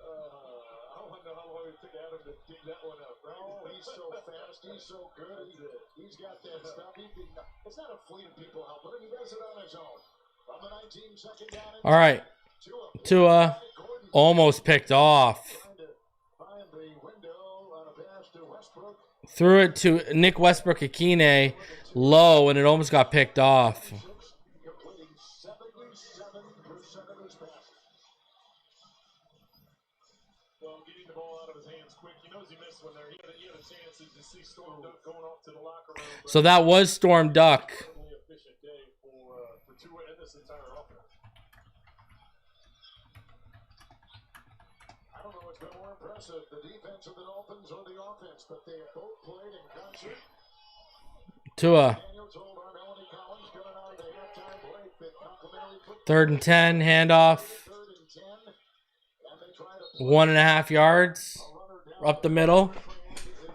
I want to know how long it took Adam to dig that one up. Right? Oh, he's so fast. He's so good. He's got that stuff. It's not a fleet of people helping him. He does it on his own. From the 19, second down. All right, Tua almost picked off. Trying to find the window on a pass to Westbrook. Threw it to Nick Westbrook-Akine low, and it almost got picked off. Completing 77% of his passes. Well, getting the ball out of his hands quick. He knows he missed one there. He had a chance to see Storm Duck going off to the locker room. But So that was Storm Duck. incredibly efficient day for Tua and this entire offense. I don't know what's been more impressive, the defense of the Dolphins or the offense, but they have both played in concert. Tua. Daniel told our Melanie Collins coming out of the halftime break that complimentary football 3rd and 10, handoff. 3rd and 10, and they try to 1.5 yards. a runner down Up the middle. is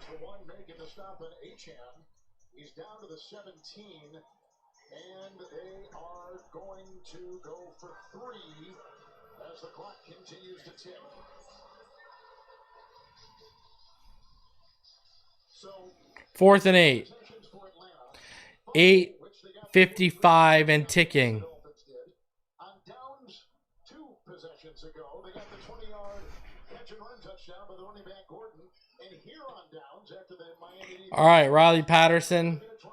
the one making the stop in H-Ham. He's down to the 17, and they are going to go for 3 as the clock continues to tick. So 4th and 8. possessions for Atlanta, 8:55 and ticking. Dolphins did. On downs 2 possessions ago, they got the 20-yard catch and run touchdown by the running back Gordon. And here on downs, after the Miami All right, Riley Patterson. going to try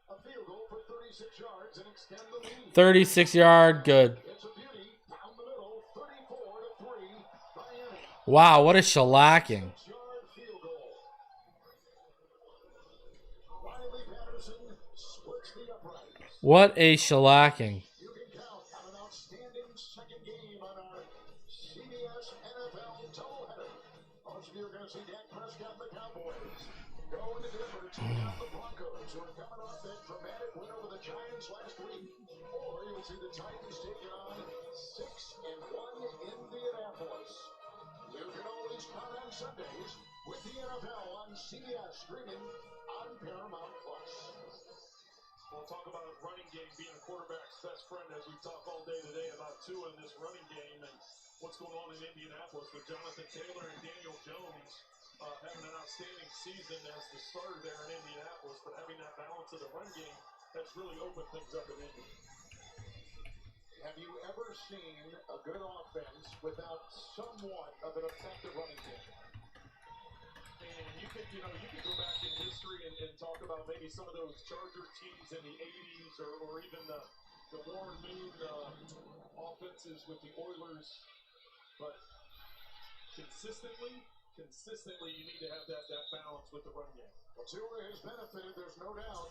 a field goal for 36 yards and extend the lead. 36-yard, good. It's a beauty down the middle, 34-3, Miami. Wow, what a shellacking. 6-yard field goal. Riley Patterson splits the uprights. What a shellacking. You can count on an outstanding second game on our CBS NFL doubleheader. Most of you are going to see Dak Prescott and the Cowboys go into Denver, take out the Broncos, who are coming off that dramatic win over the Giants last week. Or you'll see the Titans taking on 6-1 Indianapolis. You can always count on Sundays with the NFL on CBS, streaming on Paramount Plus. We'll talk about a running game being a quarterback's best friend as we talk all day today about Tua in this running game and what's going on in Indianapolis with Jonathan Taylor and Daniel Jones having an outstanding season as the starter there in Indianapolis, but having that balance of the run game, that's really opened things up in Indy. Have you ever seen a good offense without somewhat of an effective running game? And you could go back in history and talk about maybe some of those Charger teams in the 80s or even the the more mean offenses with the Oilers, but consistently, you need to have that balance with the run game. Well, Tua has benefited, there's no doubt.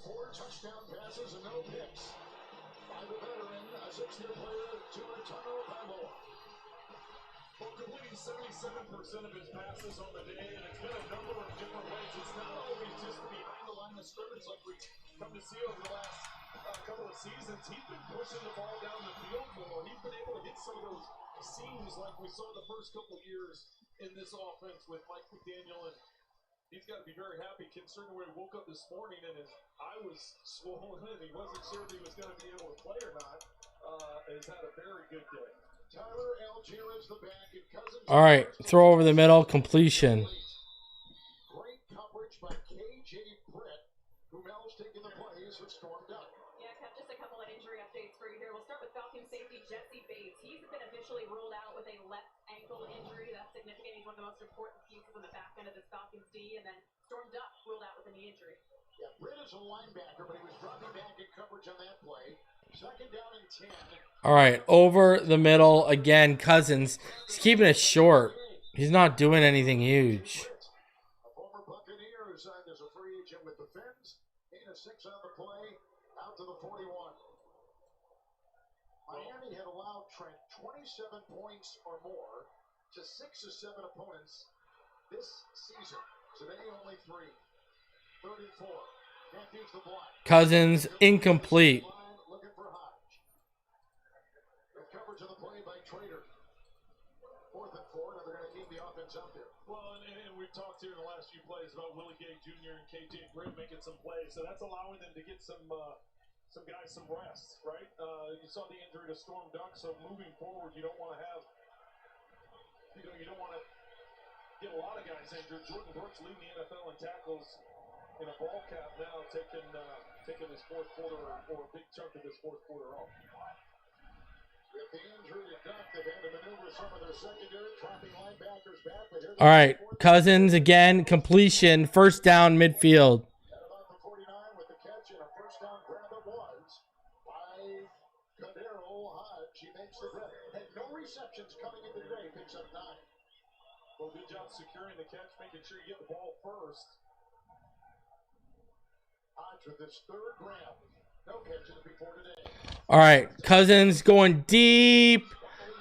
4 touchdown passes and no picks. By the veteran, a 6th-year player, Tua Tagovailoa. Well, completing 77% of his passes on the day, and it's been a number of different ways. It's not always just behind the line of scrimmage like we've come to see over the last couple of seasons. He's been pushing the ball down the field more. He's been able to hit some of those seams like we saw the first couple of years in this offense with Mike McDaniel, and he's got to be very happy considering when he woke up this morning and his eye was swollen and he wasn't sure if he was going to be able to play or not. Has had a very good day. Tyler Algier is the back, and Cousins. All right, throw over the middle, completion. Great coverage by KJ Britt, who Mel's taking the plays with Storm Duck. Yeah, Kev, just a couple of injury updates for you here. We'll start with Falcons safety Jesse Bates. He's been officially ruled out with a left ankle injury. That's significant. He's one of the most important pieces on the back end of this Falcons D. And then Storm Duck ruled out with a knee injury. Yeah, Britt is a linebacker, but he was dropping back in coverage on that play. 2nd down and 10. All right, over the middle again. Cousins. He's keeping it short. He's not doing anything huge. A former Buccaneer who signed as a free agent with the PHINS. Gain of 6 on the play, out to the 41. Miami had allowed Trent 27 points or more to 6 of 7 opponents this season. Today, only 3. 34. Can't use the block. Cousins, incomplete. Looking for Hodge. With coverage of the play by Trader. 4th and 4. Now they're going to keep the offense out there. Well, and we've talked here in the last few plays about Willie Gay Jr. and KJ Britt making some plays, so that's allowing them to get some guys some rest, right? You saw the injury to Storm Duck, so moving forward, you don't want to have, you don't want to get a lot of guys injured. Jordan Brooks leading the NFL in tackles in a ball cap now, taking this 4th quarter or a big chunk of this 4th quarter off. With the injury to Duck, they've had to maneuver some of their secondary, dropping linebackers back. But here All right, Cousins again, completion, 1st down midfield. at about the 49 with the catch and a 1st down grab it was by Kadero Hodge. He makes the grab. Had no receptions coming into today. Picks up 9. Well, good job securing the catch, making sure you get the ball first. Hodge with his 3rd grab. No catches before today. All right, Cousins going deep.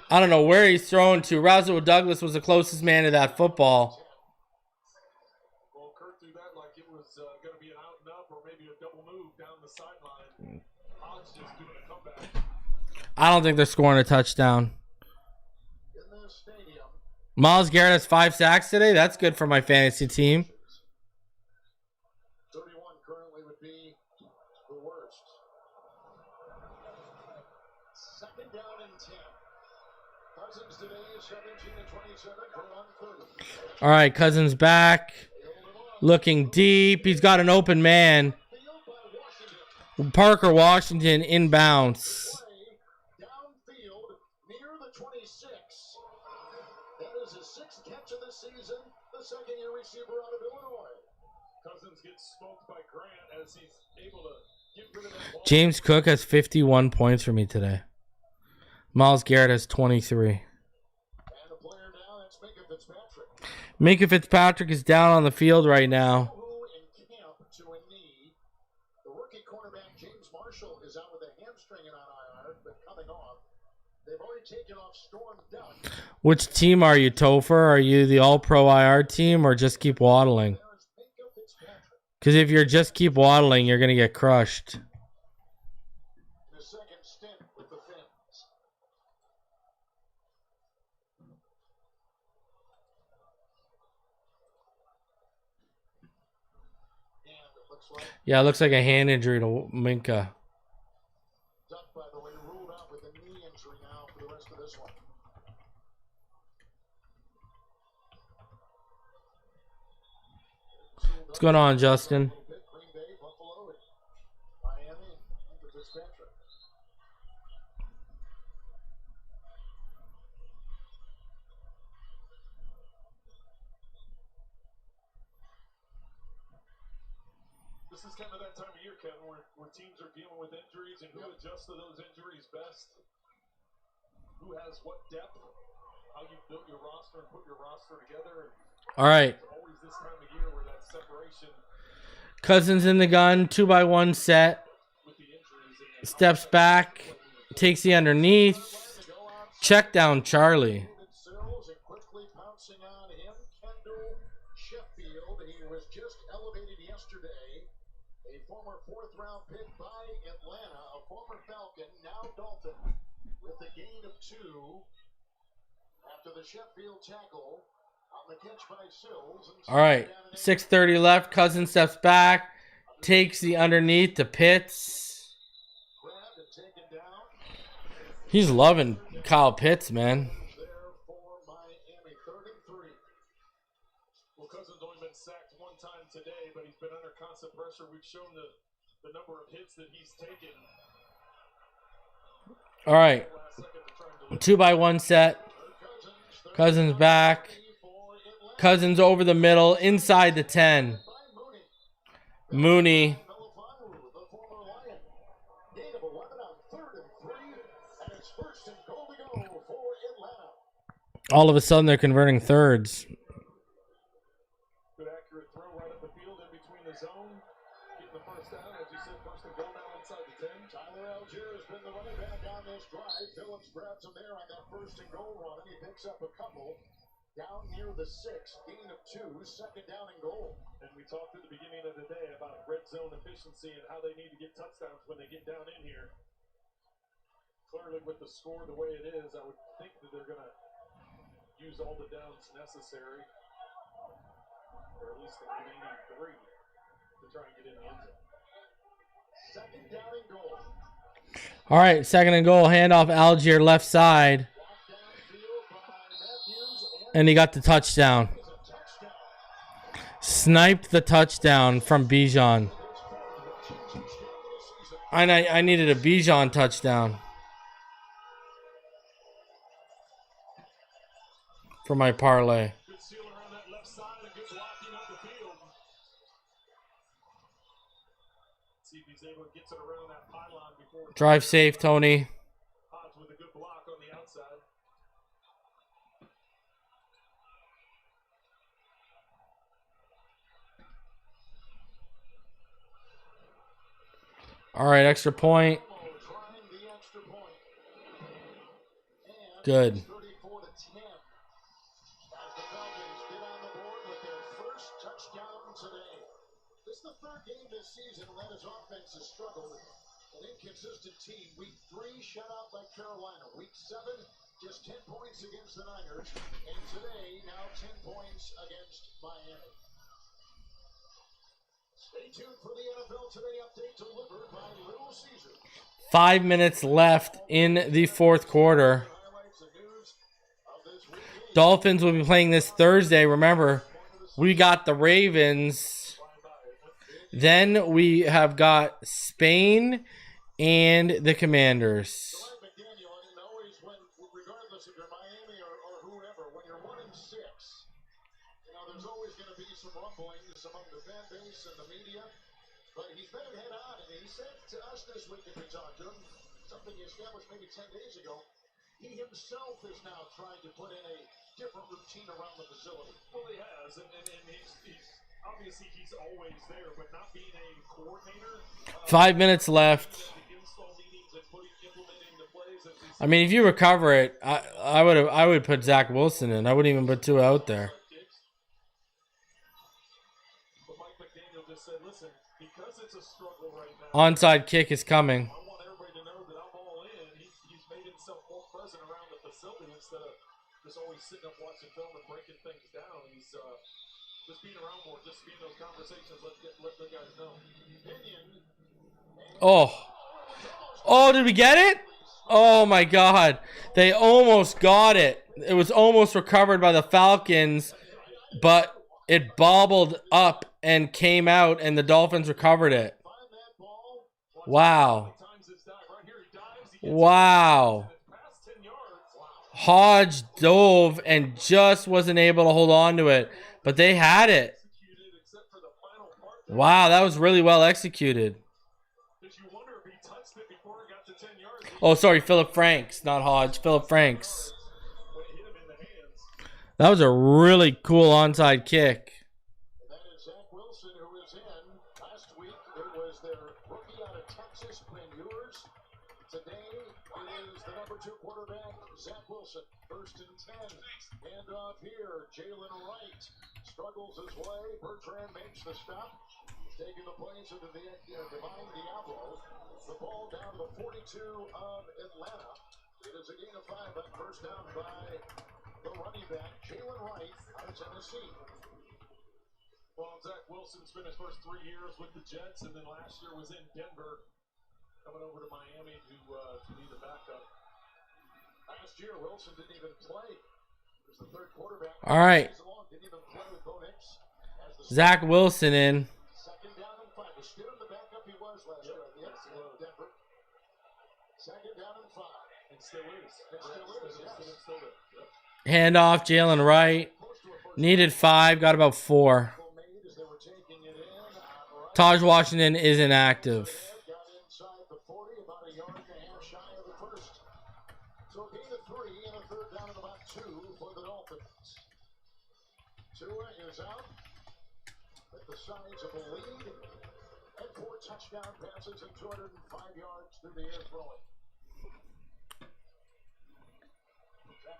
I don't know where he's thrown to. Rasul Douglas was the closest man to that football. Well, Kirk threw that like it was going to be an out and up or maybe a double move down the sideline. Hodge just doing a comeback. I don't think they're scoring a touchdown. In the stadium. Myles Garrett has 5 sacks today. That's good for my fantasy team. 31 currently would be the worst. 2nd down and 10. Cousins today is 17 and 27 for 130. All right, Cousins back. Looking deep. He's got an open man. Parker Washington inbounds. Downfield near the 26. That is his 6th catch of the season. The 2nd-year receiver out of Illinois. Cousins gets smoked by Grant as he's able to get rid of that ball. James Cook has 51 points for me today. Myles Garrett has 23. And a player now, that's Minka Fitzpatrick. Minka Fitzpatrick is down on the field right now. Who in camp to a knee. The rookie cornerback James Marshall is out with a hamstring and on IR, but coming off. They've already taken off Storm Duck. Which team are you, Topher? Are you the All-Pro IR team or just keep waddling? There's Minka Fitzpatrick. Because if you're just keep waddling, you're going to get crushed. In his 2nd stint with the Fins. And it looks like Yeah, it looks like a hand injury to Minka. Duck, by the way, ruled out with a knee injury now for the rest of this one. What's going on, Justin? Green Bay, Buffalo, and Miami, Minka Fitzpatrick. The this is kind of that time of year, Kevin, where teams are dealing with injuries and who adjusts to those injuries best, who has what depth, how you built your roster and put your roster together. All right. It's always this time of year where that separation Cousins in the gun, 2x1 set. with the injuries. Steps back, takes the underneath. Check down Charlie. Sills and quickly pouncing on him, Kendall Sheffield. He was just elevated yesterday. A former fourth-round pick by Atlanta, a former Falcon, now Dolphin, with the gain of 2 after the Sheffield tackle on the catch by Sills. All right, 6:30 left. Cousins steps back, takes the underneath to Pitts. Grabbed and taken down. He's loving Kyle Pitts, man. There for Miami, 33. Well, Cousins only been sacked 1 time today, but he's been under constant pressure. We've shown the number of hits that he's taken. All right, 2x1 set. Cousins back. Cousins over the middle, inside the 10. Mooney. The former Lion. Gain of 11 on 3rd and 3, and it's 1st and goal to go for Atlanta. All of a sudden, they're converting thirds. Good accurate throw right up the field in between the zone. Getting the first down, as you said, 1st and goal now inside the 10. Tyler Algier has been the running back on this drive. Phillips grabs him there on that 1st and goal run, and he picks up a couple. Down near the 6, gain of 2, 2nd down and goal. And we talked at the beginning of the day about red zone efficiency and how they need to get touchdowns when they get down in here. Clearly, with the score the way it is, I would think that they're going to use all the downs necessary, or at least the remaining 3, to try and get in the end zone. 2nd down and goal. All right, 2nd and goal. Handoff Algier left side. And he got the touchdown. Sniped the touchdown from Bijan. I needed a Bijan touchdown for my parlay. Good seal around that left side and good blocking up the field. See if he's able to get it around that pylon before. Drive safe, Tony. Hodge with a good block on the outside. All right, extra point. Good. 34 to 10. As the Falcons get on the board with their first touchdown today. This is the 3rd game this season Atlanta's offense has struggled. An inconsistent team. Week 3 shut out by Carolina. Week 7 just 10 points against the Niners. And today now 10 points against Miami. Stay tuned for the NFL Today update delivered by Little Caesar. 5 minutes left in the 4th quarter. Dolphins will be playing this Thursday. Remember, we got the Ravens. Then we have got Spain and the Commanders. Regardless if you're Miami or whoever, when you're 1-6, there's always going to be some rumblings among the fan base and the media. But he's been head on, and he said to us this week if we talked to him, something he established maybe 10 days ago, he himself is now trying to put in a different routine around the facility. Well, he has, and he's obviously he's always there, but not being a coordinator. 5 minutes left. I mean, if you recover it, I would put Zach Wilson in. I wouldn't even put Tua out there. But Mike McDaniel just said, listen, because it's a struggle right now. Onside kick is coming. I want everybody to know that I'm all in. He's made himself more present around the facility instead of just always sitting up watching film and breaking things down. He's just being around more, just being in those conversations. Let the guys know. Oh, did we get it? Oh my God. They almost got it. It was almost recovered by the Falcons, but it bobbled up and came out, and the Dolphins recovered it. Wow. Wow. Hodge dove and just wasn't able to hold on to it, but they had it. Wow, that was really well executed. Oh, sorry, Philip Franks, not Hodge. Philip Franks. That was a really cool onside kick. And that is Zach Wilson, who is in. Last week, it was their rookie out of Texas, Phinhub. Today, it is the number 2 quarterback, Zach Wilson. 1st and 10. Hand off here. Jalen Wright struggles his way. Bertrand makes the stop. Taking the place of the Divine Diablo. The ball down to the 42 of Atlanta. It is a gain of 5 on 1st down by the running back, Jalen Wright, out of Tennessee. Well, Zach Wilson spent his first 3 years with the Jets, and then last year was in Denver, coming over to Miami to be the backup. Last year, Wilson didn't even play. He was the 3rd quarterback. All right. Didn't even play with Bo Nix. Zach Wilson in. 2nd down and 5. Was still the backup he was last year. Yes, Denver. 2nd down and 5. And still is. Still is. Yep. Handoff, Jalen Wright. Needed 5, got about 4. Taj Washington is inactive. Got inside the 40, about a yard and a half shy of the 1st. So a gain of 3 and a 3rd down and about 2 for the Dolphins. Tua is out at the size of a lead and 4 touchdown passes and 205 yards through the air throwing.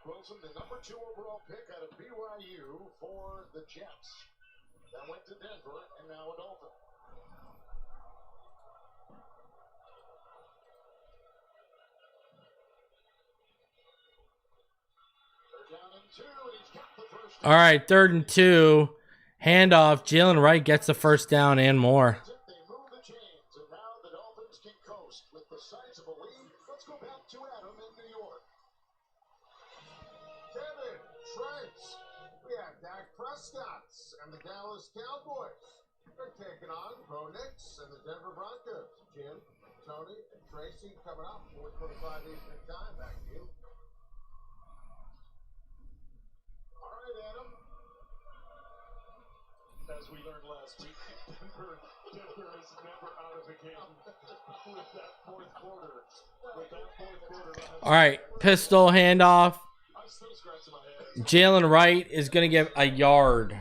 Wilson, the number 2 overall pick out of BYU for the Jets. That went to Denver and now a Dolphin. Third down and 2, and he's got the first down. All right, 3rd and 2. Handoff. Jalen Wright gets the 1st down and more. They move the chains, and now the Dolphins can coast with the size of a lead. Let's go back to Adam in New York. Kevin, Trent, we have Dak Prescott and the Dallas Cowboys. They're taking on Bo Nix and the Denver Broncos. Jim, Tony, and Tracy coming up 4:25 Eastern Time. Back to you. All right, Adam. As we learned last week, Denver is never out of the game with that 4th quarter. All right, pistol handoff. Jalen Wright is going to get a yard.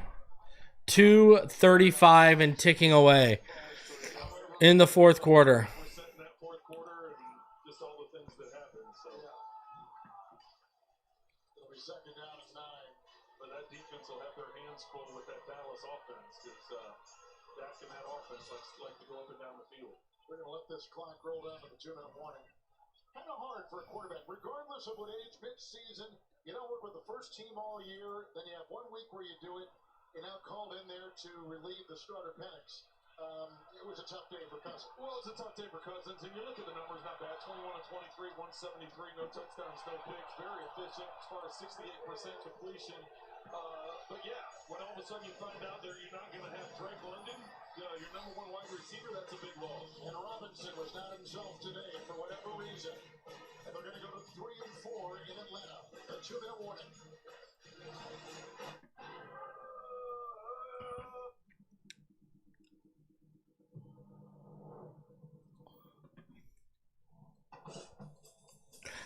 2:35 and ticking away in the 4th quarter. We're setting that 4th quarter and just all the things that happened. So it'll be 2nd down and 9. But that defense will have their hands full with that Dallas offense because Dak and that offense like to go up and down the field. We're going to let this clock roll down to the 2-minute warning. Kind of hard for a quarterback, regardless of what age, mid-season. You don't work with the first team all year. Then you have 1 week where you do it. You're now called in there to relieve the starter Penix. It was a tough day for Cousins. Well, it's a tough day for Cousins, and you look at the numbers, not bad. 21 of 23, 173, no touchdowns, no picks. Very efficient as far as 68% completion. But yeah, when all of a sudden you find out that you're not going to have Drake London, your number 1 wide receiver, that's a big loss. And Robinson was not himself today for whatever reason. And they're going to go to 3 and 4 in Atlanta. A 2-minute warning.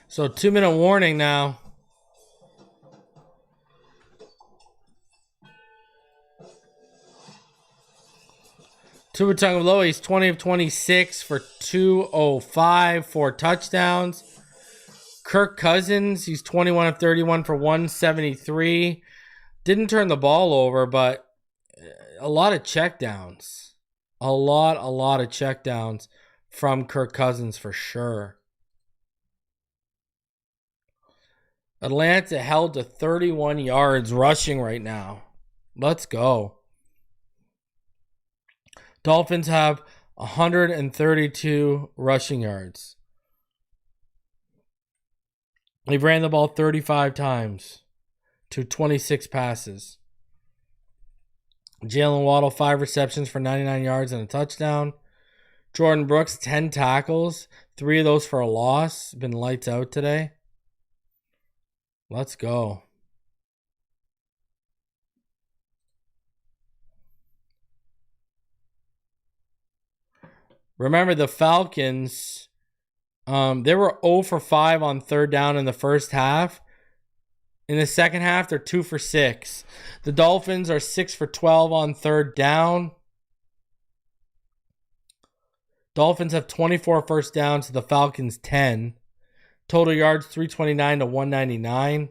So 2-minute warning now. Tua Tagovailoa, he's 20 of 26 for 205, 4 touchdowns. Kirk Cousins, he's 21 of 31 for 173. Didn't turn the ball over, but a lot of checkdowns. A lot of checkdowns from Kirk Cousins for sure. Atlanta held to 31 yards rushing right now. Let's go. Dolphins have 132 rushing yards. They ran the ball 35 times to 26 passes. Jalen Waddle, 5 receptions for 99 yards and a touchdown. Jordan Brooks, 10 tackles. 3 of those for a loss. Been lights out today. Let's go. Remember the Falcons, they were 0 for 5 on third down in the first half. In the second half, they're 2 for 6. The Dolphins are 6 for 12 on third down. Dolphins have 24 first downs to the Falcons 10. Total yards 329 to 199.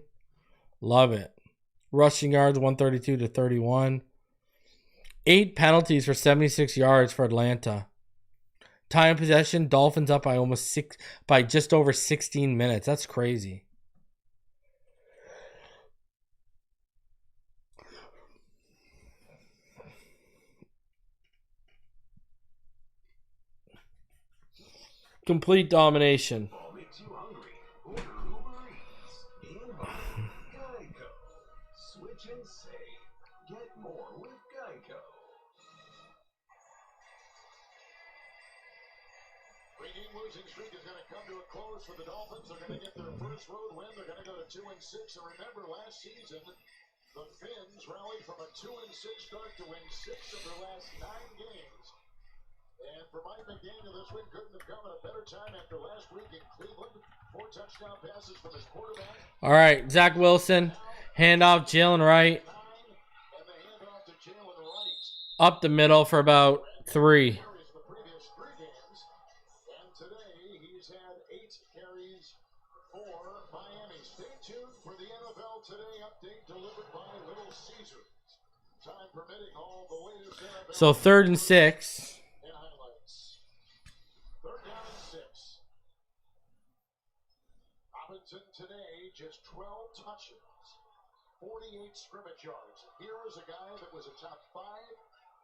Love it. Rushing yards 132 to 31. 8 penalties for 76 yards for Atlanta. Time of possession, Dolphins up by just over 16 minutes. That's crazy. Complete domination. Makes you hungry. Order Uber Eats and Geico. Switch and save. Get more with Geico. Three-game losing streak is going to come to a close for the Dolphins. They're going to get their first road win. They're going to go to 2-6. And remember, last season, the Phins rallied from a 2-6 start to win 6 of their last 9 games. And for Mike McDaniel, this win couldn't have come at a better time after last week in Cleveland. 4 touchdown passes from his quarterback. All right, Zach Wilson, handoff, Jalen Wright. And the handoff to Jalen Wright. Up the middle for about 3. The previous 3 games. And today, he's had 8 carries for Miami. Stay tuned for the NFL Today update delivered by Little Caesars. Time permitting, all the latest NFL. So 3rd and 6. Robinson today, just 12 touches, 48 scrimmage yards. Here is a guy that was a top 5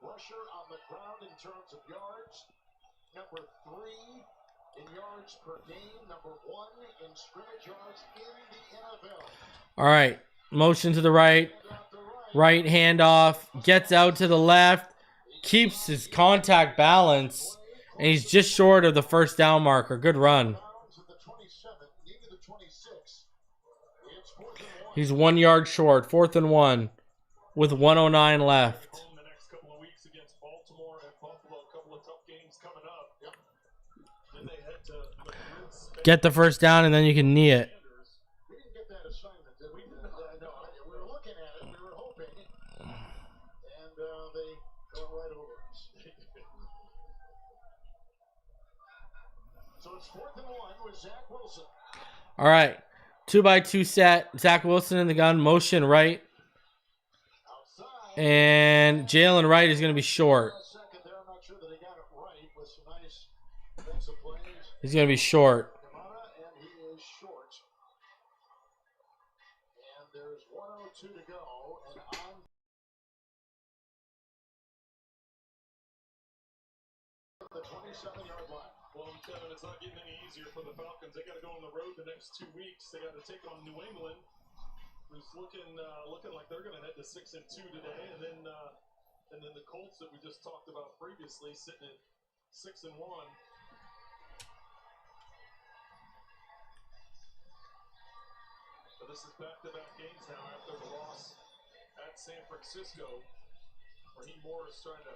rusher on the ground in terms of yards. Number 3 in yards per game. Number 1 in scrimmage yards in the NFL. All right, motion to the right. Right handoff, gets out to the left, keeps his contact balance, and he's just short of the first down marker. Good run. He's 1 yard short. 4th and 1 with 1:09 left. The next couple of weeks against Baltimore and Buffalo, a couple of tough games coming up. Yep. Then they head to Get the first down, and then you can knee it. We didn't get that assignment, did we? No, we were looking at it. We were hoping. And they go right over us. So it's 4th and 1 with Zach Wilson. All right. 2x2 set. Zach Wilson in the gun. Motion right. And Jalen Wright is going to be short. He's going to be short. And he is short. And there's 1:02 to go. And on the 27-yard line. Well, Kevin, it's not getting any easier for the Falcons. They got to go on the road the next 2 weeks. They got to take on New England, who's looking like they're going to head to 6-2 today, and then the Colts that we just talked about previously, sitting at 6-1. So this is back-to-back games now after the loss at San Francisco, where Morris trying to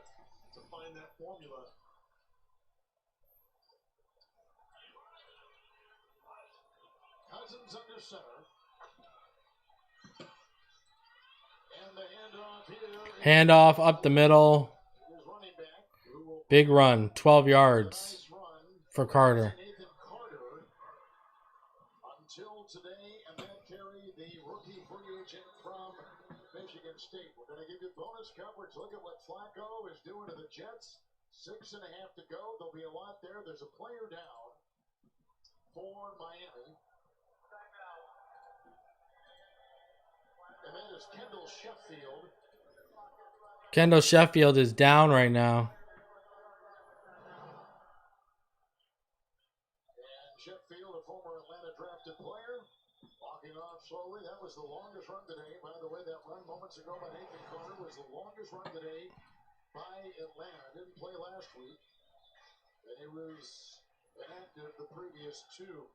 find that formula. Cousins under center. And the handoff here. Handoff up the middle. Big run. 12 yards for Carter. Nathan Carter until today, and that carry the rookie free agent from Michigan State. We're going to give you bonus coverage. Look at what Flacco is doing to the Jets. 6.5 to go. There'll be a lot there. There's a player down for Miami. And that is Kendall Sheffield. Kendall Sheffield is down right now. And Sheffield, a former Atlanta drafted player, walking off slowly. That was the longest run today. By the way, that run moments ago by Nathan Carter was the longest run today by Atlanta. Didn't play last week. And he was inactive the previous 2.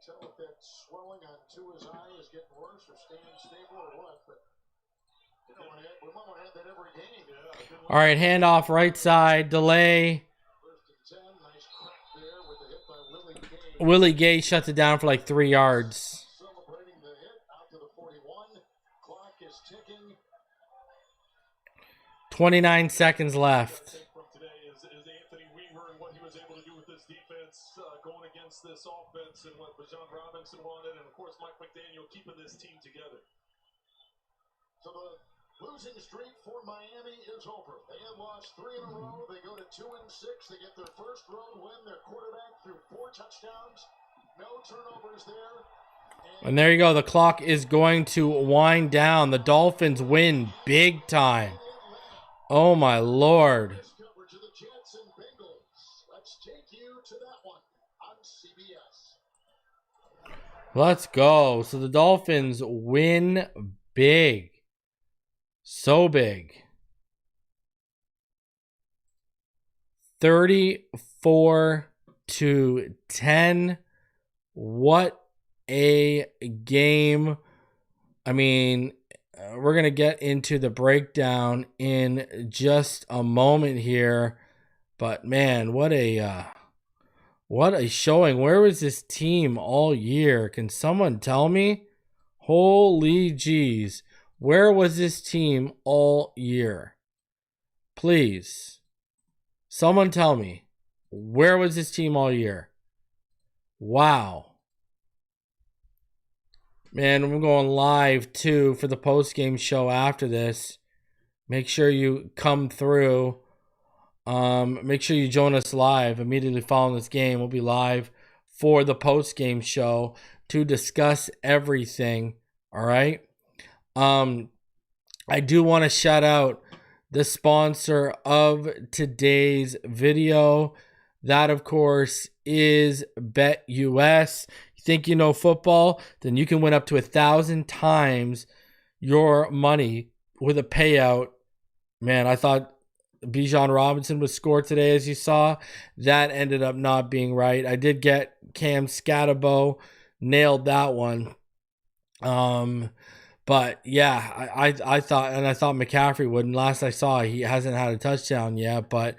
Tell if that swelling on Tua's eye is getting worse or staying stable or what, but All right, handoff right side, delay. Willie Gay shuts it down for like 3 yards. Celebrating the hit out to the 41. Clock is ticking. 29 seconds left. From today is Anthony Weaver and what he was able to do with this defense going against this offense and what Bijan Robinson wanted, and of course Mike McDaniel keeping this team together. So the losing streak for Miami is over. They have lost 3 in a row. They go to 2-6. They get their first road win. Their quarterback threw 4 touchdowns. No turnovers there. And there you go. The clock is going to wind down. The Dolphins win big time. Oh, my Lord. Coverage of the Jets and Bengals. Let's take you to that one on CBS. Let's go. So the Dolphins win big. So big. 34-10. What a game. I mean, we're going to get into the breakdown in just a moment here. But man, what a showing. Where was this team all year? Can someone tell me? Holy jeez. Where was this team all year? Please. Someone tell me. Where was this team all year? Wow. Man, I'm going live too for the post-game show after this. Make sure you come through. Make sure you join us live immediately following this game. We'll be live for the post-game show to discuss everything. All right. I do want to shout out the sponsor of today's video. That, of course, is BetUS. You think you know football? Then you can win up to 1,000 times your money with a payout. Man, I thought Bijan Robinson would score today, as you saw. That ended up not being right. I did get Cam Scatterbo. Nailed that one. But yeah, I thought McCaffrey would, and last I saw, he hasn't had a touchdown yet. But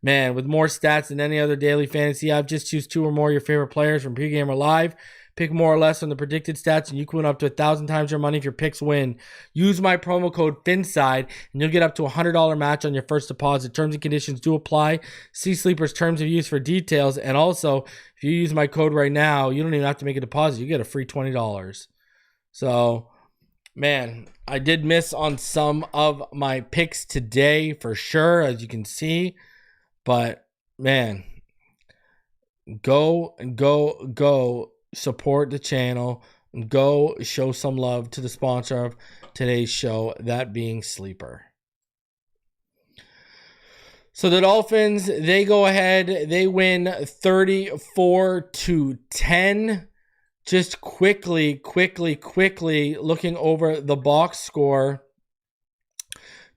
man, with more stats than any other daily fantasy app, just choose 2 or more of your favorite players from pregame or live. Pick more or less from the predicted stats, and you can win up to 1,000 times your money if your picks win. Use my promo code PHINSIDE, and you'll get up to a $100 match on your first deposit. Terms and conditions do apply. See Sleeper's terms of use for details. And also, if you use my code right now, you don't even have to make a deposit. You get a free $20. So, man, I did miss on some of my picks today for sure, as you can see. But, man, go support the channel. Go show some love to the sponsor of today's show, that being Sleeper. So the Dolphins, they go ahead. They win 34-10. Just quickly looking over the box score.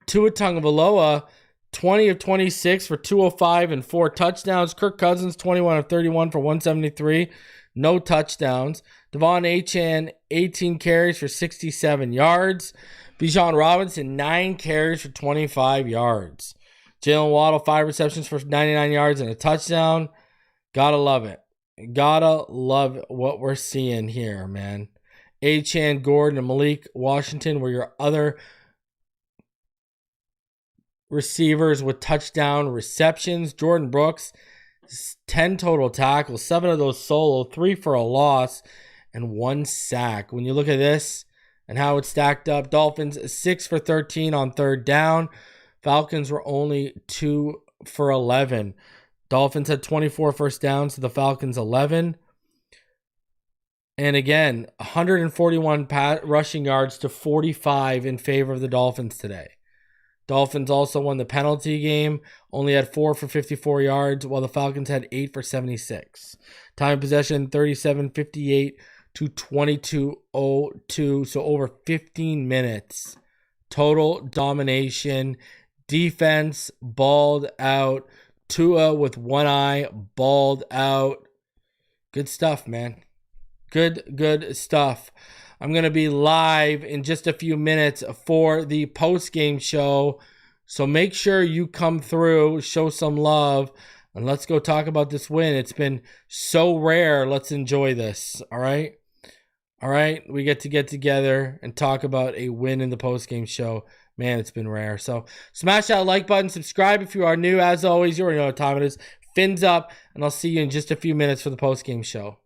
Tua Tagovailoa, 20 of 26 for 205 and 4 touchdowns. Kirk Cousins, 21 of 31 for 173, no touchdowns. Devon Achane, 18 carries for 67 yards. Bijan Robinson, 9 carries for 25 yards. Jalen Waddle, 5 receptions for 99 yards and a touchdown. Gotta love it. Gotta love what we're seeing here, man. Achane, Gordon, and Malik Washington were your other receivers with touchdown receptions. Jordan Brooks, 10 total tackles, 7 of those solo, 3 for a loss, and 1 sack. When you look at this and how it's stacked up, Dolphins 6 for 13 on third down. Falcons were only 2 for 11. Dolphins had 24 first downs to the Falcons 11. And again, 141 rushing yards to 45 in favor of the Dolphins today. Dolphins also won the penalty game, only had 4 for 54 yards, while the Falcons had 8 for 76. Time of possession, 37-58 to 22-02, so over 15 minutes. Total domination. Defense balled out. Tua with one eye, balled out. Good stuff, man. Good stuff. I'm going to be live in just a few minutes for the post-game show. So make sure you come through, show some love, and let's go talk about this win. It's been so rare. Let's enjoy this. All right? All right? We get together and talk about a win in the post-game show. Man, it's been rare. So smash that like button. Subscribe if you are new. As always, you already know what time it is. Fins up, and I'll see you in just a few minutes for the post-game show.